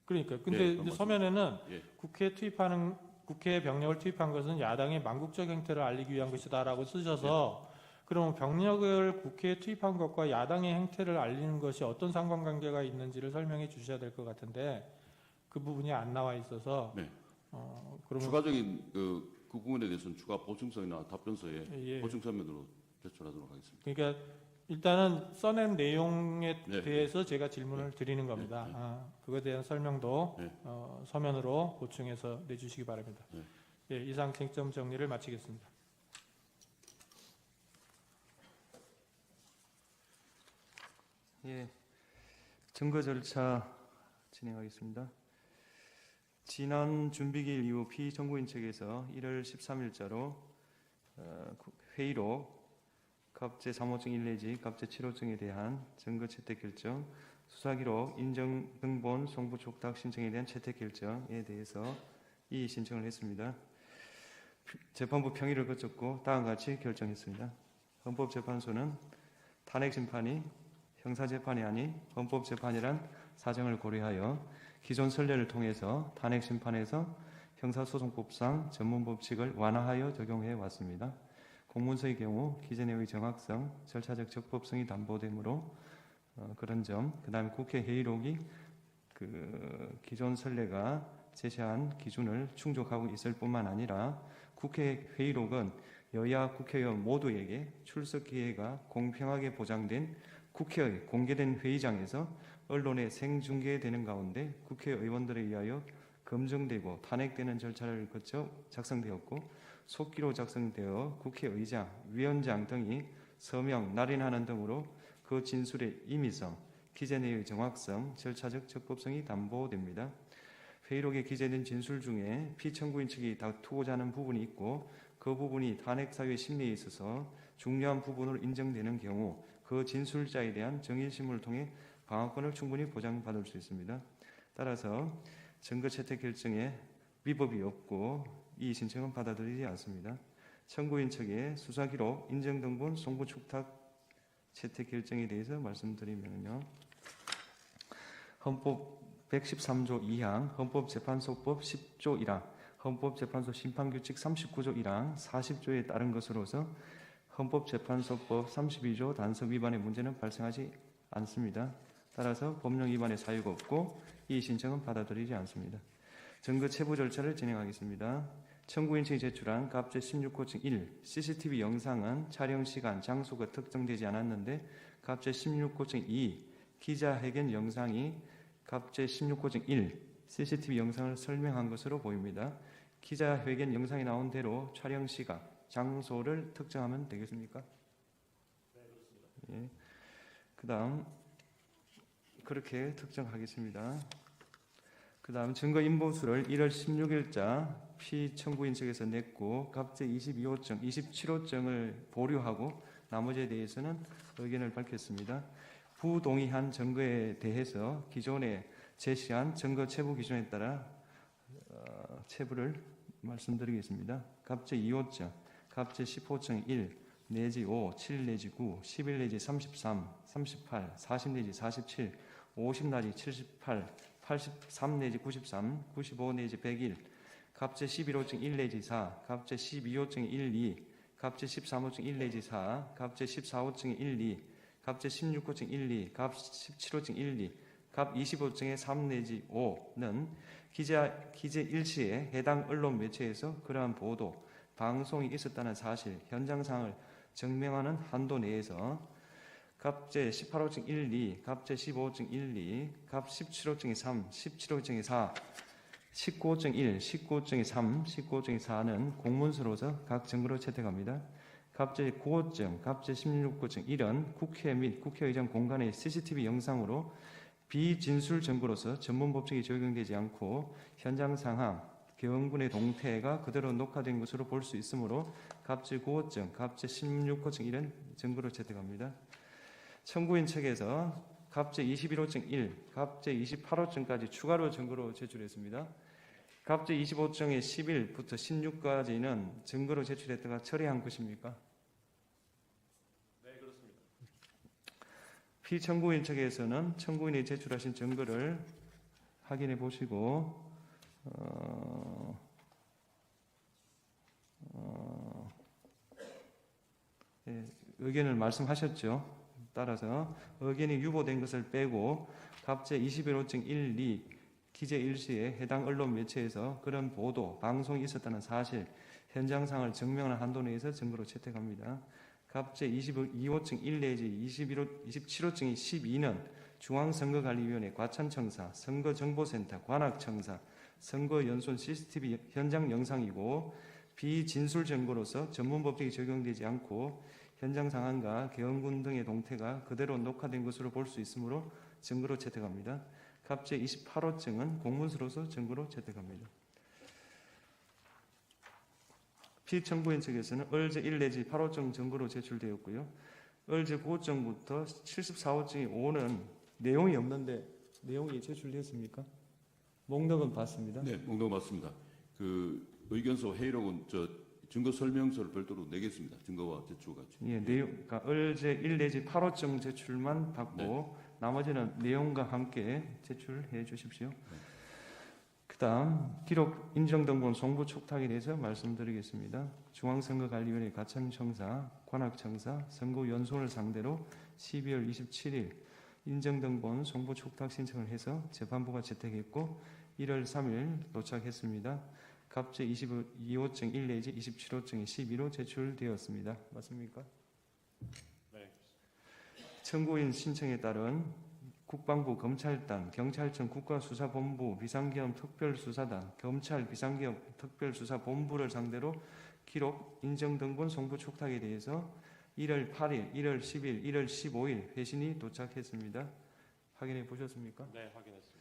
그러니까 근데 네, 이제 맞습니다. 서면에는 예. 국회에 병력을 투입한 것은 야당의 망국적 행태를 알리기 위한 것이다라고 쓰셔서 그럼 병력을 국회에 투입한 것과 야당의 행태를 알리는 것이 어떤 상관관계가 있는지를 설명해 주셔야 될 것 같은데 그 부분이 안 나와 있어서 네. 그러면 추가적인 그 부분에 대해서는 추가 보충서나 답변서에 예. 보충 서면으로 제출하도록 하겠습니다. 그러니까 일단은 써낸 내용에 네. 대해서 제가 질문을 드리는 겁니다. 네. 그거에 대한 설명도 네. 서면으로 보충해서 내주시기 바랍니다. 네. 예, 이상 쟁점 정리를 마치겠습니다. 예, 증거 절차 진행하겠습니다. 지난 준비기일 이후 피청구인 측에서 1월 13일자로 회의록 갑제 3호증 1내지 갑제 7호증에 대한 증거 채택 결정, 수사기록 인정 등본 송부 촉탁 신청에 대한 채택 결정에 대해서 이의 신청을 했습니다. 재판부 평의를 거쳤고 다음과 같이 결정했습니다. 헌법재판소는 탄핵 심판이 형사재판이 아닌 헌법재판이란 사정을 고려하여 기존 선례를 통해서 탄핵 심판에서 형사소송법상 전문 법칙을 완화하여 적용해 왔습니다. 공문서의 경우 기재 내용의 정확성, 절차적 적법성이 담보되므로 그런 점, 그다음에 국회 회의록이 그 기존 선례가 제시한 기준을 충족하고 있을 뿐만 아니라 국회 회의록은 여야 국회의원 모두에게 출석 기회가 공평하게 보장된 국회의 공개된 회의장에서 언론에 생중계되는 가운데 국회의원들에 의하여 검증되고 탄핵되는 절차를 거쳐 작성되었고 속기로 작성되어 국회의장, 위원장 등이 서명, 날인하는 등으로 그 진술의 임의성, 기재 내용의 정확성, 절차적 적법성이 담보됩니다. 회의록에 기재된 진술 중에 피청구인 측이 다투고자 하는 부분이 있고 그 부분이 탄핵 사유의 심리에 있어서 중요한 부분으로 인정되는 경우 그 진술자에 대한 정인심을 통해 방어권을 충분히 보장받을 수 있습니다. 따라서 증거 채택 결정에 위법이 없고 이 신청은 받아들이지 않습니다. 청구인 측의 수사기록 인정등본 송부 축탁 채택 결정에 대해서 말씀드리면요. 헌법 113조 2항, 헌법재판소법 10조 1항, 헌법재판소 심판규칙 39조 1항, 40조에 따른 것으로서 헌법재판소법 32조 단서 위반의 문제는 발생하지 않습니다. 따라서 법령 위반의 사유가 없고 이 신청은 받아들이지 않습니다. 증거 체부 절차를 진행하겠습니다. 청구인 측이 제출한 갑제 16호증 1 CCTV 영상은 촬영 시간, 장소가 특정되지 않았는데 갑제 16호증 2 기자회견 영상이 갑제 16호증 1 CCTV 영상을 설명한 것으로 보입니다. 기자회견 영상이 나온 대로 촬영 시간, 장소를 특정하면 되겠습니까? 네, 그렇습니다. 예. 그다음 그렇게 특정하겠습니다. 그다음 증거 인보수를 1월 16일자 피청구인 측에서 냈고 갑제 22호증, 27호증을 보류하고 나머지에 대해서는 의견을 밝혔습니다. 부동의한 증거에 대해서 기존에 제시한 증거 체부 기준에 따라 체부를 말씀드리겠습니다. 갑제 2호증, 갑제 10호증 1 내지 5, 7 내지 9, 11 내지 33, 38, 40 내지 47, 50 내지 78, 83 내지 93, 95 내지 101, 갑제 11호증 1 내지 4, 갑제 12호증 1, 2, 갑제 13호증 1 내지 4, 갑제 14호증 1, 2, 갑제 16호증 1, 2, 갑 17호증 1, 2, 갑 25호증의 3 내지 5는 기재 일시에 해당 언론 매체에서 그러한 보도, 방송이 있었다는 사실, 현장 상황을 증명하는 한도 내에서 갑제 18호증 1, 2, 갑제 15호증 1, 2, 갑 17호증 3, 17호증 4, 19호증 1, 19호증 3, 19호증 4는 공문서로서 각 증거로 채택합니다. 갑제 9호증, 갑제 16호증 1은 국회 및 국회의장 공간의 CCTV 영상으로 비진술 증거로서 전문 법칙이 적용되지 않고 현장 상황, 경군의 동태가 그대로 녹화된 것으로 볼 수 있으므로 갑제 9호증, 갑제 16호증 1은 증거로 채택합니다. 청구인 측에서 갑제 21호증 1, 갑제 28호증까지 추가로 증거로 제출했습니다. 갑제 25호증의 11부터 16까지는 증거로 제출했다가 처리한 것입니까? 네, 그렇습니다. 피청구인 측에서는 청구인이 제출하신 증거를 확인해 보시고 의견을 말씀하셨죠. 따라서 의견이 유보된 것을 빼고 갑제 21호증 1, 2 기재 일시에 해당 언론 매체에서 그런 보도, 방송이 있었다는 사실, 현장 상황을 증명하는 한도 내에서 증거로 채택합니다. 갑제 22호증 1 내지 27호증 12는 중앙선거관리위원회 과천청사, 선거정보센터, 관악청사, 선거연수원 CCTV 현장 영상이고 비진술 증거로서 전문법칙이 적용되지 않고 현장 상황과 계엄군 등의 동태가 그대로 녹화된 것으로 볼 수 있으므로 증거로 채택합니다. 갑제 28호증은 공문서로서 증거로 채택합니다. 피청구인 측에서는 을제 1 내지 8호증 증거로 제출되었고요. 을제 9호증부터 74호증이 5는 내용이 없는데 내용이 제출됐습니까? 목록은 봤습니다. 네, 목록 맞습니다. 그 의견서 회의록은 증거 설명서를 별도로 내겠습니다. 증거와 제출과. 예, 내용, 그러니까 을제 1 내지 8호증 제출만 받고 네. 나머지는 내용과 함께 제출해 주십시오. 그다음 기록 인정등본 송부 촉탁에 대해서 말씀드리겠습니다. 중앙선거관리위원회 과천청사, 관악청사, 선거연수원을 상대로 12월 27일 인정등본 송부 촉탁 신청을 해서 재판부가 채택했고 1월 3일 도착했습니다. 갑제 22호증 1 내지 27호증이 11호 제출되었습니다. 맞습니까? 네. 청구인 신청에 따른 국방부 검찰단, 경찰청 국가수사본부 비상계엄 특별수사단, 검찰 비상계엄 특별수사본부를 상대로 기록 인정등본 송부 촉탁에 대해서 1월 8일, 1월 10일, 1월 15일 회신이 도착했습니다. 확인해 보셨습니까? 네, 확인했습니다.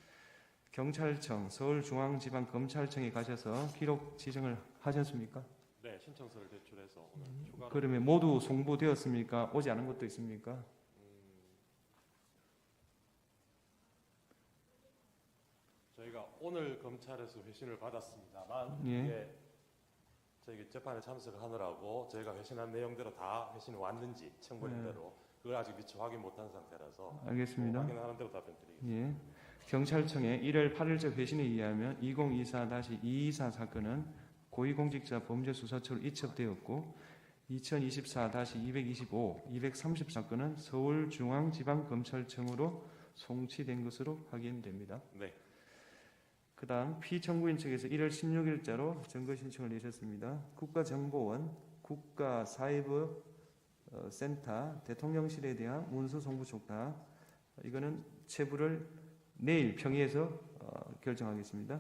경찰청, 서울중앙지방검찰청에 가셔서 기록 지정을 하셨습니까? 네, 신청서를 제출해서 오늘 추가로 그러면 모두 송부되었습니까? 오지 않은 것도 있습니까? 저희가 오늘 검찰에서 회신을 받았습니다만 예. 이게 저희 재판에 참석을 하느라고 저희가 회신한 내용대로 다 회신이 왔는지 청구인 대로 그걸 아직 미처 확인 못한 상태라서 알겠습니다. 확인하는 대로 답변드리겠습니다. 예. 경찰청의 1월 8일자 회신에 의하면 2024-224 사건은 고위공직자 범죄수사처로 이첩되었고 2024-225, 230 사건은 서울중앙지방검찰청으로 송치된 것으로 확인됩니다. 네. 그 다음 피청구인 측에서 1월 16일자로 증거 신청을 내셨습니다. 국가정보원, 국가사이버센터, 대통령실에 대한 문서 송부 촉탁, 이거는 체부를 내일 평의에서 결정하겠습니다.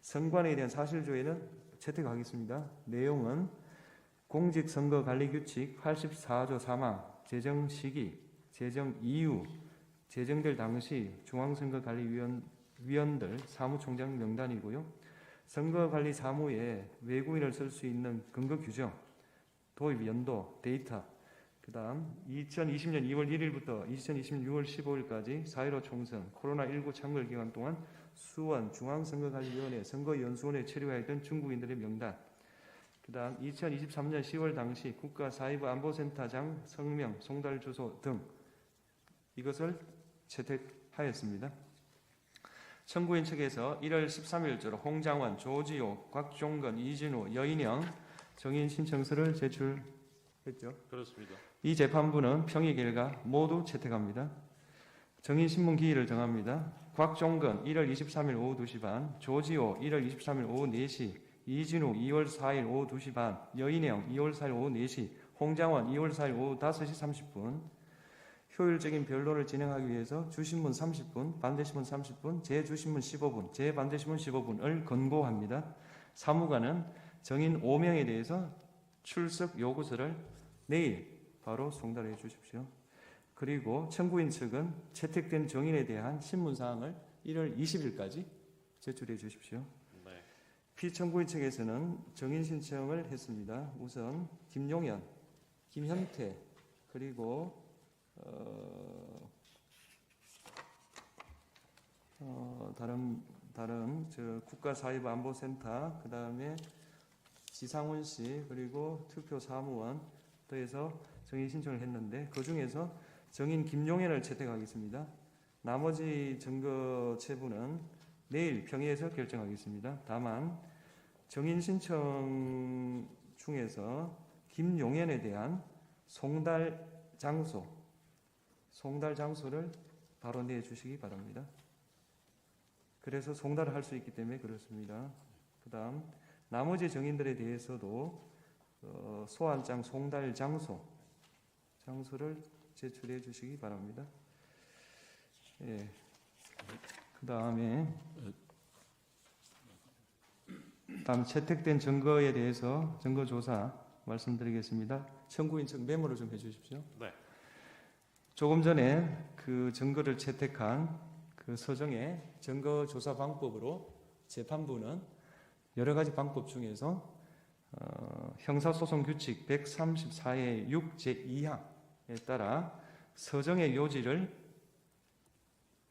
선관에 대한 사실조회는 채택하겠습니다. 내용은 공직선거관리규칙 84조 3항, 제정 시기, 제정 이유, 제정될 당시 중앙선거관리위원들 사무총장 명단이고요. 선거관리 사무에 외국인을 쓸 수 있는 근거 규정, 도입 연도, 데이터, 그 다음 2020년 2월 1일부터 2020년 6월 15일까지 4.15 총선, 코로나19 창궐 기간 동안 수원 중앙선거관리위원회 선거연수원에 체류하였던 중국인들의 명단, 그 다음 2023년 10월 당시 국가사이버안보센터장 성명, 송달 주소 등 이것을 채택하였습니다. 청구인 측에서 1월 13일자로 홍장원, 조지호, 곽종건, 이진우, 여인영 정인 신청서를 제출했죠. 그렇습니다. 이 재판부는 평의 결과 모두 채택합니다. 정인 신문 기일을 정합니다. 곽종건 1월 23일 오후 2시 반, 조지호 1월 23일 오후 4시, 이진우 2월 4일 오후 2시 반, 여인영 2월 4일 오후 4시, 홍장원 2월 4일 오후 5시 30분. 효율적인 변론을 진행하기 위해서 주신문 30분, 반대신문 30분, 재주신문 15분, 재반대신문 15분을 권고합니다. 사무관은 정인 5명에 대해서 출석 요구서를 내일 바로 송달해 주십시오. 그리고 청구인 측은 채택된 정인에 대한 신문사항을 1월 20일까지 제출해 주십시오. 네. 피청구인 측에서는 정인 신청을 했습니다. 우선 김용현, 김현태, 그리고 다른 국가사이버안보센터, 그 다음에 지상훈 씨, 그리고 투표사무원 더해서 정인 신청을 했는데 그 중에서 정인 김용현을 채택하겠습니다. 나머지 증거 체부는 내일 평의에서 결정하겠습니다. 다만 정인 신청 중에서 김용현에 대한 송달 장소를 바로 내주시기 바랍니다. 그래서 송달을 할 수 있기 때문에 그렇습니다. 그 다음 나머지 정인들에 대해서도 소환장 송달 장소를 제출해 주시기 바랍니다. 예. 그 다음 채택된 증거에 대해서 증거조사 말씀드리겠습니다. 청구인 측 메모를 좀 해주십시오. 네. 조금 전에 그 증거를 채택한 그 서정의 증거조사 방법으로 재판부는 여러 가지 방법 중에서 형사소송규칙 134의 6 제2항에 따라 서정의 요지를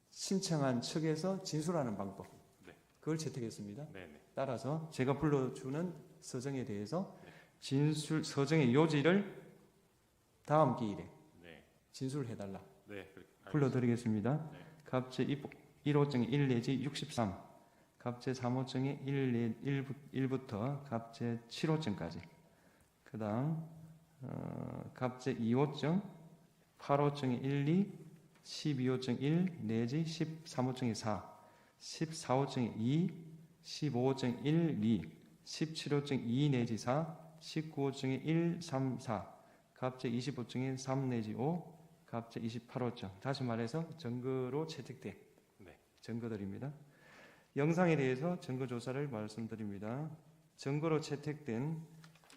신청한 측에서 진술하는 방법, 네. 그걸 채택했습니다. 네네. 따라서 제가 불러주는 서정에 대해서 서정의 요지를 다음 기일에 네. 진술해달라. 네. 그렇게 알겠습니다. 불러드리겠습니다. 네. 갑제 1호증 1 내지 63, 갑제 3호증의 1부터 갑제 7호증까지, 그 다음 갑제 2호증, 8호증의 1, 2, 12호증 1 내지 13호증의 4, 14호증의 2, 15호증 1, 2, 17호증 2 내지 4, 19호증의 1, 3, 4, 갑제 25호증의 3 내지 5, 갑제 28호증. 다시 말해서 증거로 채택된 네. 증거들입니다. 영상에 대해서 증거조사를 말씀드립니다. 증거로 채택된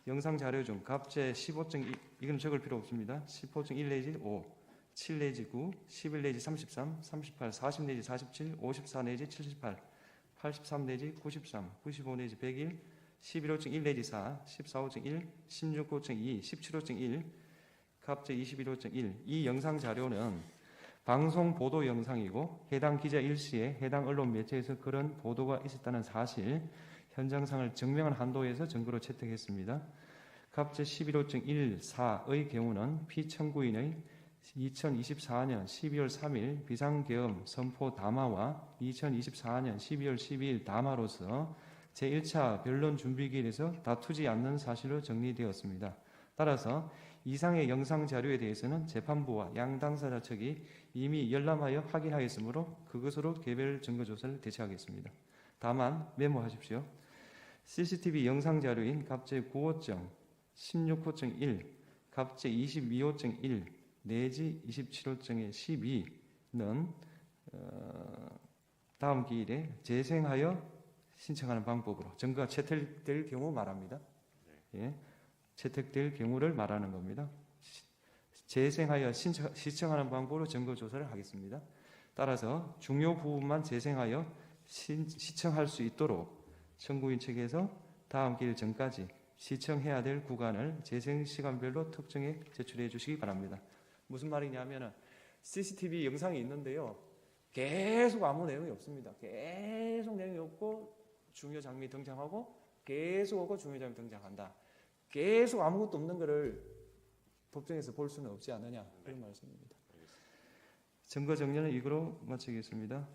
영상 자료 중 갑제 15호증, 이건 적을 필요 없습니다. 10호증 1 내지 5, 7 내지 9, 11 내지 33, 38, 40 내지 47, 54 내지 78, 83 내지 93, 95 내지 101, 11호증 1 내지 4, 14호증 1, 16호증 2, 17호증 1, 갑제 21호증 1. 이 영상 자료는 방송 보도 영상이고 해당 기자 일시에 해당 언론 매체에서 그런 보도가 있었다는 사실, 현장상을 증명한 한도에서 증거로 채택했습니다. 갑제 11호증 1, 4의 경우는 피청구인의 2024년 12월 3일 비상계엄 선포 담화와 2024년 12월 12일 담화로서 제1차 변론 준비기일에서 다투지 않는 사실로 정리되었습니다. 따라서 이상의 영상 자료에 대해서는 재판부와 양 당사자 측이 이미 열람하여 확인하였으므로 그것으로 개별 증거조사를 대체하겠습니다. 다만 메모하십시오. CCTV 영상 자료인 갑제 9호증, 16호증 1, 갑제 22호증 1 내지 27호증의 12는 다음 기일에 재생하여 신청하는 방법으로 증거가 채택될 경우 말합니다. 예, 채택될 경우를 말하는 겁니다. 재생하여 신청하는 방법으로 증거조사를 하겠습니다. 따라서 중요 부분만 재생하여 시청할 수 있도록 청구인 측에서 다음 기일 전까지 시청해야 될 구간을 재생 시간별로 특정해 제출해 주시기 바랍니다. 무슨 말이냐면 CCTV 영상이 있는데요. 계속 아무 내용이 없습니다. 계속 내용이 없고 중요 장면이 등장하고 계속 오고 중요 장면이 등장한다. 계속 아무것도 없는 것을 법정에서 볼 수는 없지 않느냐, 그런 말씀입니다. 증거 정리는 이거로 마치겠습니다.